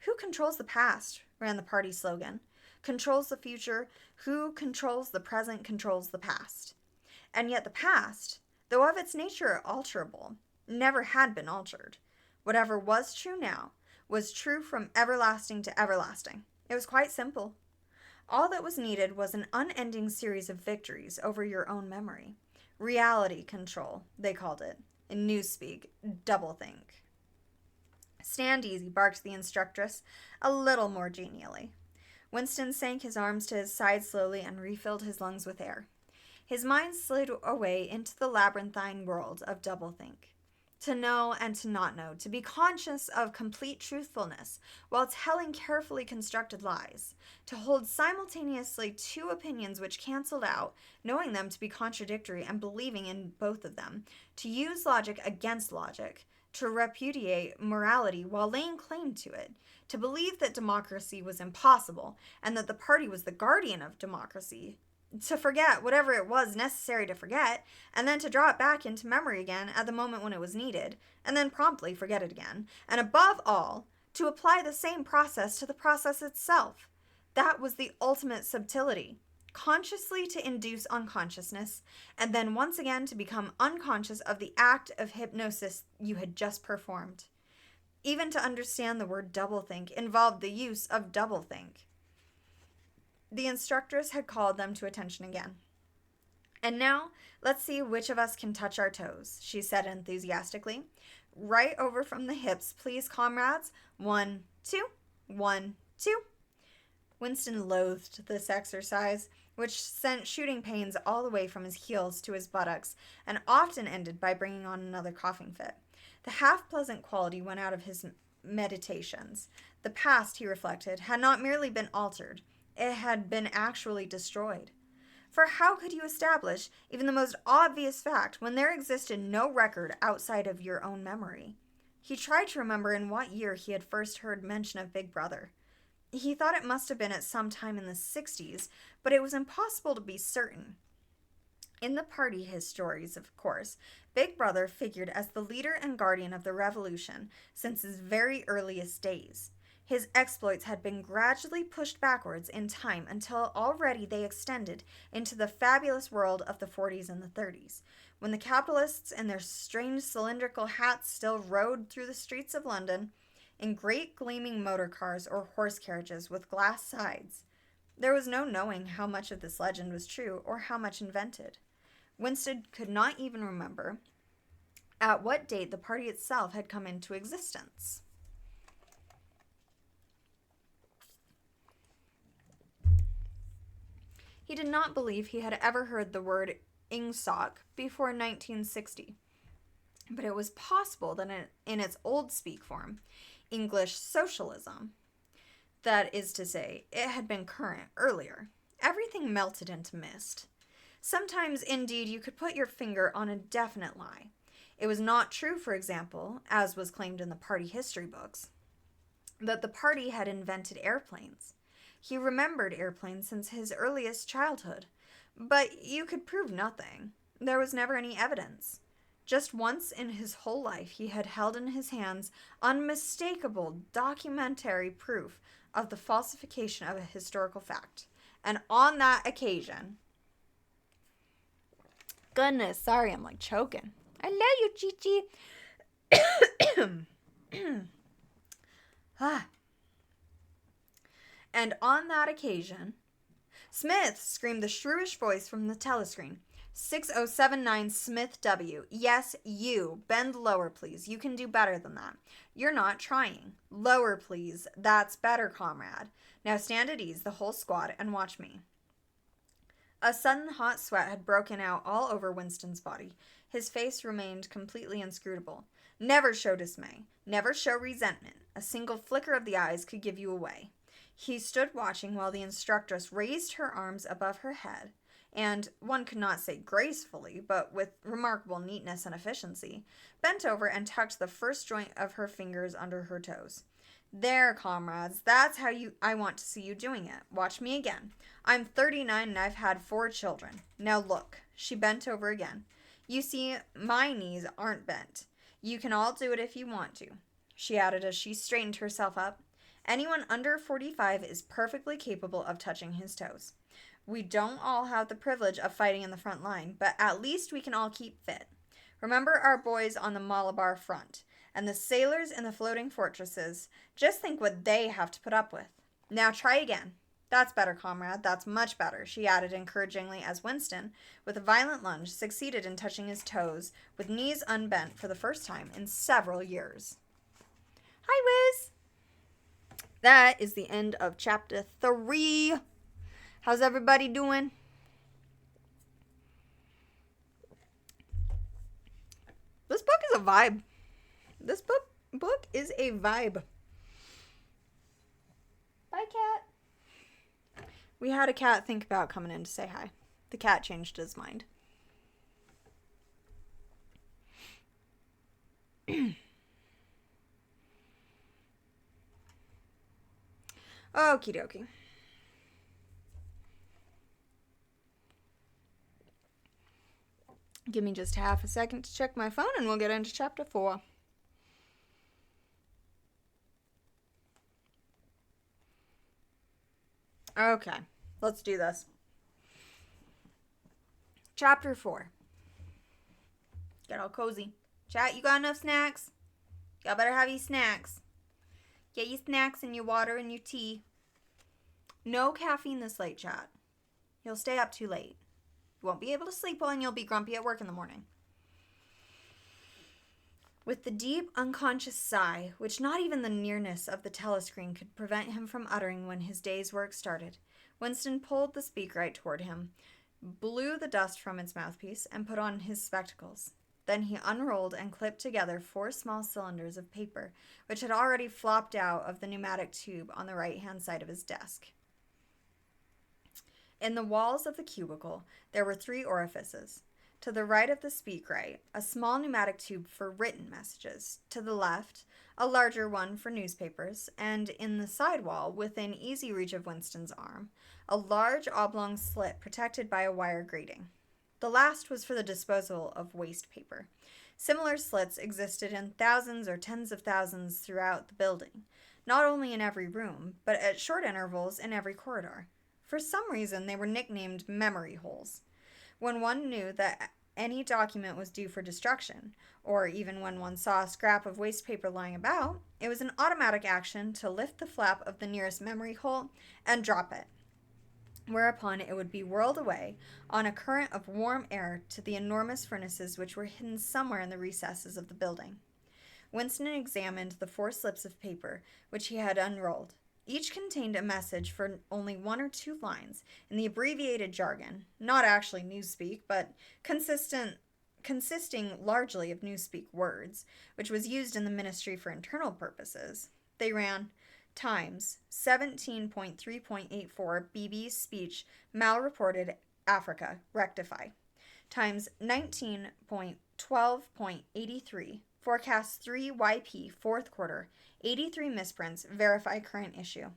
Who controls the past? Ran the party slogan. controls the future. Who controls the present controls the past. And yet the past, though of its nature alterable, never had been altered. Whatever was true now was true from everlasting to everlasting. It was quite simple. All that was needed was an unending series of victories over your own memory. Reality control, they called it. In newspeak, doublethink. Stand easy, barked the instructress, a little more genially. Winston sank his arms to his side slowly and refilled his lungs with air. His mind slid away into the labyrinthine world of doublethink. To know and to not know, to be conscious of complete truthfulness while telling carefully constructed lies, to hold simultaneously two opinions which canceled out, knowing them to be contradictory and believing in both of them, to use logic against logic, to repudiate morality while laying claim to it, to believe that democracy was impossible and that the party was the guardian of democracy, to forget whatever it was necessary to forget, and then to draw it back into memory again at the moment when it was needed, and then promptly forget it again, and above all, to apply the same process to the process itself. That was the ultimate subtlety. Consciously to induce unconsciousness, and then once again to become unconscious of the act of hypnosis you had just performed. Even to understand the word doublethink involved the use of doublethink. The instructress had called them to attention again. And now, let's see which of us can touch our toes, she said enthusiastically. Right over from the hips, please, comrades. 1, 2, 1, 2. Winston loathed this exercise, which sent shooting pains all the way from his heels to his buttocks, and often ended by bringing on another coughing fit. The half-pleasant quality went out of his meditations. The past, he reflected, had not merely been altered, it had been actually destroyed. For how could you establish even the most obvious fact when there existed no record outside of your own memory? He tried to remember in what year he had first heard mention of Big Brother. He thought it must have been at some time in the 60s, but it was impossible to be certain. In the party histories, of course, Big Brother figured as the leader and guardian of the revolution since his very earliest days. His exploits had been gradually pushed backwards in time until already they extended into the fabulous world of the 40s and the 30s, when the capitalists in their strange cylindrical hats still rode through the streets of London in great gleaming motor cars or horse carriages with glass sides. There was no knowing how much of this legend was true or how much invented. Winston could not even remember at what date the party itself had come into existence. He did not believe he had ever heard the word Ingsoc before 1960, but it was possible that in its old speak form, English socialism, that is to say, it had been current earlier. Everything melted into mist. Sometimes, indeed, you could put your finger on a definite lie. It was not true, for example, as was claimed in the party history books, that the party had invented airplanes. He remembered airplanes since his earliest childhood, but you could prove nothing. There was never any evidence. Just once in his whole life he had held in his hands unmistakable documentary proof of the falsification of a historical fact. And on that occasion... Goodness, sorry, I'm like choking. I love you, Chi-Chi. And on that occasion... Smith! Screamed the shrewish voice from the telescreen. 6079 Smith W. Yes, you. Bend lower, please. You can do better than that. You're not trying. Lower, please. That's better, comrade. Now stand at ease, the whole squad, and watch me. A sudden hot sweat had broken out all over Winston's body. His face remained completely inscrutable. Never show dismay. Never show resentment. A single flicker of the eyes could give you away. He stood watching while the instructress raised her arms above her head and, one could not say gracefully, but with remarkable neatness and efficiency, bent over and tucked the first joint of her fingers under her toes. There, comrades, that's how I want to see you doing it. Watch me again. I'm 39 and I've had 4 children. Now look. She bent over again. You see, my knees aren't bent. You can all do it if you want to, she added as she straightened herself up. Anyone under 45 is perfectly capable of touching his toes. We don't all have the privilege of fighting in the front line, but at least we can all keep fit. Remember our boys on the Malabar front, and the sailors in the floating fortresses. Just think what they have to put up with. Now try again. That's better, comrade. That's much better, she added encouragingly as Winston, with a violent lunge, succeeded in touching his toes, with knees unbent for the first time in several years. Hi, Wiz! That is the end of chapter 3. How's everybody doing? This book is a vibe. This book is a vibe. Bye, cat. We had a cat think about coming in to say hi. The cat changed his mind. Okie dokie. Give me just half a second to check my phone and we'll get into chapter 4. Okay, let's do this. Chapter 4. Get all cozy. Chat, you got enough snacks? Y'all better have your snacks. Get your snacks and your water and your tea. No caffeine this late, chat. You'll stay up too late. You won't be able to sleep well and you'll be grumpy at work in the morning. With the deep, unconscious sigh, which not even the nearness of the telescreen could prevent him from uttering when his day's work started, Winston pulled the speakwrite toward him, blew the dust from its mouthpiece, and put on his spectacles. Then he unrolled and clipped together 4 small cylinders of paper, which had already flopped out of the pneumatic tube on the right-hand side of his desk. In the walls of the cubicle, there were 3 orifices. To the right of the speakwrite, a small pneumatic tube for written messages. To the left, a larger one for newspapers. And in the side wall, within easy reach of Winston's arm, a large oblong slit protected by a wire grating. The last was for the disposal of waste paper. Similar slits existed in thousands or tens of thousands throughout the building, not only in every room, but at short intervals in every corridor. For some reason, they were nicknamed memory holes. When one knew that any document was due for destruction, or even when one saw a scrap of waste paper lying about, it was an automatic action to lift the flap of the nearest memory hole and drop it, whereupon it would be whirled away on a current of warm air to the enormous furnaces which were hidden somewhere in the recesses of the building. Winston examined the 4 slips of paper which he had unrolled. Each contained a message for only 1 or 2 lines in the abbreviated jargon, not actually newspeak, but consisting largely of newspeak words, which was used in the Ministry for Internal Purposes. They ran, Times, 17.3.84, BB's speech, malreported Africa, rectify. Times 19.12.83, forecast 3 YP, 4th quarter, 83 misprints, verify current issue.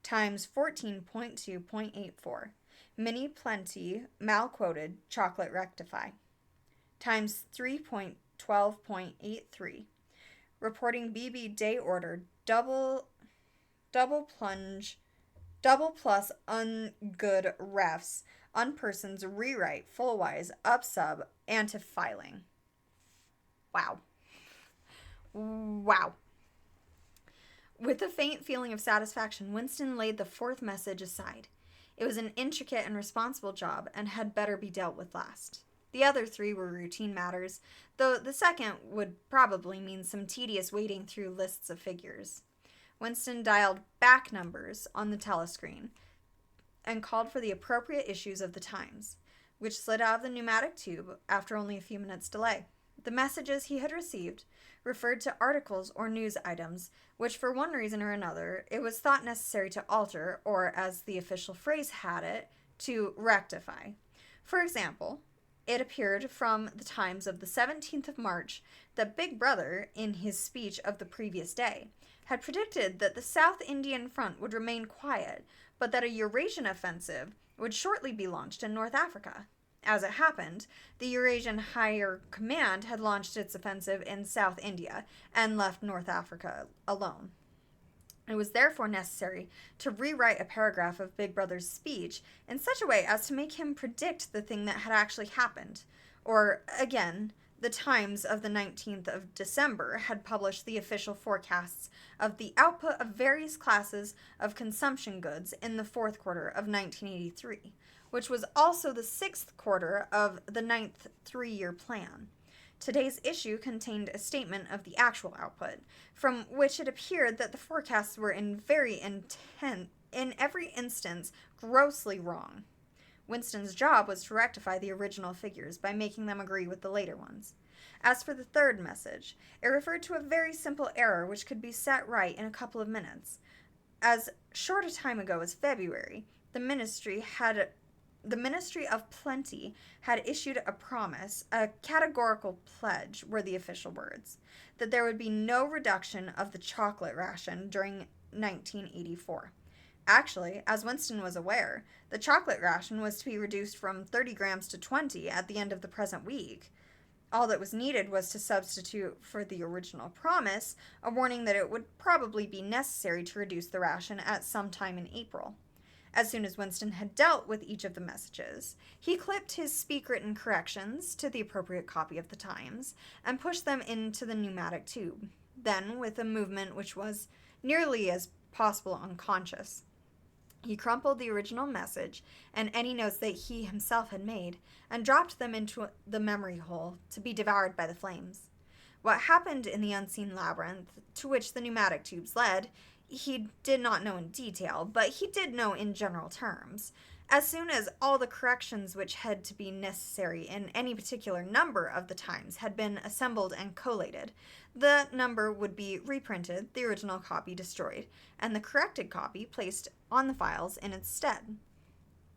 Times 14.2.84, mini plenty, malquoted, chocolate rectify. Times 3.12.83, reporting BB day order, double plus ungood refs, unpersons, rewrite, full wise, up sub, anti-filing. Wow. With a faint feeling of satisfaction, Winston laid the 4th message aside. It was an intricate and responsible job, and had better be dealt with last. The other 3 were routine matters, though the second would probably mean some tedious wading through lists of figures. Winston dialed back numbers on the telescreen and called for the appropriate issues of the Times, which slid out of the pneumatic tube after only a few minutes' delay. The messages he had received referred to articles or news items, which for one reason or another it was thought necessary to alter, or as the official phrase had it, to rectify. For example, it appeared from the Times of the 17th of March that Big Brother, in his speech of the previous day, had predicted that the South Indian front would remain quiet, but that a Eurasian offensive would shortly be launched in North Africa. As it happened, the Eurasian Higher Command had launched its offensive in South India and left North Africa alone. It was therefore necessary to rewrite a paragraph of Big Brother's speech in such a way as to make him predict the thing that had actually happened. Or, again, the Times of the 19th of December had published the official forecasts of the output of various classes of consumption goods in the fourth quarter of 1983, which was also the sixth quarter of the ninth three-year plan. Today's issue contained a statement of the actual output, from which it appeared that the forecasts were in every instance, grossly wrong. Winston's job was to rectify the original figures by making them agree with the later ones. As for the third message, it referred to a very simple error which could be set right in a couple of minutes. As short a time ago as February, the Ministry of Plenty had issued a promise, a categorical pledge were the official words, that there would be no reduction of the chocolate ration during 1984. Actually, as Winston was aware, the chocolate ration was to be reduced from 30 grams to 20 at the end of the present week. All that was needed was to substitute for the original promise a warning that it would probably be necessary to reduce the ration at some time in April. As soon as Winston had dealt with each of the messages, he clipped his speak-written corrections to the appropriate copy of the Times and pushed them into the pneumatic tube. Then, with a movement which was nearly as possible unconscious, he crumpled the original message and any notes that he himself had made and dropped them into the memory hole to be devoured by the flames. What happened in the unseen labyrinth to which the pneumatic tubes led, he did not know in detail, but he did know in general terms. As soon as all the corrections which had to be necessary in any particular number of the Times had been assembled and collated, the number would be reprinted, the original copy destroyed, and the corrected copy placed on the files in its stead.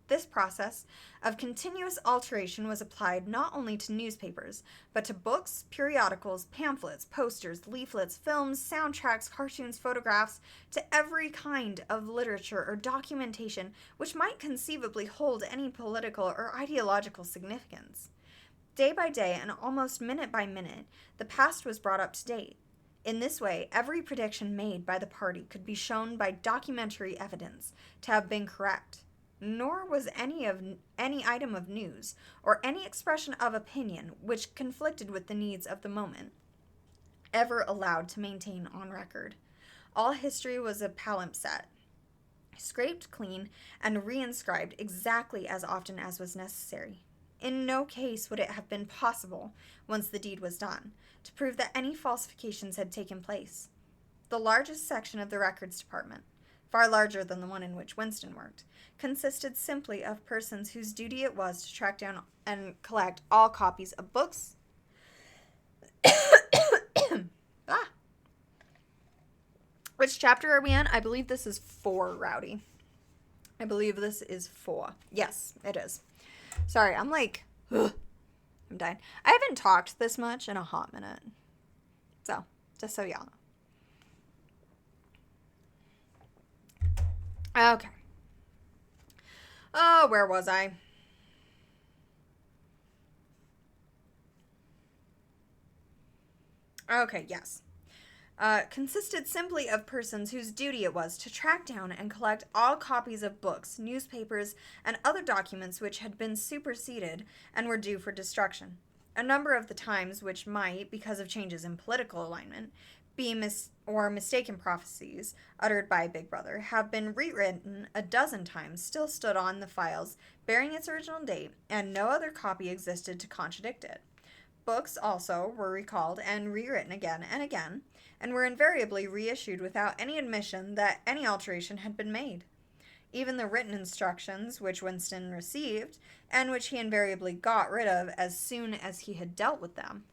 This process of continuous alteration was applied not only to newspapers, but to books, periodicals, pamphlets, posters, leaflets, films, soundtracks, cartoons, photographs, to every kind of literature or documentation which might conceivably hold any political or ideological significance. Day by day and almost minute by minute, the past was brought up to date. In this way, every prediction made by the party could be shown by documentary evidence to have been correct. Nor was any item of news or any expression of opinion which conflicted with the needs of the moment ever allowed to maintain on record. All history was a palimpsest, scraped clean and reinscribed exactly as often as was necessary. In no case would it have been possible, once the deed was done, to prove that any falsifications had taken place. The largest section of the Records Department, far larger than the one in which Winston worked, consisted simply of persons whose duty it was to track down and collect all copies of books. Which chapter are we in? I believe this is 4, Rowdy. I believe this is 4. Yes, it is. Sorry, I'm like, ugh, I'm dying. I haven't talked this much in a hot minute. So, just so y'all know. Okay. Oh, where was I? Okay, yes. Consisted simply of persons whose duty it was to track down and collect all copies of books, newspapers, and other documents which had been superseded and were due for destruction. A number of the Times which might, because of changes in political alignment, be mistaken prophecies uttered by Big Brother, have been rewritten a dozen times, still stood on the files bearing its original date, and no other copy existed to contradict it. Books also were recalled and rewritten again and again, and were invariably reissued without any admission that any alteration had been made. Even the written instructions which Winston received, and which he invariably got rid of as soon as he had dealt with them,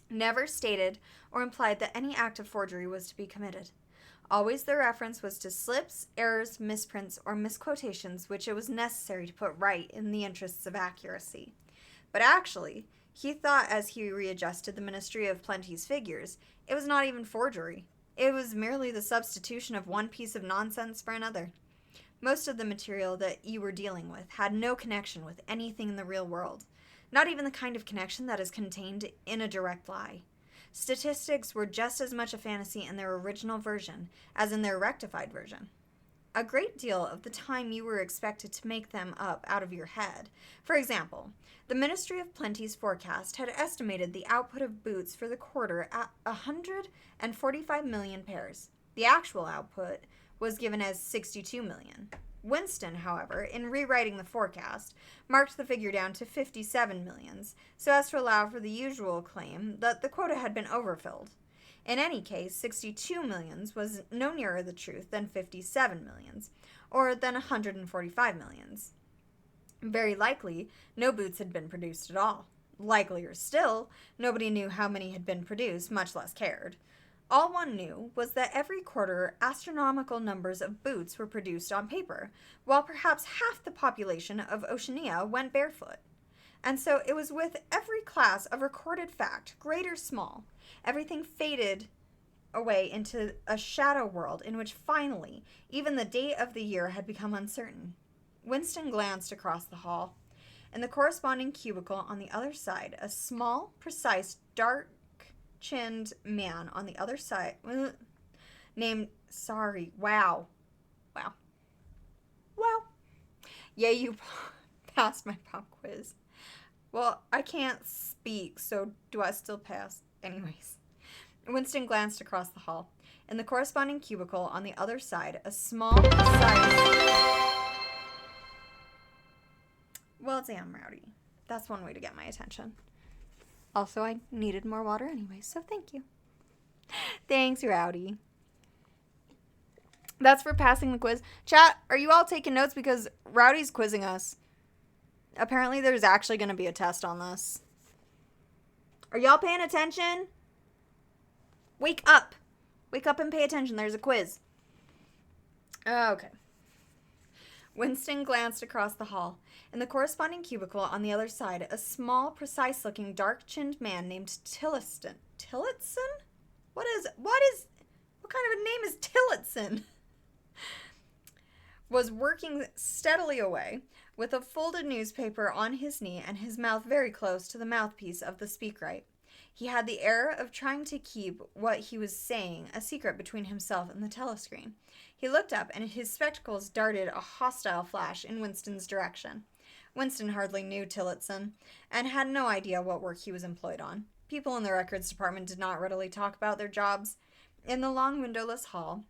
never stated or implied that any act of forgery was to be committed. Always the reference was to slips, errors, misprints, or misquotations which it was necessary to put right in the interests of accuracy. But actually, he thought as he readjusted the Ministry of Plenty's figures, it was not even forgery. It was merely the substitution of one piece of nonsense for another. Most of the material that you were dealing with had no connection with anything in the real world, not even the kind of connection that is contained in a direct lie. Statistics were just as much a fantasy in their original version as in their rectified version. A great deal of the time you were expected to make them up out of your head. For example, the Ministry of Plenty's forecast had estimated the output of boots for the quarter at 145 million pairs. The actual output was given as 62 million. Winston, however, in rewriting the forecast, marked the figure down to 57 millions, so as to allow for the usual claim that the quota had been overfilled. In any case, 62 millions was no nearer the truth than 57 millions, or than 145 millions. Very likely, no boots had been produced at all. Likelier still, nobody knew how many had been produced, much less cared. All one knew was that every quarter astronomical numbers of boots were produced on paper, while perhaps half the population of Oceania went barefoot. And so it was with every class of recorded fact, great or small, everything faded away into a shadow world in which finally even the date of the year had become uncertain. Winston glanced across the hall. In the corresponding cubicle on the other side, a small, precise, dark-chinned man on the other side named, wow. Yeah, you passed my pop quiz. Well, I can't speak, so do I still pass? Anyways. Winston glanced across the hall. In the corresponding cubicle on the other side, a small, precise... Well, damn, Rowdy. That's one way to get my attention. Also, I needed more water anyway, so thank you. Thanks, Rowdy. That's for passing the quiz. Chat, are you all taking notes? Because Rowdy's quizzing us. Apparently, there's actually going to be a test on this. Are y'all paying attention? Wake up. Wake up and pay attention. There's a quiz. Okay. Winston glanced across the hall. In the corresponding cubicle on the other side, a small, precise-looking, dark-chinned man named Tillotson. Tillotson? What kind of a name is Tillotson? Was working steadily away with a folded newspaper on his knee and his mouth very close to the mouthpiece of the speakwrite. He had the air of trying to keep what he was saying a secret between himself and the telescreen. He looked up, and his spectacles darted a hostile flash in Winston's direction. Winston hardly knew Tillotson, and had no idea what work he was employed on. People in the records department did not readily talk about their jobs. In the long windowless hall,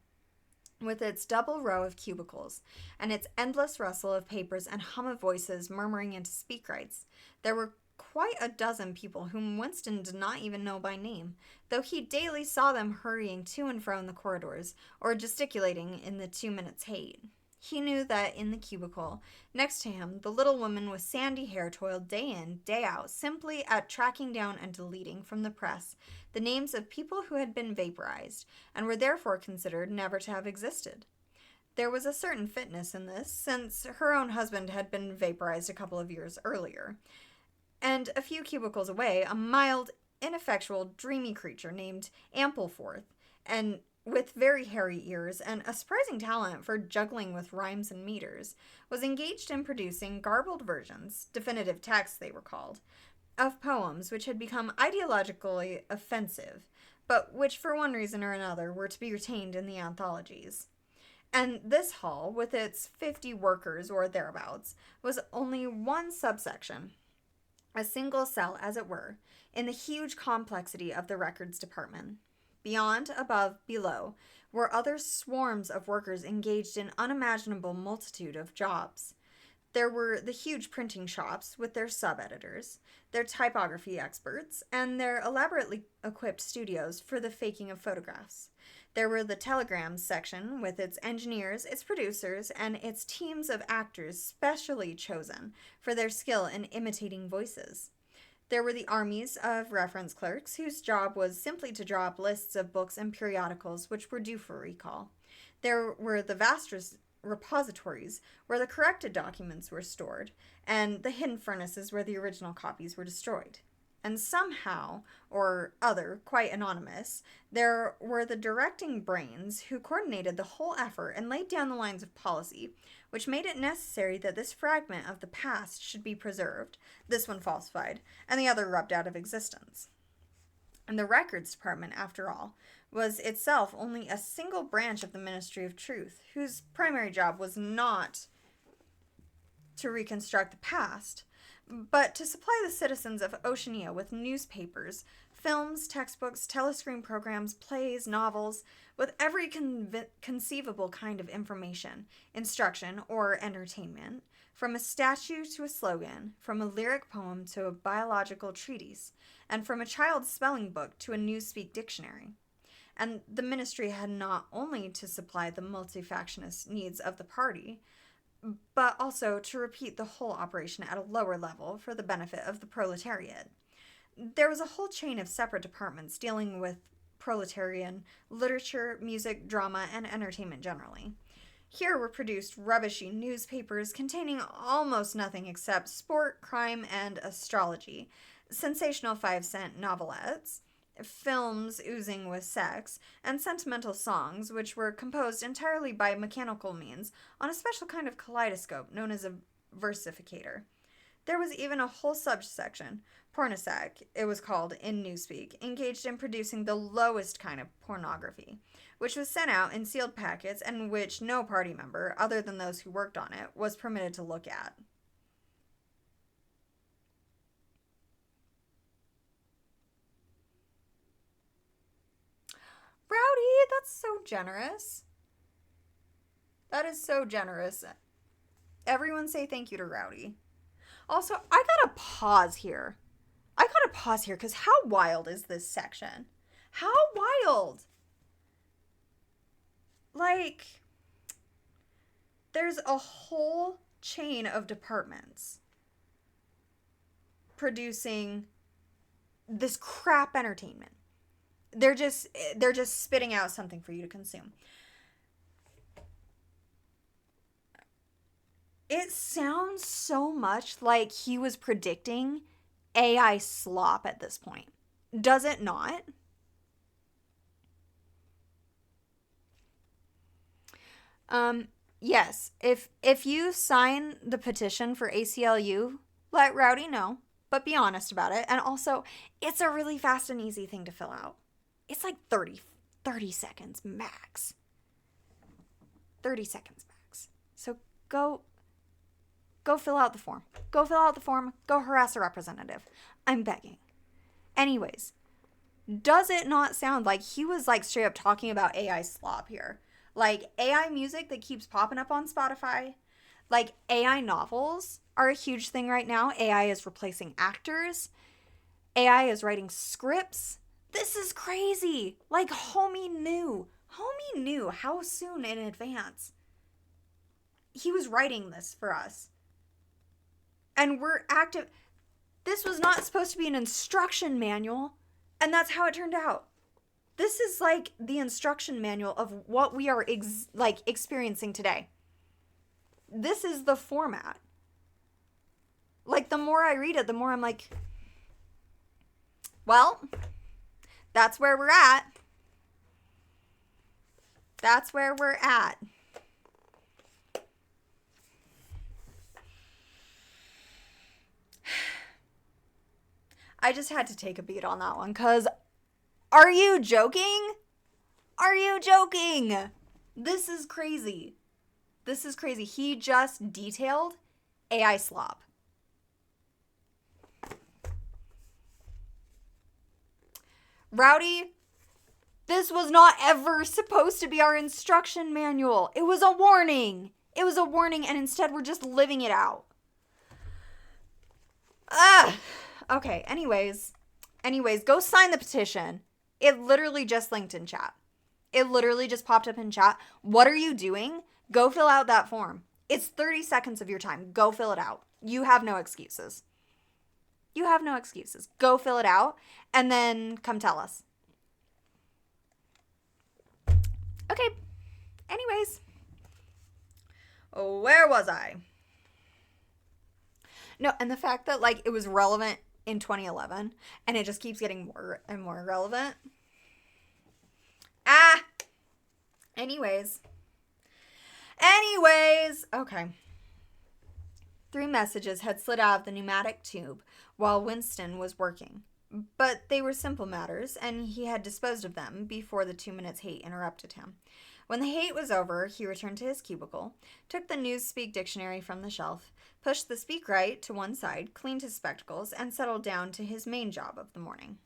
with its double row of cubicles, and its endless rustle of papers and hum of voices murmuring into speakwrites, there were quite a dozen people whom Winston did not even know by name, though he daily saw them hurrying to and fro in the corridors, or gesticulating in the 2 minutes' hate. He knew that in the cubicle next to him, the little woman with sandy hair toiled day in, day out, simply at tracking down and deleting from the press the names of people who had been vaporized, and were therefore considered never to have existed. There was a certain fitness in this, since her own husband had been vaporized a couple of years earlier. And a few cubicles away, a mild, ineffectual, dreamy creature named Ampleforth, and with very hairy ears and a surprising talent for juggling with rhymes and meters, was engaged in producing garbled versions, definitive texts they were called, of poems which had become ideologically offensive, but which for one reason or another were to be retained in the anthologies. And this hall, with its 50 workers or thereabouts, was only one subsection, a single cell, as it were, in the huge complexity of the records department. Beyond, above, below, were other swarms of workers engaged in unimaginable multitude of jobs. There were the huge printing shops with their sub-editors, their typography experts, and their elaborately equipped studios for the faking of photographs. There were the telegrams section with its engineers, its producers, and its teams of actors specially chosen for their skill in imitating voices. There were the armies of reference clerks, whose job was simply to draw up lists of books and periodicals which were due for recall. There were the vast repositories where the corrected documents were stored, and the hidden furnaces where the original copies were destroyed. And somehow, or other, quite anonymous, there were the directing brains who coordinated the whole effort and laid down the lines of policy, which made it necessary that this fragment of the past should be preserved, this one falsified, and the other rubbed out of existence. And the Records Department, after all, was itself only a single branch of the Ministry of Truth, whose primary job was not to reconstruct the past, but to supply the citizens of Oceania with newspapers, films, textbooks, telescreen programs, plays, novels, with every conceivable kind of information, instruction, or entertainment, from a statue to a slogan, from a lyric poem to a biological treatise, and from a child's spelling book to a newspeak dictionary. And the ministry had not only to supply the multifactious needs of the party, but also to repeat the whole operation at a lower level for the benefit of the proletariat. There was a whole chain of separate departments dealing with proletarian literature, music, drama, and entertainment generally. Here were produced rubbishy newspapers containing almost nothing except sport, crime, and astrology, sensational 5-cent novelettes, films oozing with sex, and sentimental songs which were composed entirely by mechanical means on a special kind of kaleidoscope known as a versificator. There was even a whole subsection, pornosac, it was called in newspeak, engaged in producing the lowest kind of pornography, which was sent out in sealed packets and which no party member, other than those who worked on it, was permitted to look at. Rowdy, that's so generous. That is so generous. Everyone say thank you to Rowdy. Also, I gotta pause here. Because how wild is this section? How wild? Like, there's a whole chain of departments producing this crap entertainment. They're just spitting out something for you to consume. It sounds so much like he was predicting AI slop at this point. Does it not? Yes. If you sign the petition for ACLU, let Rowdy know, but be honest about it. And also, it's a really fast and easy thing to fill out. It's like 30 seconds max. 30 seconds max. So go fill out the form. Go fill out the form. Go harass a representative. I'm begging. Anyways, does it not sound like he was like straight up talking about AI slop here? Like AI music that keeps popping up on Spotify. Like AI novels are a huge thing right now. AI is replacing actors. AI is writing scripts. This is crazy. Like homie knew. Homie knew how soon in advance he was writing this for us. And we're active. This was not supposed to be an instruction manual. And that's how it turned out. This is like the instruction manual of what we are experiencing today. This is the format. Like, the more I read it, the more I'm like, well, that's where we're at. That's where we're at. I just had to take a beat on that one, because are you joking? Are you joking? This is crazy. This is crazy. He just detailed AI slop. Rowdy, this was not ever supposed to be our instruction manual. It was a warning. It was a warning, and instead we're just living it out. Okay, anyways, go sign the petition. It literally just linked in chat. It literally just popped up in chat. What are you doing? Go fill out that form. It's 30 seconds of your time. Go fill it out. You have no excuses. You have no excuses. Go fill it out and then come tell us. Okay. Anyways. Where was I? No, and the fact that like it was relevant in 2011 and it just keeps getting more and more relevant. Anyways, okay. 3 messages had slid out of the pneumatic tube while Winston was working. But they were simple matters, and he had disposed of them before the 2 minutes hate interrupted him. When the hate was over, he returned to his cubicle, took the Newspeak dictionary from the shelf, pushed the Speak Right to one side, cleaned his spectacles, and settled down to his main job of the morning.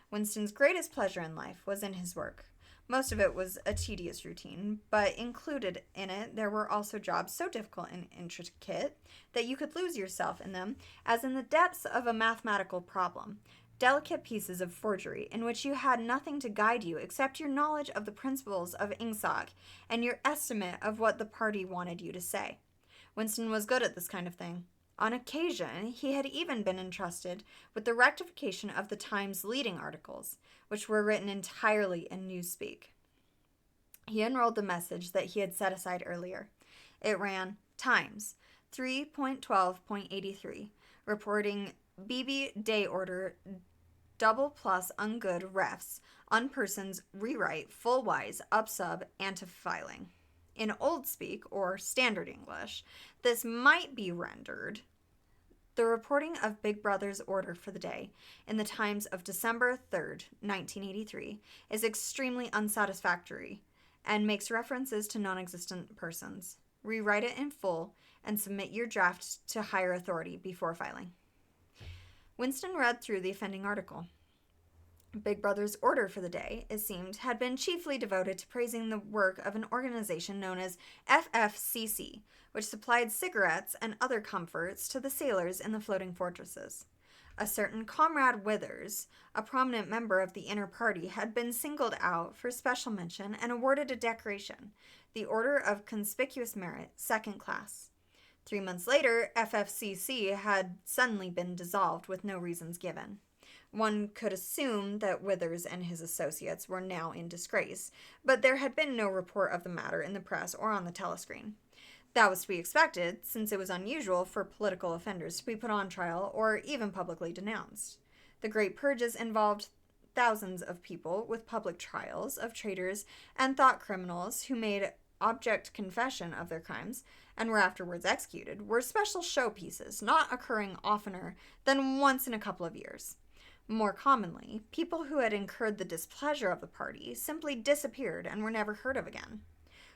Winston's greatest pleasure in life was in his work. Most of it was a tedious routine, but included in it there were also jobs so difficult and intricate that you could lose yourself in them as in the depths of a mathematical problem. Delicate pieces of forgery in which you had nothing to guide you except your knowledge of the principles of Ingsoc and your estimate of what the party wanted you to say. Winston was good at this kind of thing. On occasion, he had even been entrusted with the rectification of the Times' leading articles, which were written entirely in Newspeak. He unrolled the message that he had set aside earlier. It ran, Times, 3.12.83, reporting BB Day Order double plus ungood refs, unpersons rewrite full wise upsub antifiling. In Old Speak, or Standard English, this might be rendered, the reporting of Big Brother's order for the day in the Times of December 3rd, 1983, is extremely unsatisfactory and makes references to non-existent persons. Rewrite it in full and submit your draft to higher authority before filing. Winston read through the offending article. Big Brother's order for the day, it seemed, had been chiefly devoted to praising the work of an organization known as FFCC, which supplied cigarettes and other comforts to the sailors in the floating fortresses. A certain Comrade Withers, a prominent member of the inner party, had been singled out for special mention and awarded a decoration, the Order of Conspicuous Merit, second class. 3 months later, FFCC had suddenly been dissolved with no reasons given. One could assume that Withers and his associates were now in disgrace, but there had been no report of the matter in the press or on the telescreen. That was to be expected, since it was unusual for political offenders to be put on trial or even publicly denounced. The Great Purges involved thousands of people with public trials of traitors and thought criminals who made object confession of their crimes and were afterwards executed, were special showpieces, not occurring oftener than once in a couple of years. More commonly, people who had incurred the displeasure of the party simply disappeared and were never heard of again.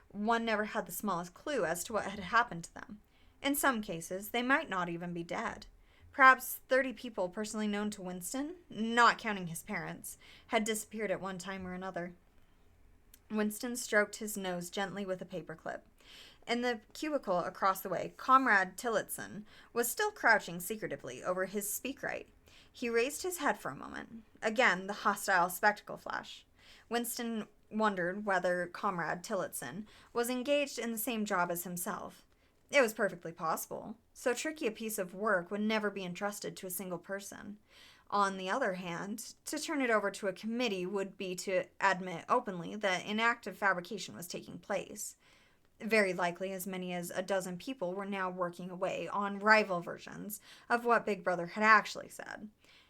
One never had the smallest clue as to what had happened to them. In some cases, they might not even be dead. Perhaps 30 people personally known to Winston, not counting his parents, had disappeared at one time or another. Winston stroked his nose gently with a paperclip. In the cubicle across the way, Comrade Tillotson was still crouching secretively over his speakwrite. He raised his head for a moment. Again, the hostile spectacle flash. Winston wondered whether Comrade Tillotson was engaged in the same job as himself. It was perfectly possible. So tricky a piece of work would never be entrusted to a single person. On the other hand, to turn it over to a committee would be to admit openly that inactive fabrication was taking place. Very likely as many as a dozen people were now working away on rival versions of what Big Brother had actually said.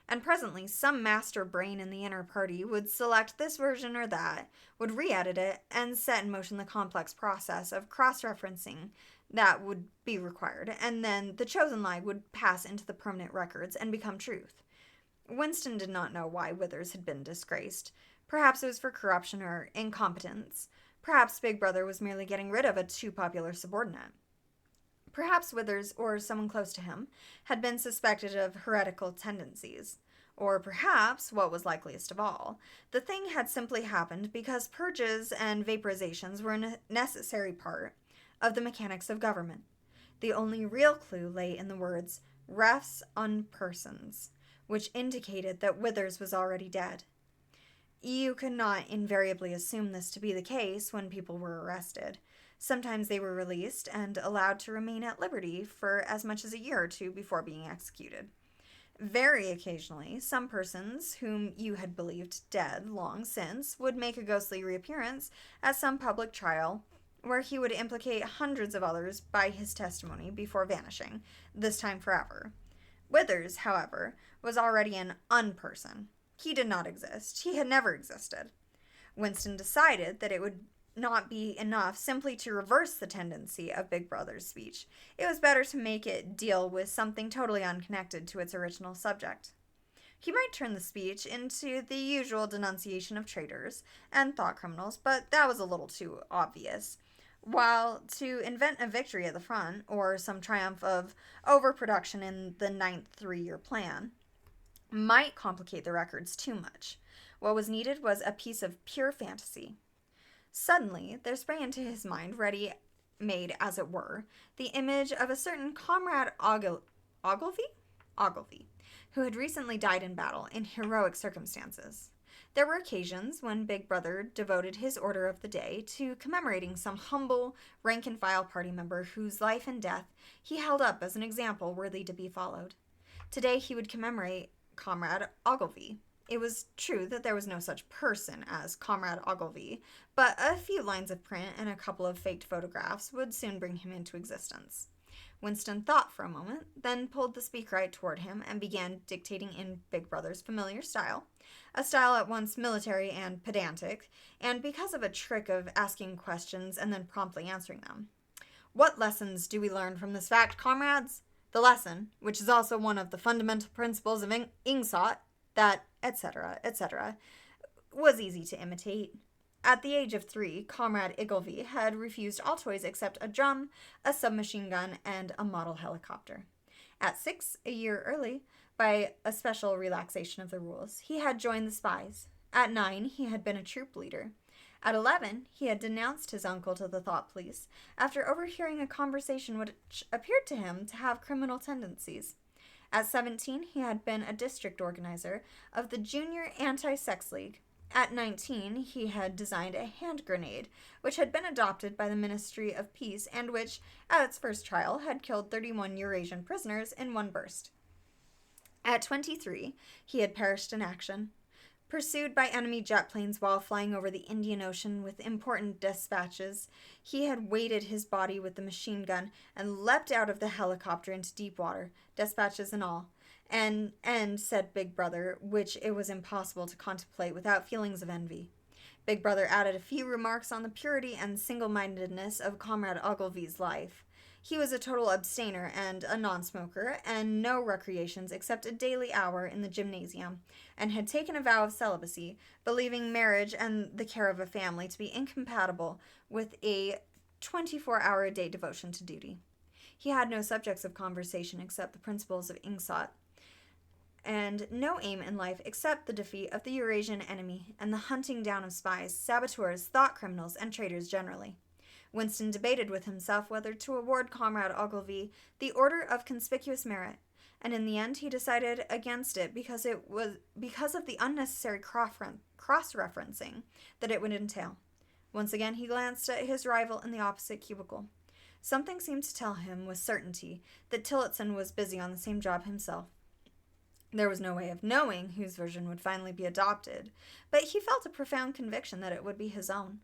And presently some master brain in the inner party would select this version or that, would re-edit it, and set in motion the complex process of cross-referencing that would be required, and then the chosen lie would pass into the permanent records and become truth. Winston did not know why Withers had been disgraced. Perhaps it was for corruption or incompetence. Perhaps Big Brother was merely getting rid of a too popular subordinate. Perhaps Withers, or someone close to him, had been suspected of heretical tendencies. Or perhaps, what was likeliest of all, the thing had simply happened because purges and vaporizations were a necessary part of the mechanics of government. The only real clue lay in the words, refs on persons, which indicated that Withers was already dead. You could not invariably assume this to be the case when people were arrested. Sometimes they were released and allowed to remain at liberty for as much as a year or two before being executed. Very occasionally, some persons whom you had believed dead long since would make a ghostly reappearance at some public trial where he would implicate hundreds of others by his testimony before vanishing, this time forever. Withers, however, was already an unperson. He did not exist. He had never existed. Winston decided that it would not be enough simply to reverse the tendency of Big Brother's speech. It was better to make it deal with something totally unconnected to its original subject. He might turn the speech into the usual denunciation of traitors and thought criminals, but that was a little too obvious. While to invent a victory at the front, or some triumph of overproduction in the ninth 3-year plan, might complicate the records too much. What was needed was a piece of pure fantasy. Suddenly, there sprang into his mind, ready made as it were, the image of a certain Comrade Ogilvy, who had recently died in battle in heroic circumstances. There were occasions when Big Brother devoted his order of the day to commemorating some humble, rank-and-file party member whose life and death he held up as an example worthy to be followed. Today he would commemorate Comrade Ogilvy. It was true that there was no such person as Comrade Ogilvy, but a few lines of print and a couple of faked photographs would soon bring him into existence. Winston thought for a moment, then pulled the speakwrite toward him and began dictating in Big Brother's familiar style, a style at once military and pedantic, and because of a trick of asking questions and then promptly answering them. What lessons do we learn from this fact, comrades? The lesson, which is also one of the fundamental principles of Ingsoc, that, etc., etc., was easy to imitate. At the age of 3, Comrade Ogilvy had refused all toys except a drum, a submachine gun, and a model helicopter. At 6, a year early, by a special relaxation of the rules, he had joined the spies. At 9, he had been a troop leader. At 11, he had denounced his uncle to the thought police after overhearing a conversation which appeared to him to have criminal tendencies. At 17, he had been a district organizer of the Junior Anti-Sex League. At 19, he had designed a hand grenade, which had been adopted by the Ministry of Peace and which, at its first trial, had killed 31 Eurasian prisoners in one burst. At 23, he had perished in action. Pursued by enemy jet planes while flying over the Indian Ocean with important dispatches, he had weighted his body with the machine gun and leapt out of the helicopter into deep water, dispatches and all. And said Big Brother, which it was impossible to contemplate without feelings of envy. Big Brother added a few remarks on the purity and single-mindedness of Comrade Ogilvy's life. He was a total abstainer and a non-smoker, and no recreations except a daily hour in the gymnasium, and had taken a vow of celibacy, believing marriage and the care of a family to be incompatible with a 24-hour-a-day devotion to duty. He had no subjects of conversation except the principles of Ingsoc, and no aim in life except the defeat of the Eurasian enemy and the hunting down of spies, saboteurs, thought criminals, and traitors generally. Winston debated with himself whether to award Comrade Ogilvy the Order of Conspicuous Merit, and in the end he decided against it because of the unnecessary cross-referencing that it would entail. Once again he glanced at his rival in the opposite cubicle. Something seemed to tell him with certainty that Tillotson was busy on the same job himself. There was no way of knowing whose version would finally be adopted, but he felt a profound conviction that it would be his own.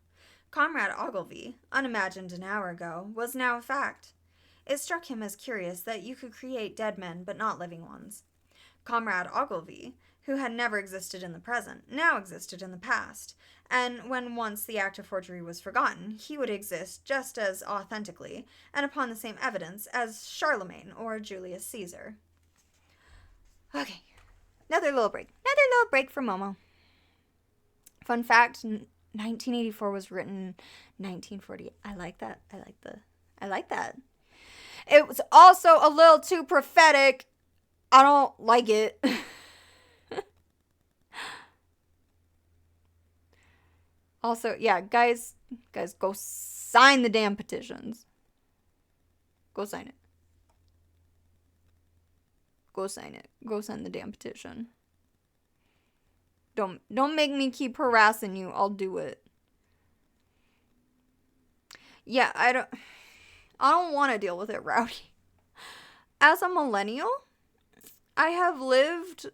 Comrade Ogilvy, unimagined an hour ago, was now a fact. It struck him as curious that you could create dead men but not living ones. Comrade Ogilvy, who had never existed in the present, now existed in the past, and when once the act of forgery was forgotten, he would exist just as authentically and upon the same evidence as Charlemagne or Julius Caesar. Okay, another little break for Momo. Fun fact, 1984 was written in 1940. I like that. I like that. It was also a little too prophetic. I don't like it. Also, yeah, guys, go sign the damn petitions. Go sign it. Go sign it. Go sign the damn petition. Don't make me keep harassing you. I'll do it. Yeah, I don't want to deal with it, Rowdy. As a millennial, I have lived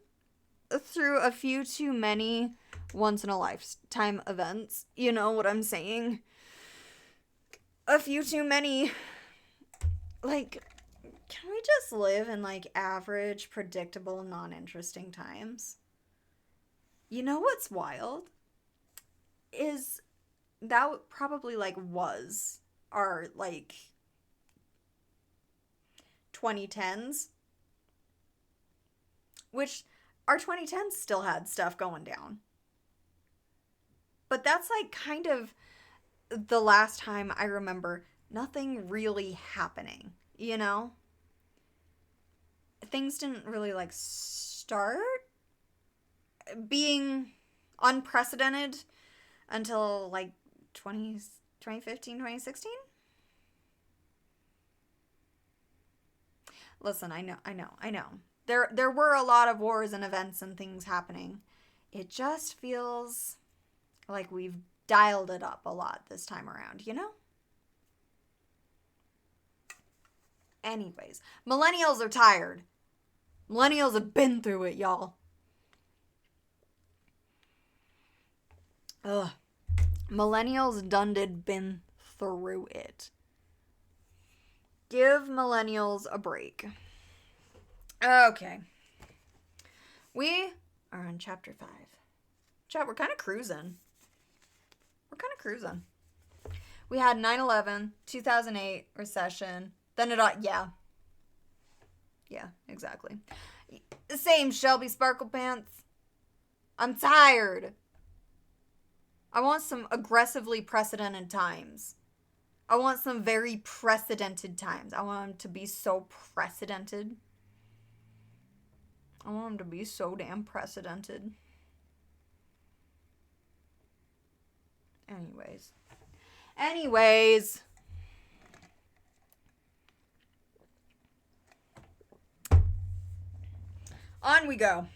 through a few too many once-in-a-lifetime events. You know what I'm saying? A few too many. Like, can we just live in, like, average, predictable, non-interesting times? You know what's wild? Is that probably, like, was our, like, 2010s? Which our 2010s still had stuff going down. But that's like kind of the last time I remember nothing really happening, you know? Things didn't really like start being unprecedented until like 2015, 2016. Listen, I know. There were a lot of wars and events and things happening. It just feels like we've dialed it up a lot this time around, you know? Anyways, millennials are tired. Millennials have been through it, y'all. Ugh. Millennials done did been through it. Give millennials a break. Okay. We are on chapter 5. Chat, we're kind of cruising. We had 9/11, 2008 recession. Then it all, yeah, exactly. Same Shelby Sparkle Pants. I'm tired. I want some aggressively precedented times. I want some very precedented times. I want them to be so precedented. I want them to be so damn precedented. Anyways. On we go.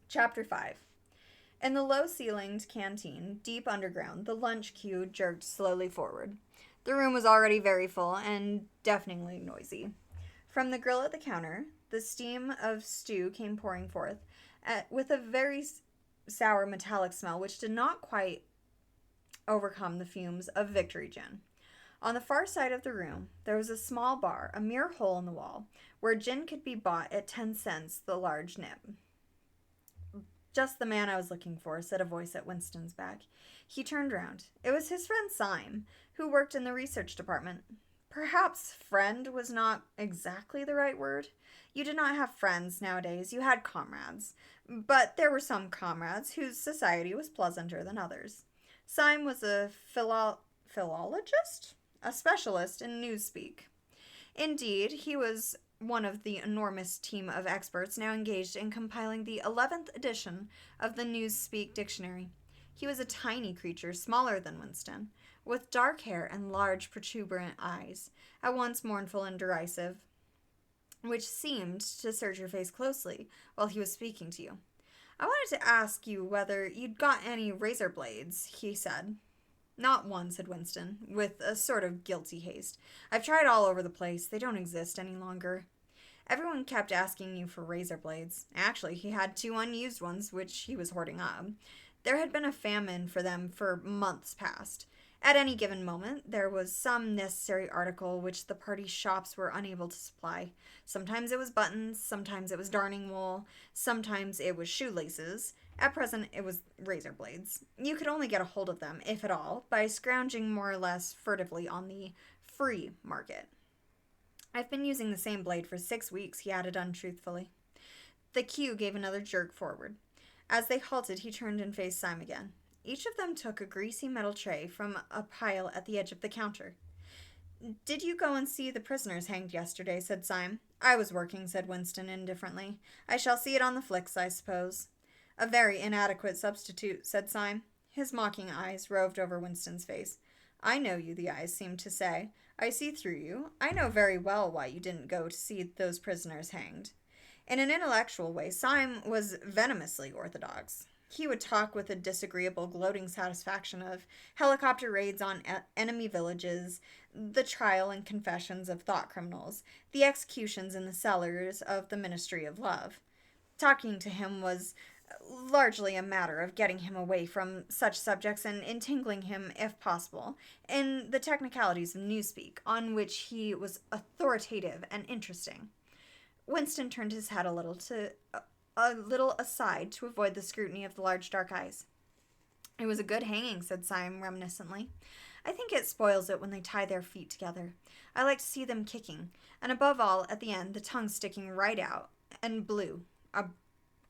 Chapter 5. In the low-ceilinged canteen, deep underground, the lunch queue jerked slowly forward. The room was already very full and deafeningly noisy. From the grill at the counter, the steam of stew came pouring forth, with a very sour metallic smell which did not quite overcome the fumes of Victory Gin. On the far side of the room, there was a small bar, a mere hole in the wall, where gin could be bought at 10 cents the large nip. Just the man I was looking for, said a voice at Winston's back. He turned round. It was his friend Syme, who worked in the research department. Perhaps friend was not exactly the right word. You did not have friends nowadays, you had comrades. But there were some comrades whose society was pleasanter than others. Syme was a philologist? A specialist in newspeak. Indeed, he was one of the enormous team of experts now engaged in compiling the 11th edition of the Newspeak Dictionary. He was a tiny creature, smaller than Winston, with dark hair and large protuberant eyes, at once mournful and derisive, which seemed to search your face closely while he was speaking to you. I wanted to ask you whether you'd got any razor blades, he said. Not one, said Winston, with a sort of guilty haste. I've tried all over the place. They don't exist any longer. Everyone kept asking you for razor blades. Actually, he had 2 unused ones, which he was hoarding up. There had been a famine for them for months past. At any given moment, there was some necessary article which the party shops were unable to supply. Sometimes it was buttons, sometimes it was darning wool, sometimes it was shoelaces. At present, it was razor blades. You could only get a hold of them, if at all, by scrounging more or less furtively on the free market. I've been using the same blade for 6 weeks, he added untruthfully. The queue gave another jerk forward. As they halted, he turned and faced Syme again. Each of them took a greasy metal tray from a pile at the edge of the counter. Did you go and see the prisoners hanged yesterday, said Syme. I was working, said Winston indifferently. I shall see it on the flicks, I suppose. A very inadequate substitute, said Syme. His mocking eyes roved over Winston's face. I know you, the eyes seemed to say. I see through you. I know very well why you didn't go to see those prisoners hanged. In an intellectual way, Syme was venomously orthodox. He would talk with a disagreeable, gloating satisfaction of helicopter raids on enemy villages, the trial and confessions of thought criminals, the executions in the cellars of the Ministry of Love. Talking to him was largely a matter of getting him away from such subjects and entangling him, if possible, in the technicalities of newspeak, on which he was authoritative and interesting. Winston turned his head a little aside to avoid the scrutiny of the large dark eyes. It was a good hanging, said Syme reminiscently. I think it spoils it when they tie their feet together. I like to see them kicking, and above all, at the end, the tongue sticking right out, and blue, a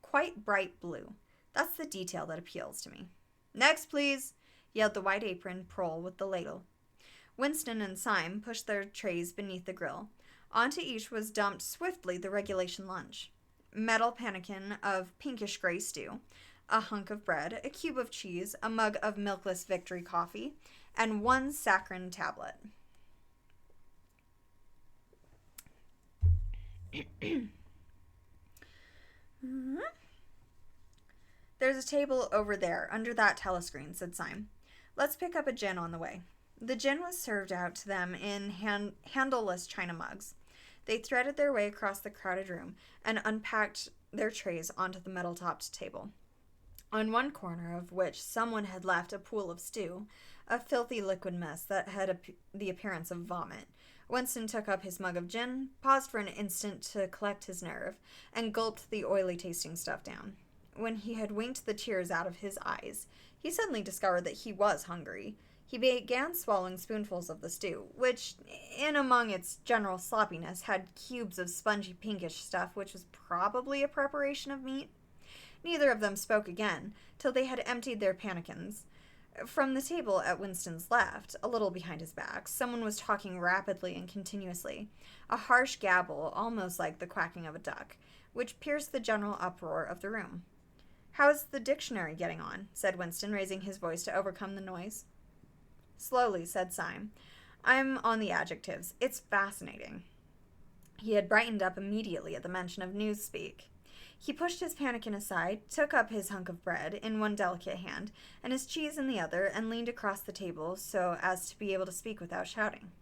quite bright blue. That's the detail that appeals to me. Next, please, yelled the white apron Prohl with the ladle. Winston and Syme pushed their trays beneath the grill. Onto each was dumped swiftly the regulation lunch. Metal pannikin of pinkish gray stew, a hunk of bread, a cube of cheese, a mug of milkless Victory coffee, and one saccharin tablet. There's a table over there, under that telescreen, said Syme. Let's pick up a gin on the way. The gin was served out to them in handleless china mugs. They threaded their way across the crowded room and unpacked their trays onto the metal-topped table, on one corner of which someone had left a pool of stew, a filthy liquid mess that had the appearance of vomit. Winston took up his mug of gin, paused for an instant to collect his nerve, and gulped the oily-tasting stuff down. When he had winked the tears out of his eyes, he suddenly discovered that he was hungry. He began swallowing spoonfuls of the stew, which, in among its general sloppiness, had cubes of spongy pinkish stuff which was probably a preparation of meat. Neither of them spoke again, till they had emptied their pannikins. From the table at Winston's left, a little behind his back, someone was talking rapidly and continuously, a harsh gabble almost like the quacking of a duck, which pierced the general uproar of the room. "How's the dictionary getting on?" said Winston, raising his voice to overcome the noise. "Slowly," said Syme. "I'm on the adjectives. It's fascinating." He had brightened up immediately at the mention of Newspeak. He pushed his pannikin aside, took up his hunk of bread in one delicate hand, and his cheese in the other, and leaned across the table so as to be able to speak without shouting.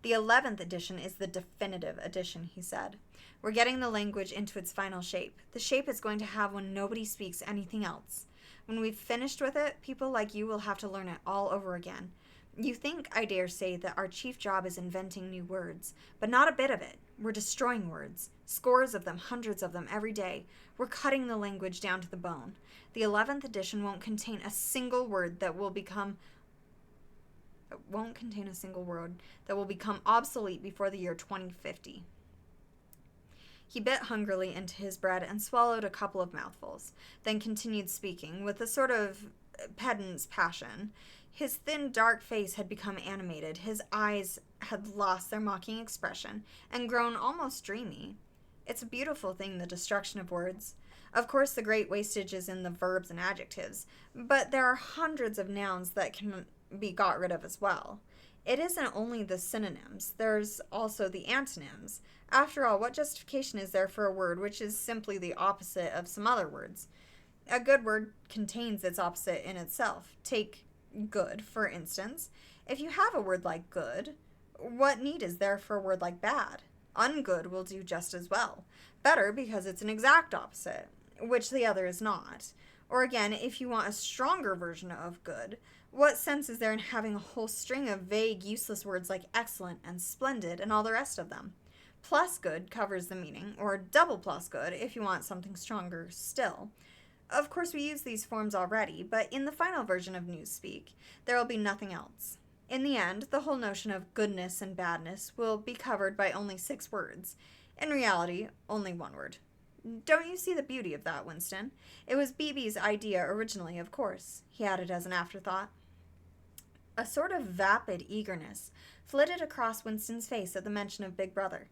"The 11th edition is the definitive edition," he said. "We're getting the language into its final shape, the shape it's going to have when nobody speaks anything else. When we've finished with it, people like you will have to learn it all over again. You think, I dare say, that our chief job is inventing new words, but not a bit of it. We're destroying words. Scores of them, hundreds of them, every day. We're cutting the language down to the bone. The 11th edition won't contain a single word that will become obsolete before the year 2050. He bit hungrily into his bread and swallowed a couple of mouthfuls, then continued speaking with a sort of pedant's passion. His thin, dark face had become animated, his eyes had lost their mocking expression, and grown almost dreamy. It's a beautiful thing, the destruction of words. Of course, the great wastage is in the verbs and adjectives, but there are hundreds of nouns that can be got rid of as well. It isn't only the synonyms, there's also the antonyms. After all, what justification is there for a word which is simply the opposite of some other words? A good word contains its opposite in itself. Take good, for instance. If you have a word like good, what need is there for a word like bad? Ungood will do just as well. Better because it's an exact opposite, which the other is not. Or again, if you want a stronger version of good, what sense is there in having a whole string of vague, useless words like excellent and splendid and all the rest of them? Plus good covers the meaning, or double plus good if you want something stronger still. Of course, we use these forms already, but in the final version of Newspeak, there will be nothing else. In the end, the whole notion of goodness and badness will be covered by only 6 words. In reality, only 1 word. Don't you see the beauty of that, Winston? It was Beebe's idea originally, of course, he added as an afterthought. A sort of vapid eagerness flitted across Winston's face at the mention of Big Brother.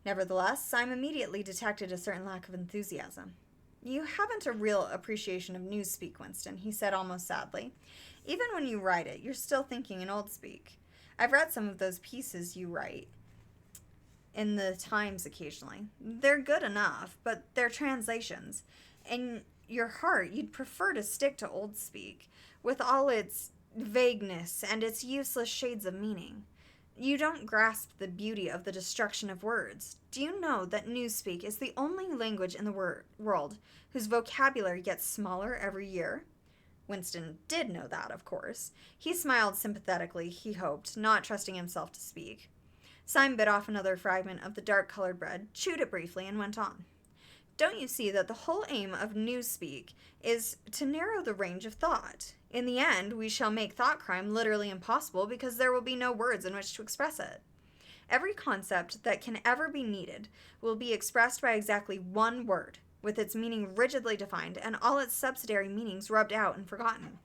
Nevertheless, Syme immediately detected a certain lack of enthusiasm. "You haven't a real appreciation of Newspeak, Winston," he said almost sadly. "Even when you write it, you're still thinking in Old Speak. I've read some of those pieces you write in the Times occasionally. They're good enough, but they're translations. In your heart, you'd prefer to stick to Old Speak, with all its vagueness and its useless shades of meaning. You don't grasp the beauty of the destruction of words. Do you know that Newspeak is the only language in the world whose vocabulary gets smaller every year?" Winston did know that, of course. He smiled sympathetically, he hoped, not trusting himself to speak. Syme bit off another fragment of the dark-colored bread, chewed it briefly, and went on. Don't you see that the whole aim of Newspeak is to narrow the range of thought? In the end, we shall make thought crime literally impossible because there will be no words in which to express it. Every concept that can ever be needed will be expressed by exactly one word, with its meaning rigidly defined and all its subsidiary meanings rubbed out and forgotten.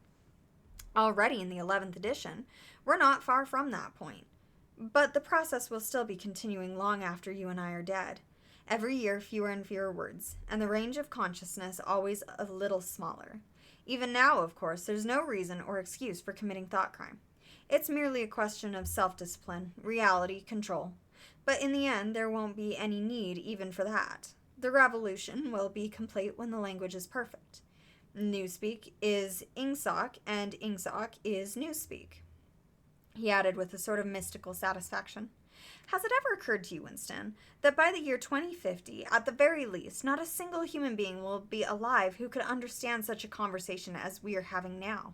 Already in the 11th edition, we're not far from that point. But the process will still be continuing long after you and I are dead. Every year, fewer and fewer words, and the range of consciousness always a little smaller. Even now, of course, there's no reason or excuse for committing thought crime. It's merely a question of self-discipline, reality, control. But in the end, there won't be any need even for that. The revolution will be complete when the language is perfect. Newspeak is Ingsoc, and Ingsoc is Newspeak, he added with a sort of mystical satisfaction. Has it ever occurred to you, Winston, that by the year 2050, at the very least, not a single human being will be alive who could understand such a conversation as we are having now?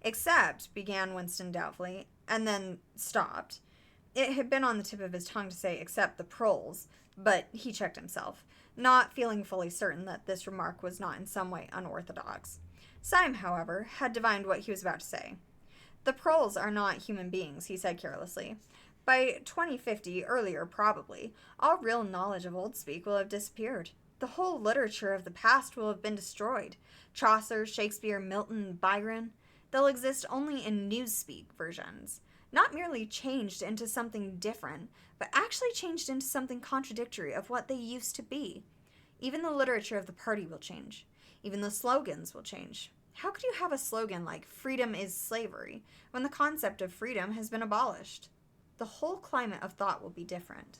Except, began Winston doubtfully, and then stopped. It had been on the tip of his tongue to say except the proles, but he checked himself, not feeling fully certain that this remark was not in some way unorthodox. Syme, however, had divined what he was about to say. The proles are not human beings, he said carelessly. By 2050, earlier probably, all real knowledge of Old Speak will have disappeared. The whole literature of the past will have been destroyed. Chaucer, Shakespeare, Milton, Byron, they'll exist only in Newspeak versions. Not merely changed into something different, but actually changed into something contradictory of what they used to be. Even the literature of the party will change. Even the slogans will change. How could you have a slogan like "freedom is slavery" when the concept of freedom has been abolished? The whole climate of thought will be different.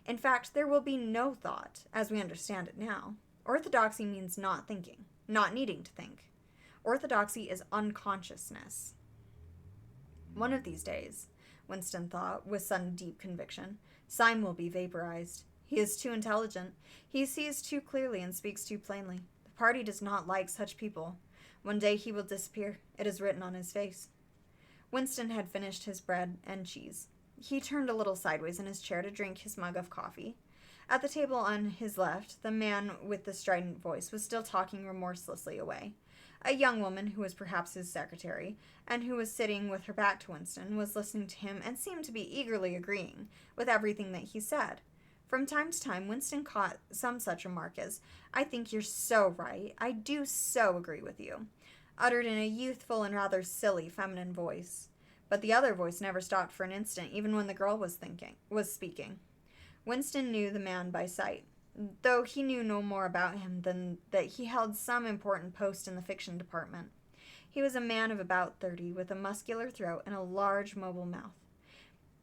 In fact, there will be no thought, as we understand it now. Orthodoxy means not thinking, not needing to think. Orthodoxy is unconsciousness. One of these days, Winston thought, with sudden deep conviction, Syme will be vaporized. He is too intelligent. He sees too clearly and speaks too plainly. The party does not like such people. One day he will disappear. It is written on his face. Winston had finished his bread and cheese. He turned a little sideways in his chair to drink his mug of coffee. At the table on his left, the man with the strident voice was still talking remorselessly away. A young woman, who was perhaps his secretary, and who was sitting with her back to Winston, was listening to him and seemed to be eagerly agreeing with everything that he said. From time to time, Winston caught some such remark as, "I think you're so right. I do so agree with you," uttered in a youthful and rather silly feminine voice. But the other voice never stopped for an instant, even when the girl was speaking. Winston knew the man by sight, though he knew no more about him than that he held some important post in the fiction department. He was a man of about 30, with a muscular throat and a large, mobile mouth.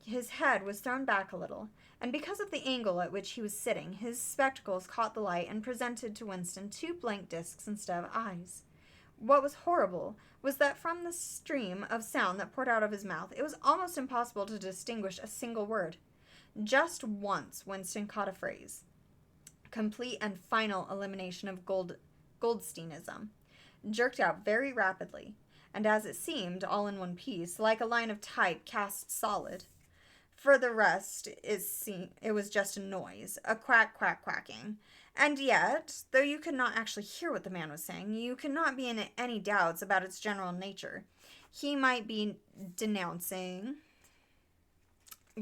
His head was thrown back a little, and because of the angle at which he was sitting, his spectacles caught the light and presented to Winston two blank discs instead of eyes. What was horrible was that from the stream of sound that poured out of his mouth, it was almost impossible to distinguish a single word. Just once Winston caught a phrase: complete and final elimination of Goldsteinism, jerked out very rapidly, and as it seemed, all in one piece, like a line of type cast solid. For the rest, it was just a noise, a quack, quack, quacking. And yet, though you could not actually hear what the man was saying, you could not be in any doubts about its general nature. He might be denouncing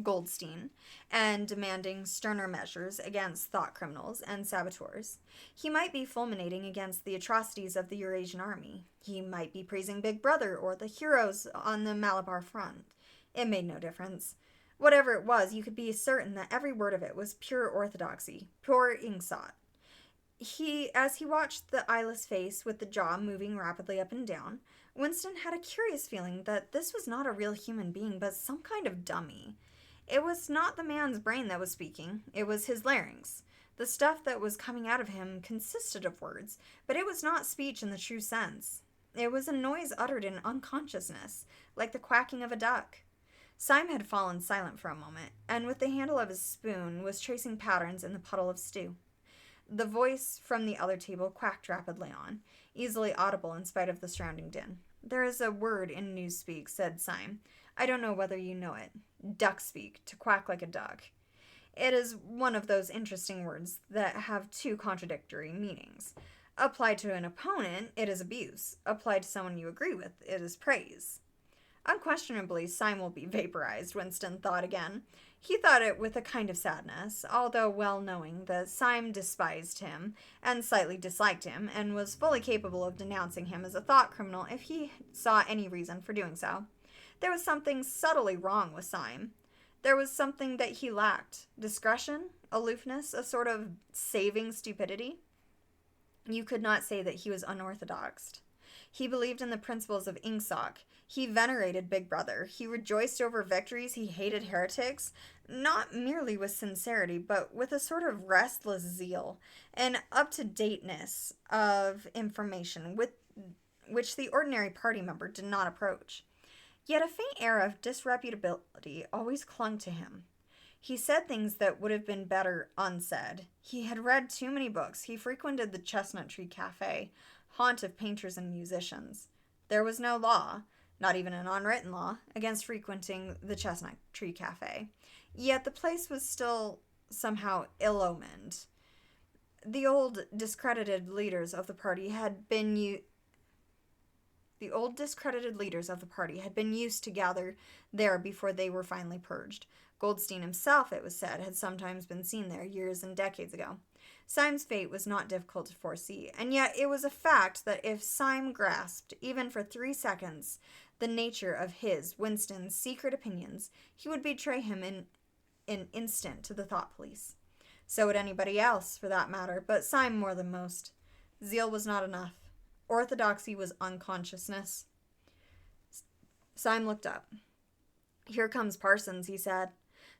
Goldstein and demanding sterner measures against thought criminals and saboteurs. He might be fulminating against the atrocities of the Eurasian army. He might be praising Big Brother or the heroes on the Malabar front. It made no difference. Whatever it was, you could be certain that every word of it was pure orthodoxy, pure Ingsoc. As he watched the eyeless face with the jaw moving rapidly up and down, Winston had a curious feeling that this was not a real human being, but some kind of dummy. It was not the man's brain that was speaking, it was his larynx. The stuff that was coming out of him consisted of words, but it was not speech in the true sense. It was a noise uttered in unconsciousness, like the quacking of a duck. Syme had fallen silent for a moment, and with the handle of his spoon was tracing patterns in the puddle of stew. The voice from the other table quacked rapidly on, easily audible in spite of the surrounding din. "There is a word in Newspeak," said Syme. "I don't know whether you know it. Duck speak, to quack like a duck. It is one of those interesting words that have two contradictory meanings. Applied to an opponent, it is abuse. Applied to someone you agree with, it is praise. Unquestionably, Syme will be vaporized, Winston thought again. He thought it with a kind of sadness, although well knowing that Syme despised him and slightly disliked him, and was fully capable of denouncing him as a thought criminal if he saw any reason for doing so. There was something subtly wrong with Syme. There was something that he lacked. Discretion, aloofness, a sort of saving stupidity. You could not say that he was unorthodox. He believed in the principles of Ingsoc. He venerated Big Brother. He rejoiced over victories. He hated heretics, not merely with sincerity, but with a sort of restless zeal, an up-to-dateness of information with which the ordinary party member did not approach. Yet a faint air of disreputability always clung to him. He said things that would have been better unsaid. He had read too many books. He frequented the Chestnut Tree Cafe, haunt of painters and musicians. There was no law, not even an unwritten law, against frequenting the Chestnut Tree Cafe. Yet the place was still somehow ill-omened. The old discredited leaders of the party had been used to gather there before they were finally purged. Goldstein himself, it was said, had sometimes been seen there years and decades ago. Syme's fate was not difficult to foresee, and yet it was a fact that if Syme grasped, even for 3 seconds, the nature of his, Winston's, secret opinions, he would betray him in an instant to the thought police. So would anybody else, for that matter, but Syme more than most. Zeal was not enough. Orthodoxy was unconsciousness. Syme looked up. "Here comes Parsons," he said.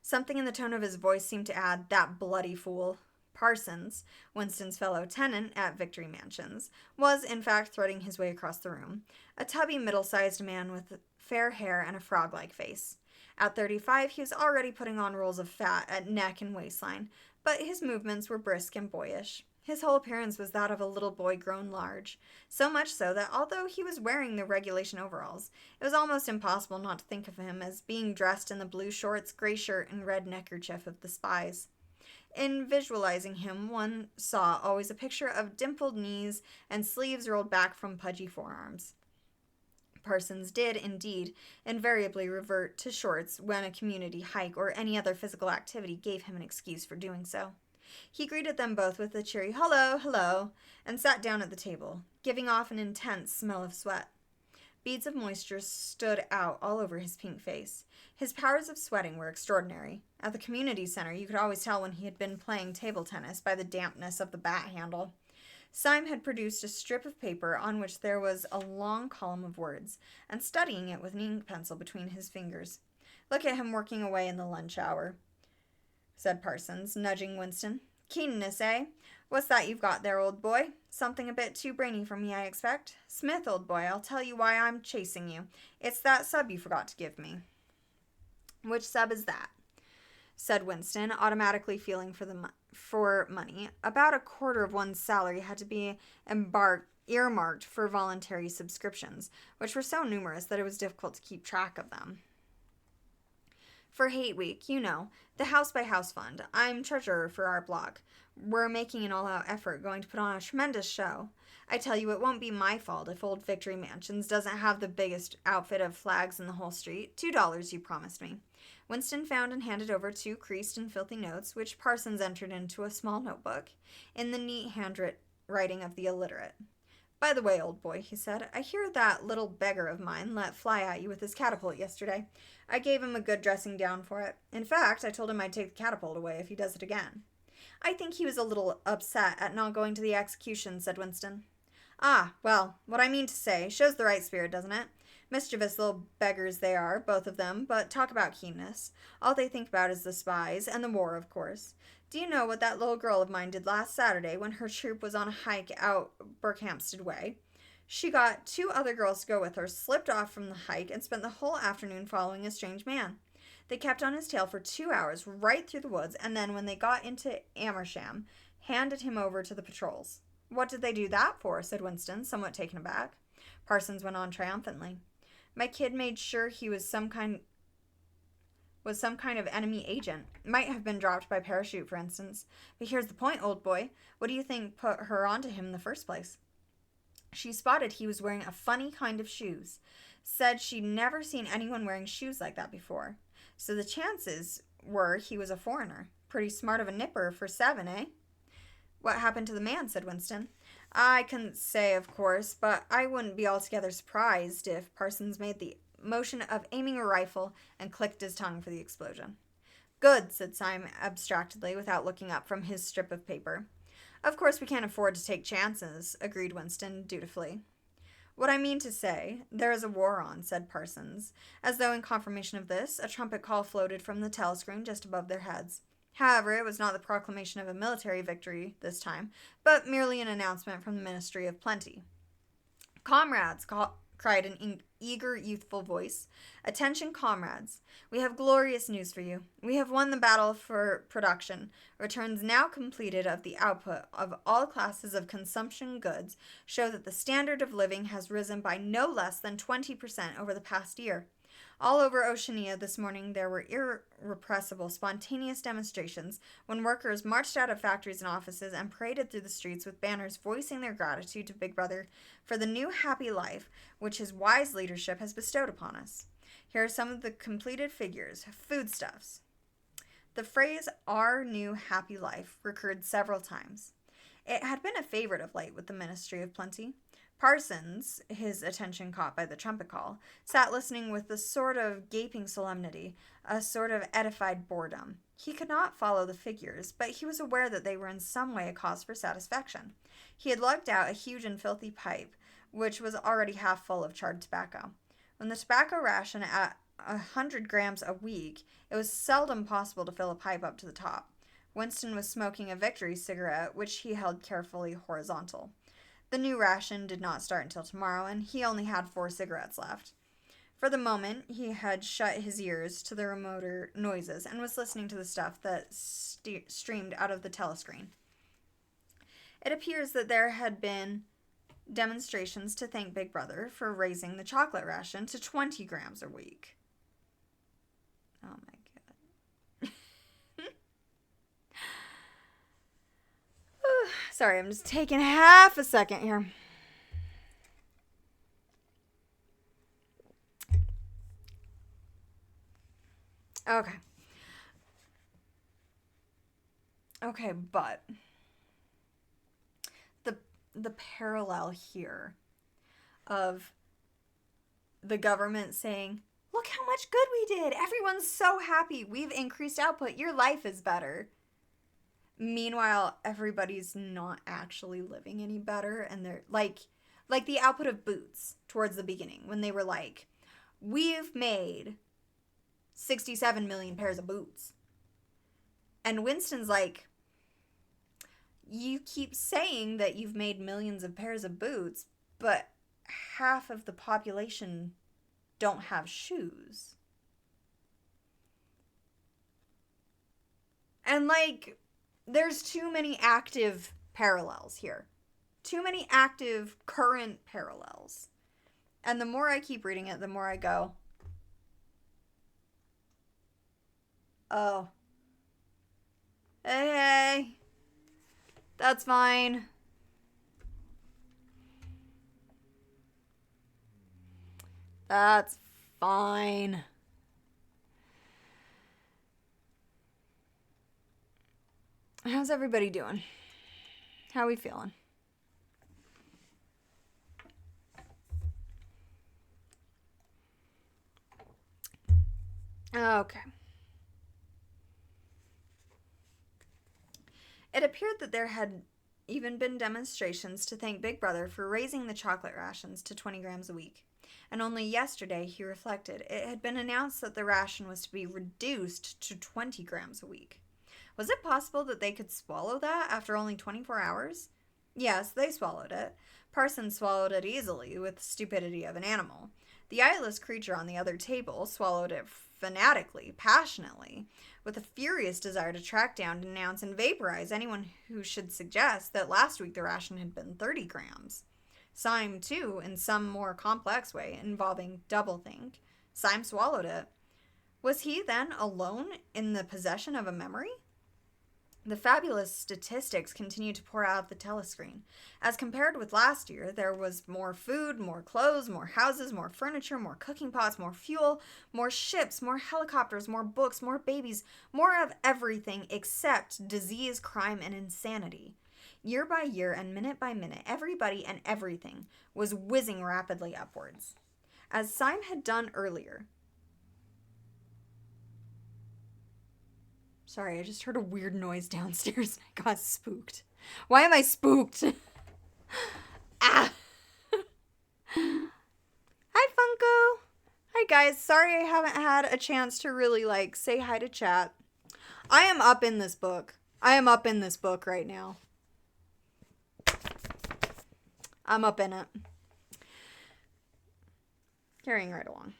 Something in the tone of his voice seemed to add, "That bloody fool." Parsons, Winston's fellow tenant at Victory Mansions, was, in fact, threading his way across the room. A tubby, middle-sized man with fair hair and a frog-like face. At 35, he was already putting on rolls of fat at neck and waistline, but his movements were brisk and boyish. His whole appearance was that of a little boy grown large, so much so that although he was wearing the regulation overalls, it was almost impossible not to think of him as being dressed in the blue shorts, gray shirt, and red neckerchief of the spies. In visualizing him, one saw always a picture of dimpled knees and sleeves rolled back from pudgy forearms. Parsons did, indeed, invariably revert to shorts when a community hike or any other physical activity gave him an excuse for doing so. He greeted them both with a cheery "hello, hello," and sat down at the table, giving off an intense smell of sweat. Beads of moisture stood out all over his pink face. His powers of sweating were extraordinary. At the community center, you could always tell when he had been playing table tennis by the dampness of the bat handle. Syme had produced a strip of paper on which there was a long column of words, and studying it with an ink pencil between his fingers. "Look at him working away in the lunch hour," said Parsons, nudging Winston. "Keenness, eh? What's that you've got there, old boy? Something a bit too brainy for me, I expect. Smith, old boy, I'll tell you why I'm chasing you. It's that sub you forgot to give me." "Which sub is that?" said Winston, automatically feeling for money. About a quarter of one's salary had to be earmarked for voluntary subscriptions, which were so numerous that it was difficult to keep track of them. "For Hate Week, you know, the House by House Fund. I'm treasurer for our block. We're making an all-out effort, going to put on a tremendous show. I tell you, it won't be my fault if Old Victory Mansions doesn't have the biggest outfit of flags in the whole street. $2 you promised me." Winston found and handed over 2 creased and filthy notes, which Parsons entered into a small notebook, in the neat handwriting of the illiterate. "By the way, old boy," he said, "I hear that little beggar of mine let fly at you with his catapult yesterday. I gave him a good dressing down for it. In fact, I told him I'd take the catapult away if he does it again." "I think he was a little upset at not going to the execution," said Winston. "Ah, well, what I mean to say, shows the right spirit, doesn't it? Mischievous little beggars they are, both of them, but talk about keenness. All they think about is the spies, and the war, of course. Do you know what that little girl of mine did last Saturday when her troop was on a hike out Berkhamsted way? She got 2 other girls to go with her, slipped off from the hike, and spent the whole afternoon following a strange man. They kept on his tail for 2 hours, right through the woods, and then, when they got into Amersham, handed him over to the patrols." "What did they do that for?" said Winston, somewhat taken aback. Parsons went on triumphantly. "My kid made sure he was some kind was some kind of enemy agent. Might have been dropped by parachute, for instance. But here's the point, old boy. What do you think put her onto him in the first place? She spotted he was wearing a funny kind of shoes. Said she'd never seen anyone wearing shoes like that before. So the chances were he was a foreigner. Pretty smart of a nipper for 7, eh? What happened to the man? Said Winston. I couldn't say, of course, but I wouldn't be altogether surprised if Parsons made the motion of aiming a rifle and clicked his tongue for the explosion. Good, said Syme abstractedly, without looking up from his strip of paper. Of course we can't afford to take chances, agreed Winston dutifully. What I mean to say, there is a war on, said Parsons. As though in confirmation of this, a trumpet call floated from the telescreen just above their heads. However, it was not the proclamation of a military victory this time, but merely an announcement from the Ministry of Plenty. Comrades, cried an eager, youthful voice. Attention, comrades. We have glorious news for you. We have won the battle for production. Returns now completed of the output of all classes of consumption goods show that the standard of living has risen by no less than 20% over the past year. All over Oceania this morning there were irrepressible, spontaneous demonstrations when workers marched out of factories and offices and paraded through the streets with banners voicing their gratitude to Big Brother for the new happy life which his wise leadership has bestowed upon us. Here are some of the completed figures. Foodstuffs. The phrase, our new happy life, recurred several times. It had been a favorite of late with the Ministry of Plenty. Parsons, his attention caught by the trumpet call, sat listening with a sort of gaping solemnity, a sort of edified boredom. He could not follow the figures, but he was aware that they were in some way a cause for satisfaction. He had lugged out a huge and filthy pipe, which was already half full of charred tobacco. When the tobacco ration at 100 grams a week, it was seldom possible to fill a pipe up to the top. Winston was smoking a Victory cigarette, which he held carefully horizontal. The new ration did not start until tomorrow, and he only had 4 cigarettes left. For the moment, he had shut his ears to the remoter noises and was listening to the stuff that streamed out of the telescreen. It appears that there had been demonstrations to thank Big Brother for raising the chocolate ration to 20 grams a week. Oh my god. Sorry, I'm just taking half a second here. Okay. Okay, but the parallel here of the government saying, look how much good we did. Everyone's so happy. We've increased output. Your life is better. Meanwhile, everybody's not actually living any better. And they're like the output of Boots towards the beginning when they were like, we've made 67 million pairs of boots. And Winston's like, you keep saying that you've made millions of pairs of boots, but half of the population don't have shoes. And like, there's too many active parallels here. Too many active current parallels. And the more I keep reading it, the more I go, oh. Hey. That's fine. That's fine. How's everybody doing? How are we feeling? Okay. It appeared that there had even been demonstrations to thank Big Brother for raising the chocolate rations to 20 grams a week. And only yesterday, he reflected, it had been announced that the ration was to be reduced to 20 grams a week. Was it possible that they could swallow that after only 24 hours? Yes, they swallowed it. Parsons swallowed it easily, with the stupidity of an animal. The eyeless creature on the other table swallowed it fanatically, passionately, with a furious desire to track down, denounce, and vaporize anyone who should suggest that last week the ration had been 30 grams. Syme, too, in some more complex way, involving doublethink. Syme swallowed it. Was he then alone in the possession of a memory? The fabulous statistics continued to pour out of the telescreen. As compared with last year, there was more food, more clothes, more houses, more furniture, more cooking pots, more fuel, more ships, more helicopters, more books, more babies, more of everything except disease, crime, and insanity. Year by year and minute by minute, everybody and everything was whizzing rapidly upwards. As Syme had done earlier. Sorry, I just heard a weird noise downstairs and I got spooked. Why am I spooked? Ah! Hi, Funko. Hi, guys. Sorry I haven't had a chance to really, say hi to chat. I am up in this book. I am up in this book right now. I'm up in it. Carrying right along.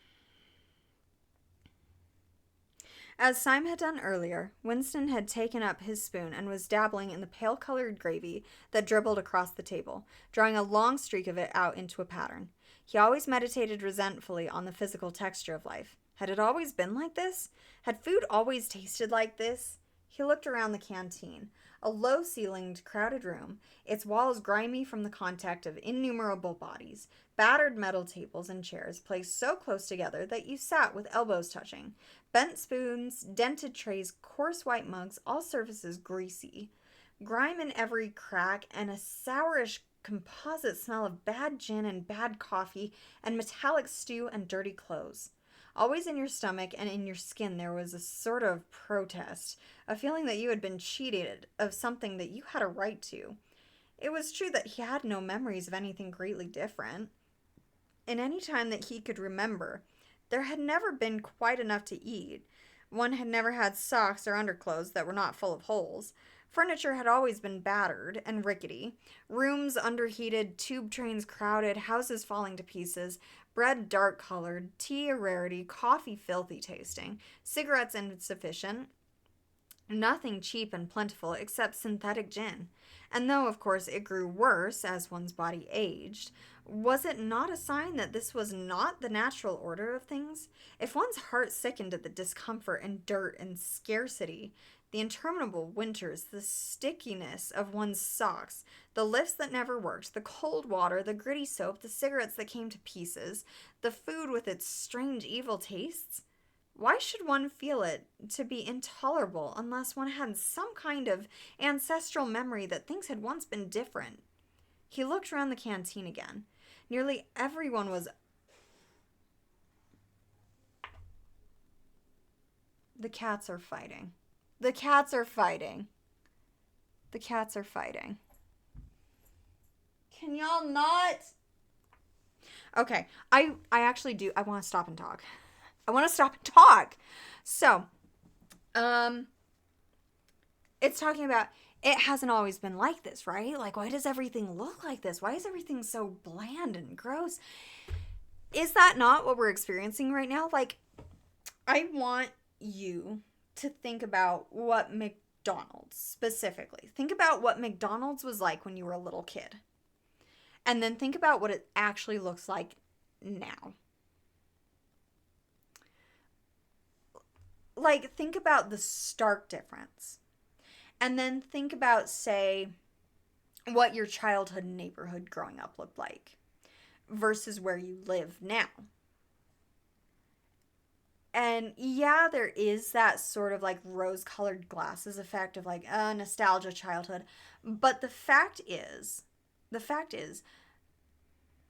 As Syme had done earlier, Winston had taken up his spoon and was dabbling in the pale-colored gravy that dribbled across the table, drawing a long streak of it out into a pattern. He always meditated resentfully on the physical texture of life. Had it always been like this? Had food always tasted like this? He looked around the canteen, a low-ceilinged, crowded room, its walls grimy from the contact of innumerable bodies, battered metal tables and chairs placed so close together that you sat with elbows touching, bent spoons, dented trays, coarse white mugs, all surfaces greasy, grime in every crack, and a sourish composite smell of bad gin and bad coffee and metallic stew and dirty clothes. Always in your stomach and in your skin there was a sort of protest, a feeling that you had been cheated of something that you had a right to. It was true that he had no memories of anything greatly different. In any time that he could remember, there had never been quite enough to eat. One had never had socks or underclothes that were not full of holes. Furniture had always been battered and rickety. Rooms underheated, tube trains crowded, houses falling to pieces, bread dark-colored, tea a rarity, coffee filthy tasting, cigarettes insufficient, nothing cheap and plentiful except synthetic gin. And though, of course, it grew worse as one's body aged, was it not a sign that this was not the natural order of things? If one's heart sickened at the discomfort and dirt and scarcity, the interminable winters, the stickiness of one's socks, the lifts that never worked, the cold water, the gritty soap, the cigarettes that came to pieces, the food with its strange evil tastes, why should one feel it to be intolerable unless one had some kind of ancestral memory that things had once been different? He looked around the canteen again. Nearly everyone was... The cats are fighting. The cats are fighting. The cats are fighting. Can y'all not? Okay, I actually do. I want to stop and talk. I want to stop and talk. So, it's talking about it hasn't always been like this, right? Like, why does everything look like this? Why is everything so bland and gross? Is that not what we're experiencing right now? Like, I want you to think about what McDonald's specifically. Think about what McDonald's was like when you were a little kid. And then think about what it actually looks like now. Like, think about the stark difference. And then think about, say, what your childhood neighborhood growing up looked like versus where you live now. And yeah, there is that sort of like rose-colored glasses effect of like nostalgia childhood. But the fact is,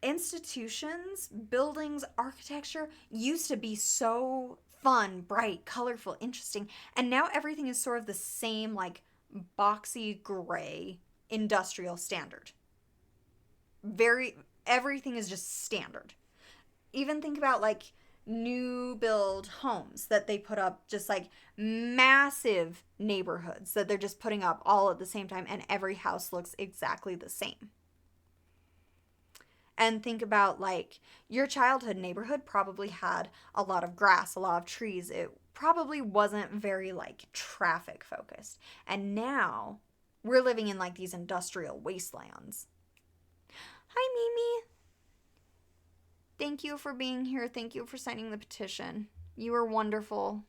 institutions, buildings, architecture used to be so fun, bright, colorful, interesting. And now everything is sort of the same like boxy gray industrial standard. Everything is just standard. Even think about like new build homes that they put up, just like massive neighborhoods that they're just putting up all at the same time, and every house looks exactly the same. And think about like your childhood neighborhood probably had a lot of grass, a lot of trees. It probably wasn't very like traffic focused. And now we're living in like these industrial wastelands. Hi, Mimi. Thank you for being here. Thank you for signing the petition. You were wonderful.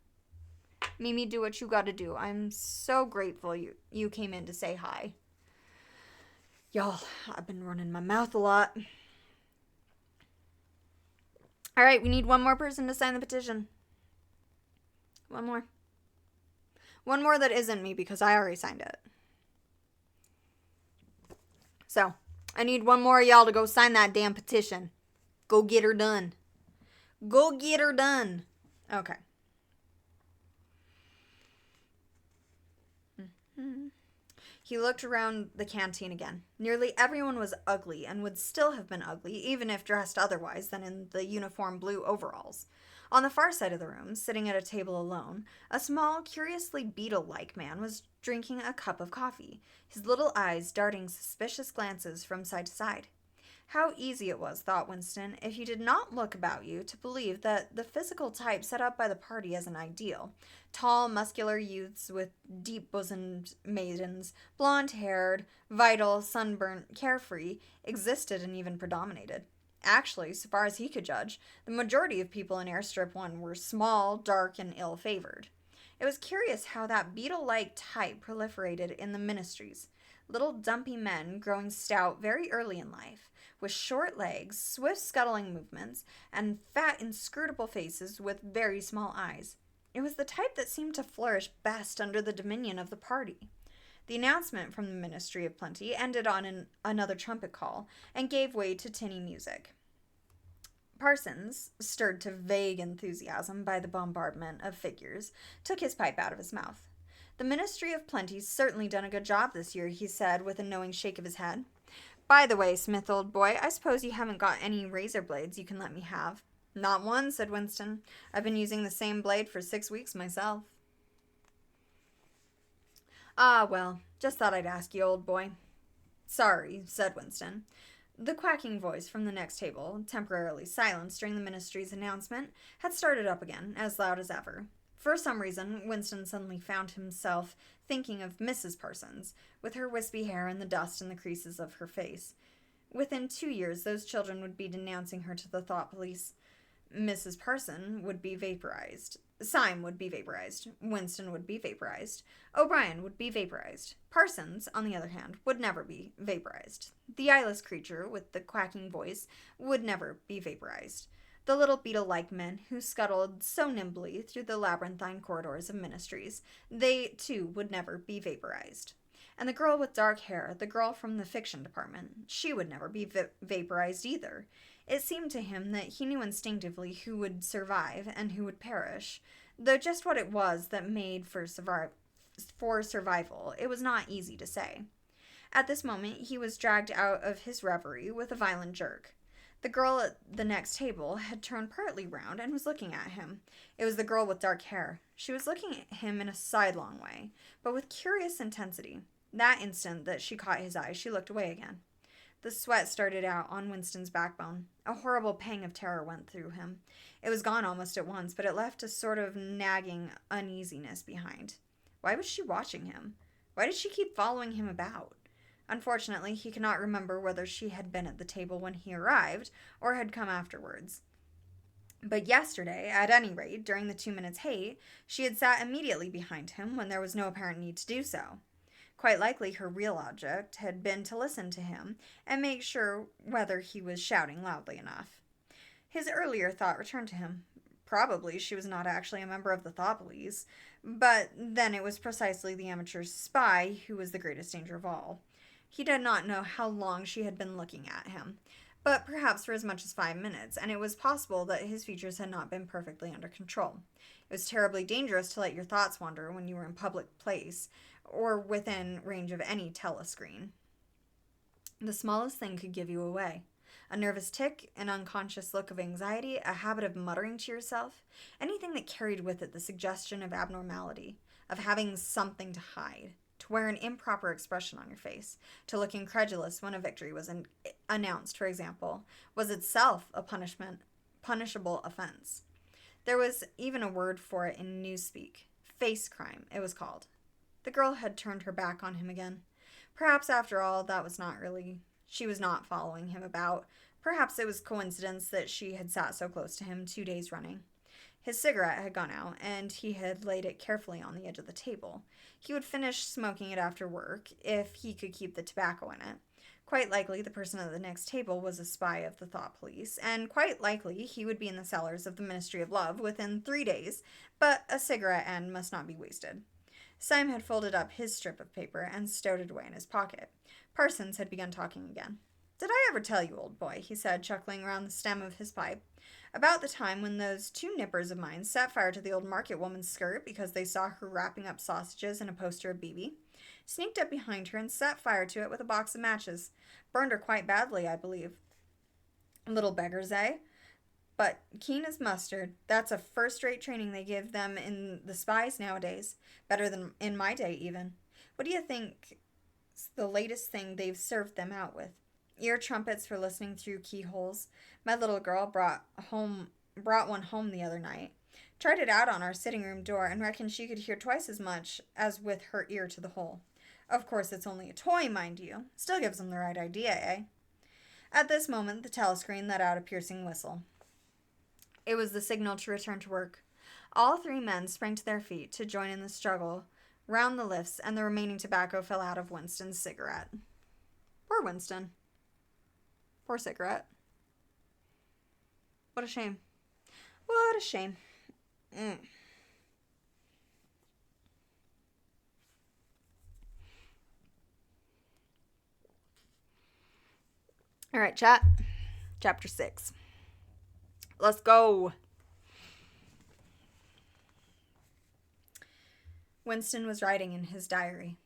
Mimi, do what you gotta do. I'm so grateful you came in to say hi. Y'all, I've been running my mouth a lot. All right, we need one more person to sign the petition. One more. One more that isn't me because I already signed it. So, I need one more of y'all to go sign that damn petition. Go get her done. Go get her done. Okay. He looked around the canteen again. Nearly everyone was ugly and would still have been ugly even if dressed otherwise than in the uniform blue overalls. On the far side of the room, sitting at a table alone, a small, curiously beetle-like man was drinking a cup of coffee, his little eyes darting suspicious glances from side to side. How easy it was, thought Winston, if you did not look about you, to believe that the physical type set up by the party as an ideal, tall, muscular youths with deep-bosomed maidens, blonde-haired, vital, sunburnt, carefree, existed and even predominated. Actually, so far as he could judge, the majority of people in Airstrip 1 were small, dark, and ill-favored. It was curious how that beetle-like type proliferated in the ministries. Little dumpy men growing stout very early in life, with short legs, swift scuttling movements, and fat, inscrutable faces with very small eyes. It was the type that seemed to flourish best under the dominion of the party. The announcement from the Ministry of Plenty ended on another trumpet call and gave way to tinny music. Parsons, stirred to vague enthusiasm by the bombardment of figures, took his pipe out of his mouth. The Ministry of Plenty's certainly done a good job this year, he said with a knowing shake of his head. By the way, Smith, old boy, I suppose you haven't got any razor blades you can let me have. Not one, said Winston. I've been using the same blade for 6 weeks myself. Ah, well, just thought I'd ask you, old boy. Sorry, said Winston. The quacking voice from the next table, temporarily silenced during the ministry's announcement, had started up again, as loud as ever. For some reason, Winston suddenly found himself thinking of Mrs. Parsons, with her wispy hair and the dust in the creases of her face. Within 2 years, those children would be denouncing her to the thought police. Mrs. Parson would be vaporized. Syme would be vaporized. Winston would be vaporized. O'Brien would be vaporized. Parsons, on the other hand, would never be vaporized. The eyeless creature with the quacking voice would never be vaporized. The little beetle-like men who scuttled so nimbly through the labyrinthine corridors of ministries, they, too, would never be vaporized. And the girl with dark hair, the girl from the fiction department, she would never be vaporized either. It seemed to him that he knew instinctively who would survive and who would perish, though just what it was that made for survival, it was not easy to say. At this moment, he was dragged out of his reverie with a violent jerk. The girl at the next table had turned partly round and was looking at him. It was the girl with dark hair. She was looking at him in a sidelong way, but with curious intensity. That instant that she caught his eye, she looked away again. The sweat started out on Winston's backbone. A horrible pang of terror went through him. It was gone almost at once, but it left a sort of nagging uneasiness behind. Why was she watching him? Why did she keep following him about? Unfortunately, he could not remember whether she had been at the table when he arrived or had come afterwards. But yesterday, at any rate, during the 2 minutes' hate, she had sat immediately behind him when there was no apparent need to do so. Quite likely her real object had been to listen to him and make sure whether he was shouting loudly enough. His earlier thought returned to him. Probably she was not actually a member of the Thought Police, but then it was precisely the amateur spy who was the greatest danger of all. He did not know how long she had been looking at him, but perhaps for as much as 5 minutes, and it was possible that his features had not been perfectly under control. It was terribly dangerous to let your thoughts wander when you were in public place, or within range of any telescreen. The smallest thing could give you away. A nervous tic, an unconscious look of anxiety, a habit of muttering to yourself, anything that carried with it the suggestion of abnormality, of having something to hide, to wear an improper expression on your face, to look incredulous when a victory was announced, for example, was itself a punishable offense. There was even a word for it in newspeak. Face crime, it was called. The girl had turned her back on him again. Perhaps, after all, she was not following him about. Perhaps it was coincidence that she had sat so close to him 2 days running. His cigarette had gone out, and he had laid it carefully on the edge of the table. He would finish smoking it after work, if he could keep the tobacco in it. Quite likely the person at the next table was a spy of the thought police, and quite likely he would be in the cellars of the Ministry of Love within 3 days, but a cigarette end must not be wasted. Syme had folded up his strip of paper and stowed it away in his pocket. Parsons had begun talking again. "Did I ever tell you, old boy," he said, chuckling round the stem of his pipe, "about the time when those two nippers of mine set fire to the old market woman's skirt because they saw her wrapping up sausages in a poster of BB? Sneaked up behind her and set fire to it with a box of matches. Burned her quite badly, I believe. Little beggars, eh? But keen as mustard. That's a first-rate training they give them in the spies nowadays. Better than in my day, even. What do you think's the latest thing they've served them out with? Ear trumpets for listening through keyholes. My little girl brought one home the other night. Tried it out on our sitting room door and reckoned she could hear twice as much as with her ear to the hole. Of course, it's only a toy, mind you. Still gives them the right idea, eh?" At this moment, the telescreen let out a piercing whistle. It was the signal to return to work. All three men sprang to their feet to join in the struggle round the lifts, and the remaining tobacco fell out of Winston's cigarette. Poor Winston. Poor cigarette. What a shame. What a shame. All right, chat. Chapter 6. Let's go. Winston was writing in his diary.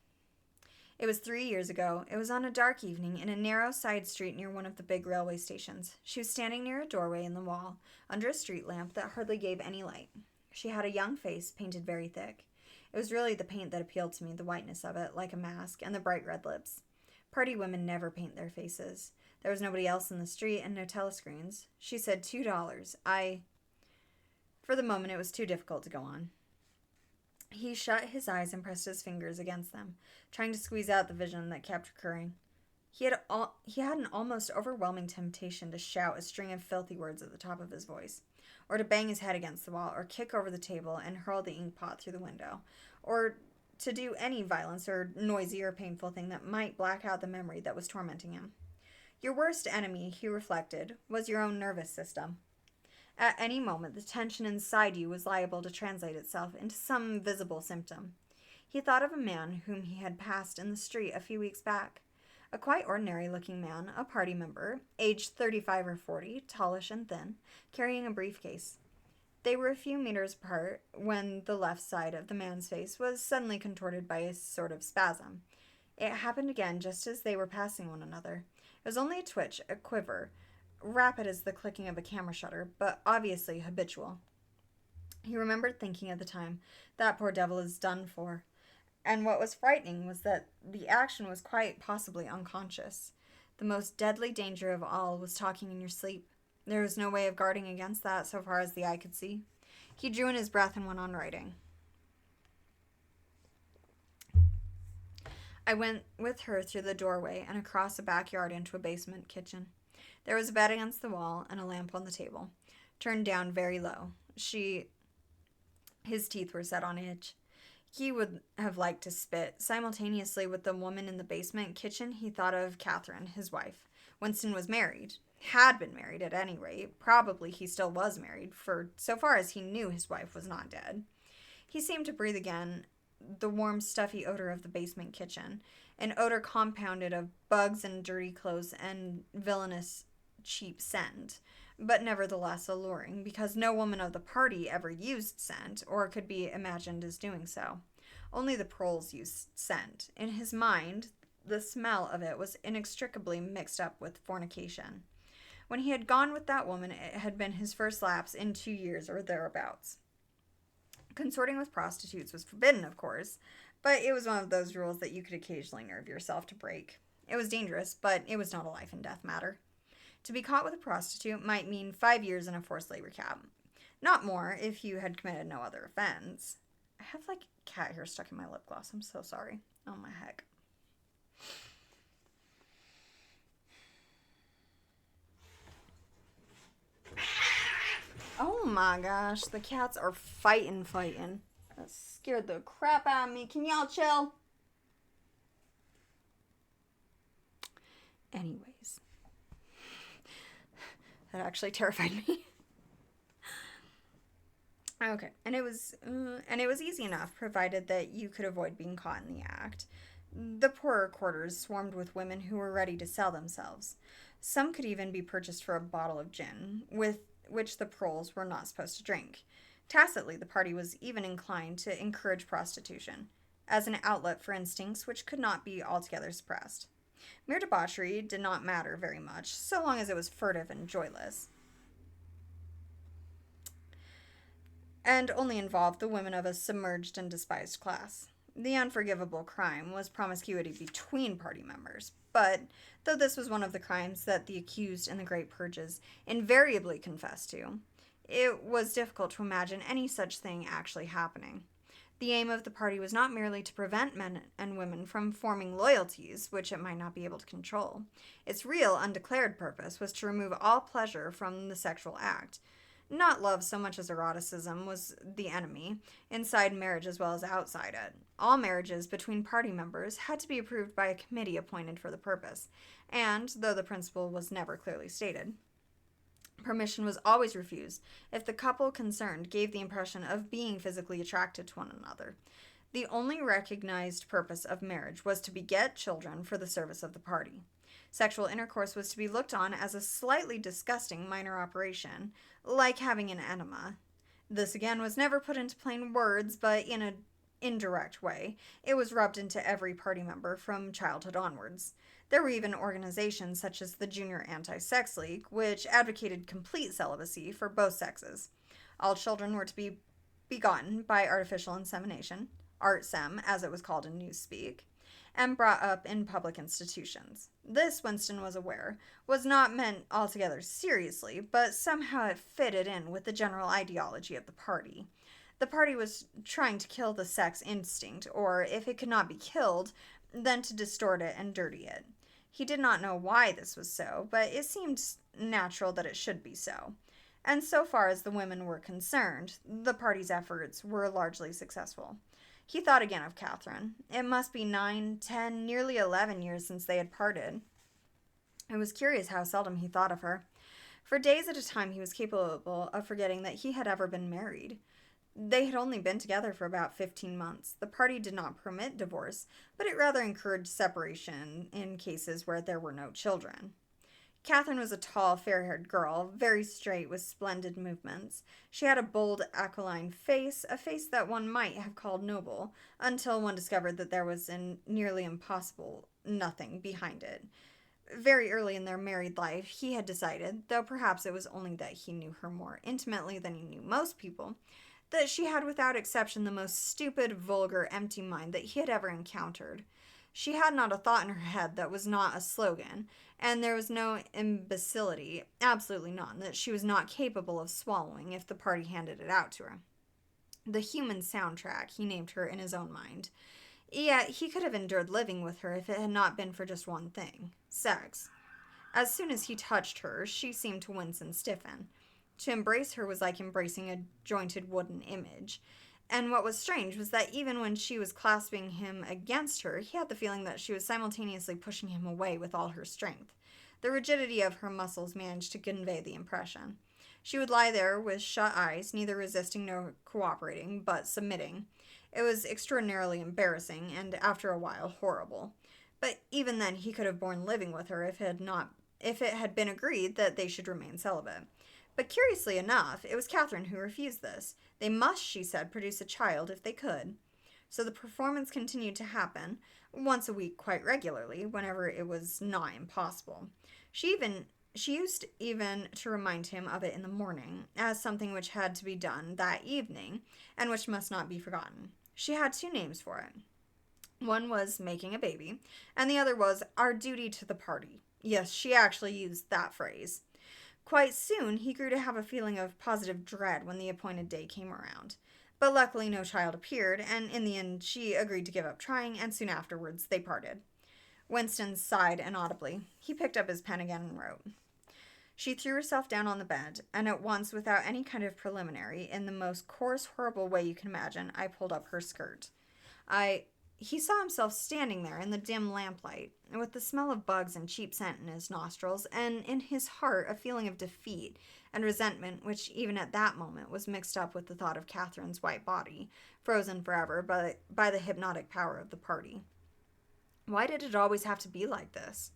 It was 3 years ago. It was on a dark evening in a narrow side street near one of the big railway stations. She was standing near a doorway in the wall, under a street lamp that hardly gave any light. She had a young face, painted very thick. It was really the paint that appealed to me, the whiteness of it, like a mask, and the bright red lips. Party women never paint their faces. There was nobody else in the street and no telescreens. She said $2. For the moment, it was too difficult to go on. He shut his eyes and pressed his fingers against them, trying to squeeze out the vision that kept recurring. He had an almost overwhelming temptation to shout a string of filthy words at the top of his voice, or to bang his head against the wall, or kick over the table and hurl the ink pot through the window, or to do any violence or noisy or painful thing that might black out the memory that was tormenting him. Your worst enemy, he reflected, was your own nervous system. At any moment, the tension inside you was liable to translate itself into some visible symptom. He thought of a man whom he had passed in the street a few weeks back. A quite ordinary-looking man, a party member, aged 35 or 40, tallish and thin, carrying a briefcase. They were a few meters apart when the left side of the man's face was suddenly contorted by a sort of spasm. It happened again just as they were passing one another. It was only a twitch, a quiver, rapid as the clicking of a camera shutter, but obviously habitual. He remembered thinking at the time, "That poor devil is done for." And what was frightening was that the action was quite possibly unconscious. The most deadly danger of all was talking in your sleep. There was no way of guarding against that so far as the eye could see. He drew in his breath and went on writing. I went with her through the doorway and across a backyard into a basement kitchen. There was a bed against the wall and a lamp on the table, turned down very low. His teeth were set on edge. He would have liked to spit. Simultaneously with the woman in the basement kitchen, he thought of Catherine, his wife. Winston was married. Had been married, at any rate. Probably he still was married, for so far as he knew, his wife was not dead. He seemed to breathe again the warm, stuffy odor of the basement kitchen, an odor compounded of bugs and dirty clothes and villainous, cheap scent, but nevertheless alluring, because no woman of the party ever used scent, or could be imagined as doing so. Only the proles used scent. In his mind, the smell of it was inextricably mixed up with fornication. When he had gone with that woman, it had been his first lapse in 2 years or thereabouts. Consorting with prostitutes was forbidden, of course, but it was one of those rules that you could occasionally nerve yourself to break. It was dangerous, but it was not a life-and-death matter. To be caught with a prostitute might mean 5 years in a forced labor camp. Not more if you had committed no other offense. I have, cat hair stuck in my lip gloss. I'm so sorry. Oh, my heck. Oh my gosh, the cats are fighting. That scared the crap out of me. Can y'all chill? Anyways, that actually terrified me. Okay, and it was easy enough, provided that you could avoid being caught in the act. The poorer quarters swarmed with women who were ready to sell themselves. Some could even be purchased for a bottle of gin, with which the proles were not supposed to drink. Tacitly, the party was even inclined to encourage prostitution, as an outlet for instincts which could not be altogether suppressed. Mere debauchery did not matter very much, so long as it was furtive and joyless, and only involved the women of a submerged and despised class. The unforgivable crime was promiscuity between party members, but though this was one of the crimes that the accused in the Great Purges invariably confessed to, it was difficult to imagine any such thing actually happening. The aim of the party was not merely to prevent men and women from forming loyalties which it might not be able to control. Its real, undeclared purpose was to remove all pleasure from the sexual act. Not love so much as eroticism was the enemy, inside marriage as well as outside it. All marriages between party members had to be approved by a committee appointed for the purpose, and, though the principle was never clearly stated, permission was always refused if the couple concerned gave the impression of being physically attracted to one another. The only recognized purpose of marriage was to beget children for the service of the party. Sexual intercourse was to be looked on as a slightly disgusting minor operation, like having an enema. This again was never put into plain words, but in an indirect way. It was rubbed into every party member from childhood onwards. There were even organizations such as the Junior Anti-Sex League, which advocated complete celibacy for both sexes. All children were to be begotten by artificial insemination, ARTSEM, as it was called in newspeak, and brought up in public institutions. This, Winston was aware, was not meant altogether seriously, but somehow it fitted in with the general ideology of the party. The party was trying to kill the sex instinct, or, if it could not be killed, then to distort it and dirty it. He did not know why this was so, but it seemed natural that it should be so. And so far as the women were concerned, the party's efforts were largely successful. He thought again of Catherine. It must be 9, 10, nearly 11 years since they had parted. It was curious how seldom he thought of her. For days at a time he was capable of forgetting that he had ever been married. They had only been together for about 15 months. The party did not permit divorce, but it rather encouraged separation in cases where there were no children. Catherine was a tall, fair-haired girl, very straight with splendid movements. She had a bold, aquiline face, a face that one might have called noble, until one discovered that there was an nearly impossible nothing behind it. Very early in their married life, he had decided, though perhaps it was only that he knew her more intimately than he knew most people, that she had without exception the most stupid, vulgar, empty mind that he had ever encountered. She had not a thought in her head that was not a slogan, and there was no imbecility, absolutely none, that she was not capable of swallowing if the party handed it out to her. The human soundtrack, he named her in his own mind. Yet he could have endured living with her if it had not been for just one thing: sex. As soon as he touched her, she seemed to wince and stiffen. To embrace her was like embracing a jointed wooden image. And what was strange was that even when she was clasping him against her, he had the feeling that she was simultaneously pushing him away with all her strength. The rigidity of her muscles managed to convey the impression. She would lie there with shut eyes, neither resisting nor cooperating, but submitting. It was extraordinarily embarrassing, and after a while, horrible. But even then he could have borne living with her if it had been agreed that they should remain celibate. But curiously enough, it was Catherine who refused this. They must, she said, produce a child if they could. So the performance continued to happen, once a week quite regularly, whenever it was not impossible. She used even to remind him of it in the morning, as something which had to be done that evening, and which must not be forgotten. She had 2 names for it. One was making a baby, and the other was our duty to the party. Yes, she actually used that phrase. Quite soon, he grew to have a feeling of positive dread when the appointed day came around. But luckily no child appeared, and in the end she agreed to give up trying, and soon afterwards they parted. Winston sighed inaudibly. He picked up his pen again and wrote. She threw herself down on the bed, and at once, without any kind of preliminary, in the most coarse, horrible way you can imagine, I pulled up her skirt. He saw himself standing there in the dim lamplight, with the smell of bugs and cheap scent in his nostrils, and in his heart a feeling of defeat and resentment, which even at that moment was mixed up with the thought of Catherine's white body, frozen forever by the hypnotic power of the party. Why did it always have to be like this?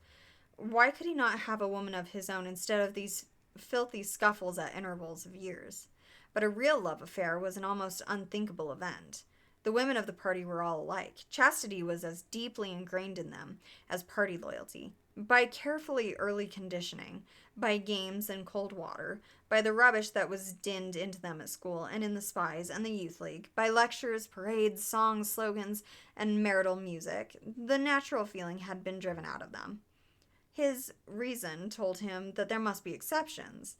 Why could he not have a woman of his own instead of these filthy scuffles at intervals of years? But a real love affair was an almost unthinkable event. The women of the party were all alike. Chastity was as deeply ingrained in them as party loyalty. By carefully early conditioning, by games and cold water, by the rubbish that was dinned into them at school and in the spies and the youth league, by lectures, parades, songs, slogans, and marital music, the natural feeling had been driven out of them. His reason told him that there must be exceptions,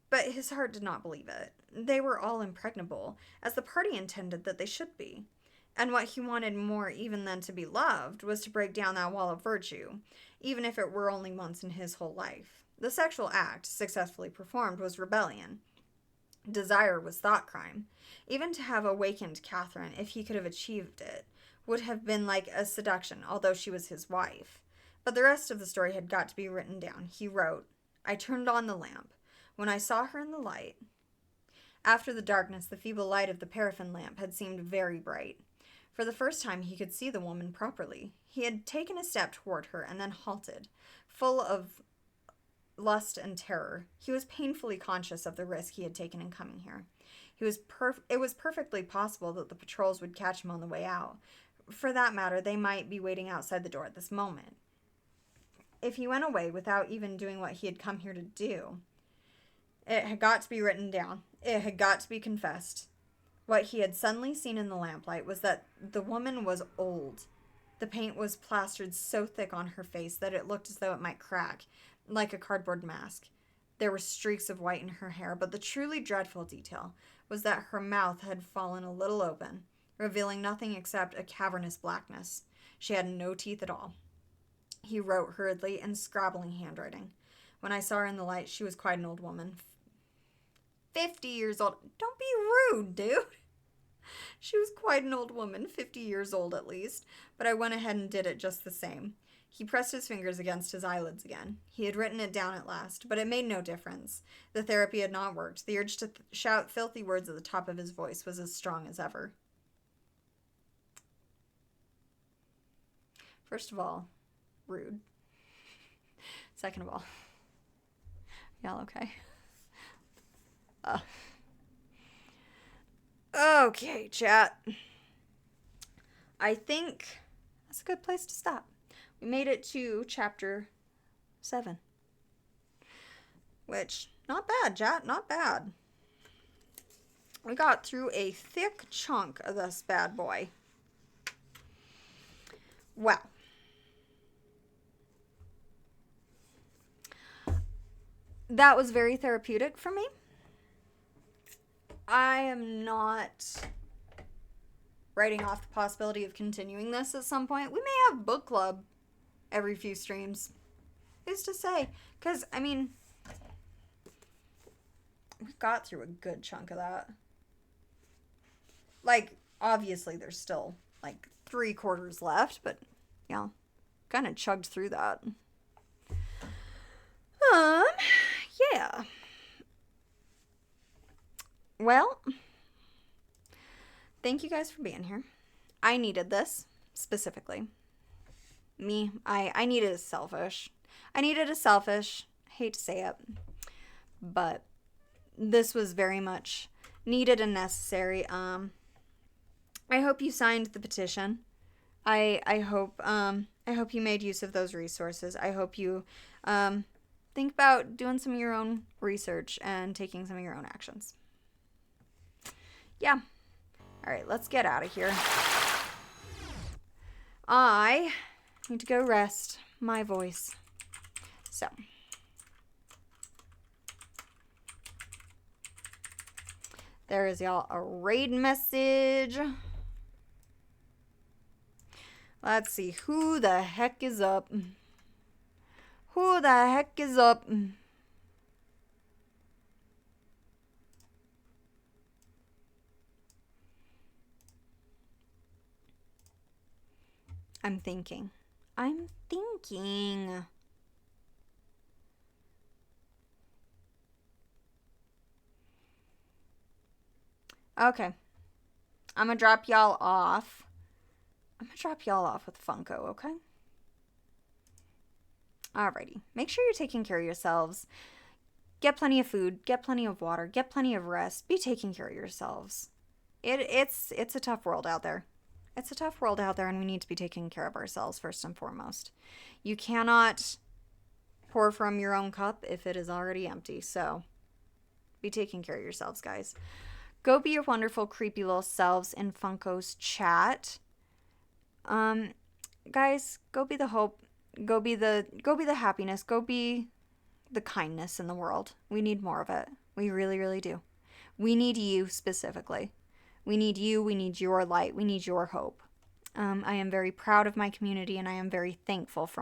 but his heart did not believe it. They were all impregnable, as the party intended that they should be. And what he wanted more even than to be loved was to break down that wall of virtue, even if it were only once in his whole life. The sexual act, successfully performed, was rebellion. Desire was thought crime. Even to have awakened Catherine, if he could have achieved it, would have been like a seduction, although she was his wife. But the rest of the story had got to be written down. He wrote, "I turned on the lamp. When I saw her in the light..." After the darkness, the feeble light of the paraffin lamp had seemed very bright. For the first time he could see the woman properly. He had taken a step toward her and then halted, full of lust and terror. He was painfully conscious of the risk he had taken in coming here. It was perfectly possible that the patrols would catch him on the way out. For that matter, they might be waiting outside the door at this moment. If he went away without even doing what he had come here to do, it had got to be written down. It had got to be confessed. What he had suddenly seen in the lamplight was that the woman was old. The paint was plastered so thick on her face that it looked as though it might crack, like a cardboard mask. There were streaks of white in her hair, but the truly dreadful detail was that her mouth had fallen a little open, revealing nothing except a cavernous blackness. She had no teeth at all. He wrote hurriedly in scrabbling handwriting. When I saw her in the light, she was quite an old woman. 50 years old. Don't be rude, dude. She was quite an old woman, 50 years old at least, but I went ahead and did it just the same. He pressed his fingers against his eyelids again. He had written it down at last, but it made no difference. The therapy had not worked. The urge to shout filthy words at the top of his voice was as strong as ever. First of all, rude. Second of all, y'all okay? Okay, chat. I think that's a good place to stop. We made it to chapter 7. Which, not bad, chat, not bad. We got through a thick chunk of this bad boy. Well. That was very therapeutic for me. I am not writing off the possibility of continuing this at some point. We may have book club every few streams. Who's to say? Because, I mean, we got through a good chunk of that. Like, obviously there's still, like, 3/4 left, but, yeah, kind of chugged through that. Yeah. Well, thank you guys for being here. I needed this, specifically. Me, I needed a selfish. I hate to say it, but this was very much needed and necessary. I hope you signed the petition. I hope you made use of those resources. I hope you think about doing some of your own research and taking some of your own actions. Yeah. All right, let's get out of here. I need to go rest my voice. So. There is, y'all, a raid message. Let's see. Who the heck is up? Who the heck is up? I'm thinking. I'm thinking. Okay. I'm gonna drop y'all off. With Funko, okay? Alrighty. Make sure you're taking care of yourselves. Get plenty of food, get plenty of water, get plenty of rest. Be taking care of yourselves. It's a tough world out there. It's a tough world out there, and we need to be taking care of ourselves first and foremost. You cannot pour from your own cup if it is already empty. So be taking care of yourselves, guys. Go be your wonderful, creepy little selves in Funko's chat. Guys, go be the hope. Go be the happiness. Go be the kindness in the world. We need more of it. We really, really do. We need you specifically. We need you. We need your light. We need your hope. I am very proud of my community, and I am very thankful for my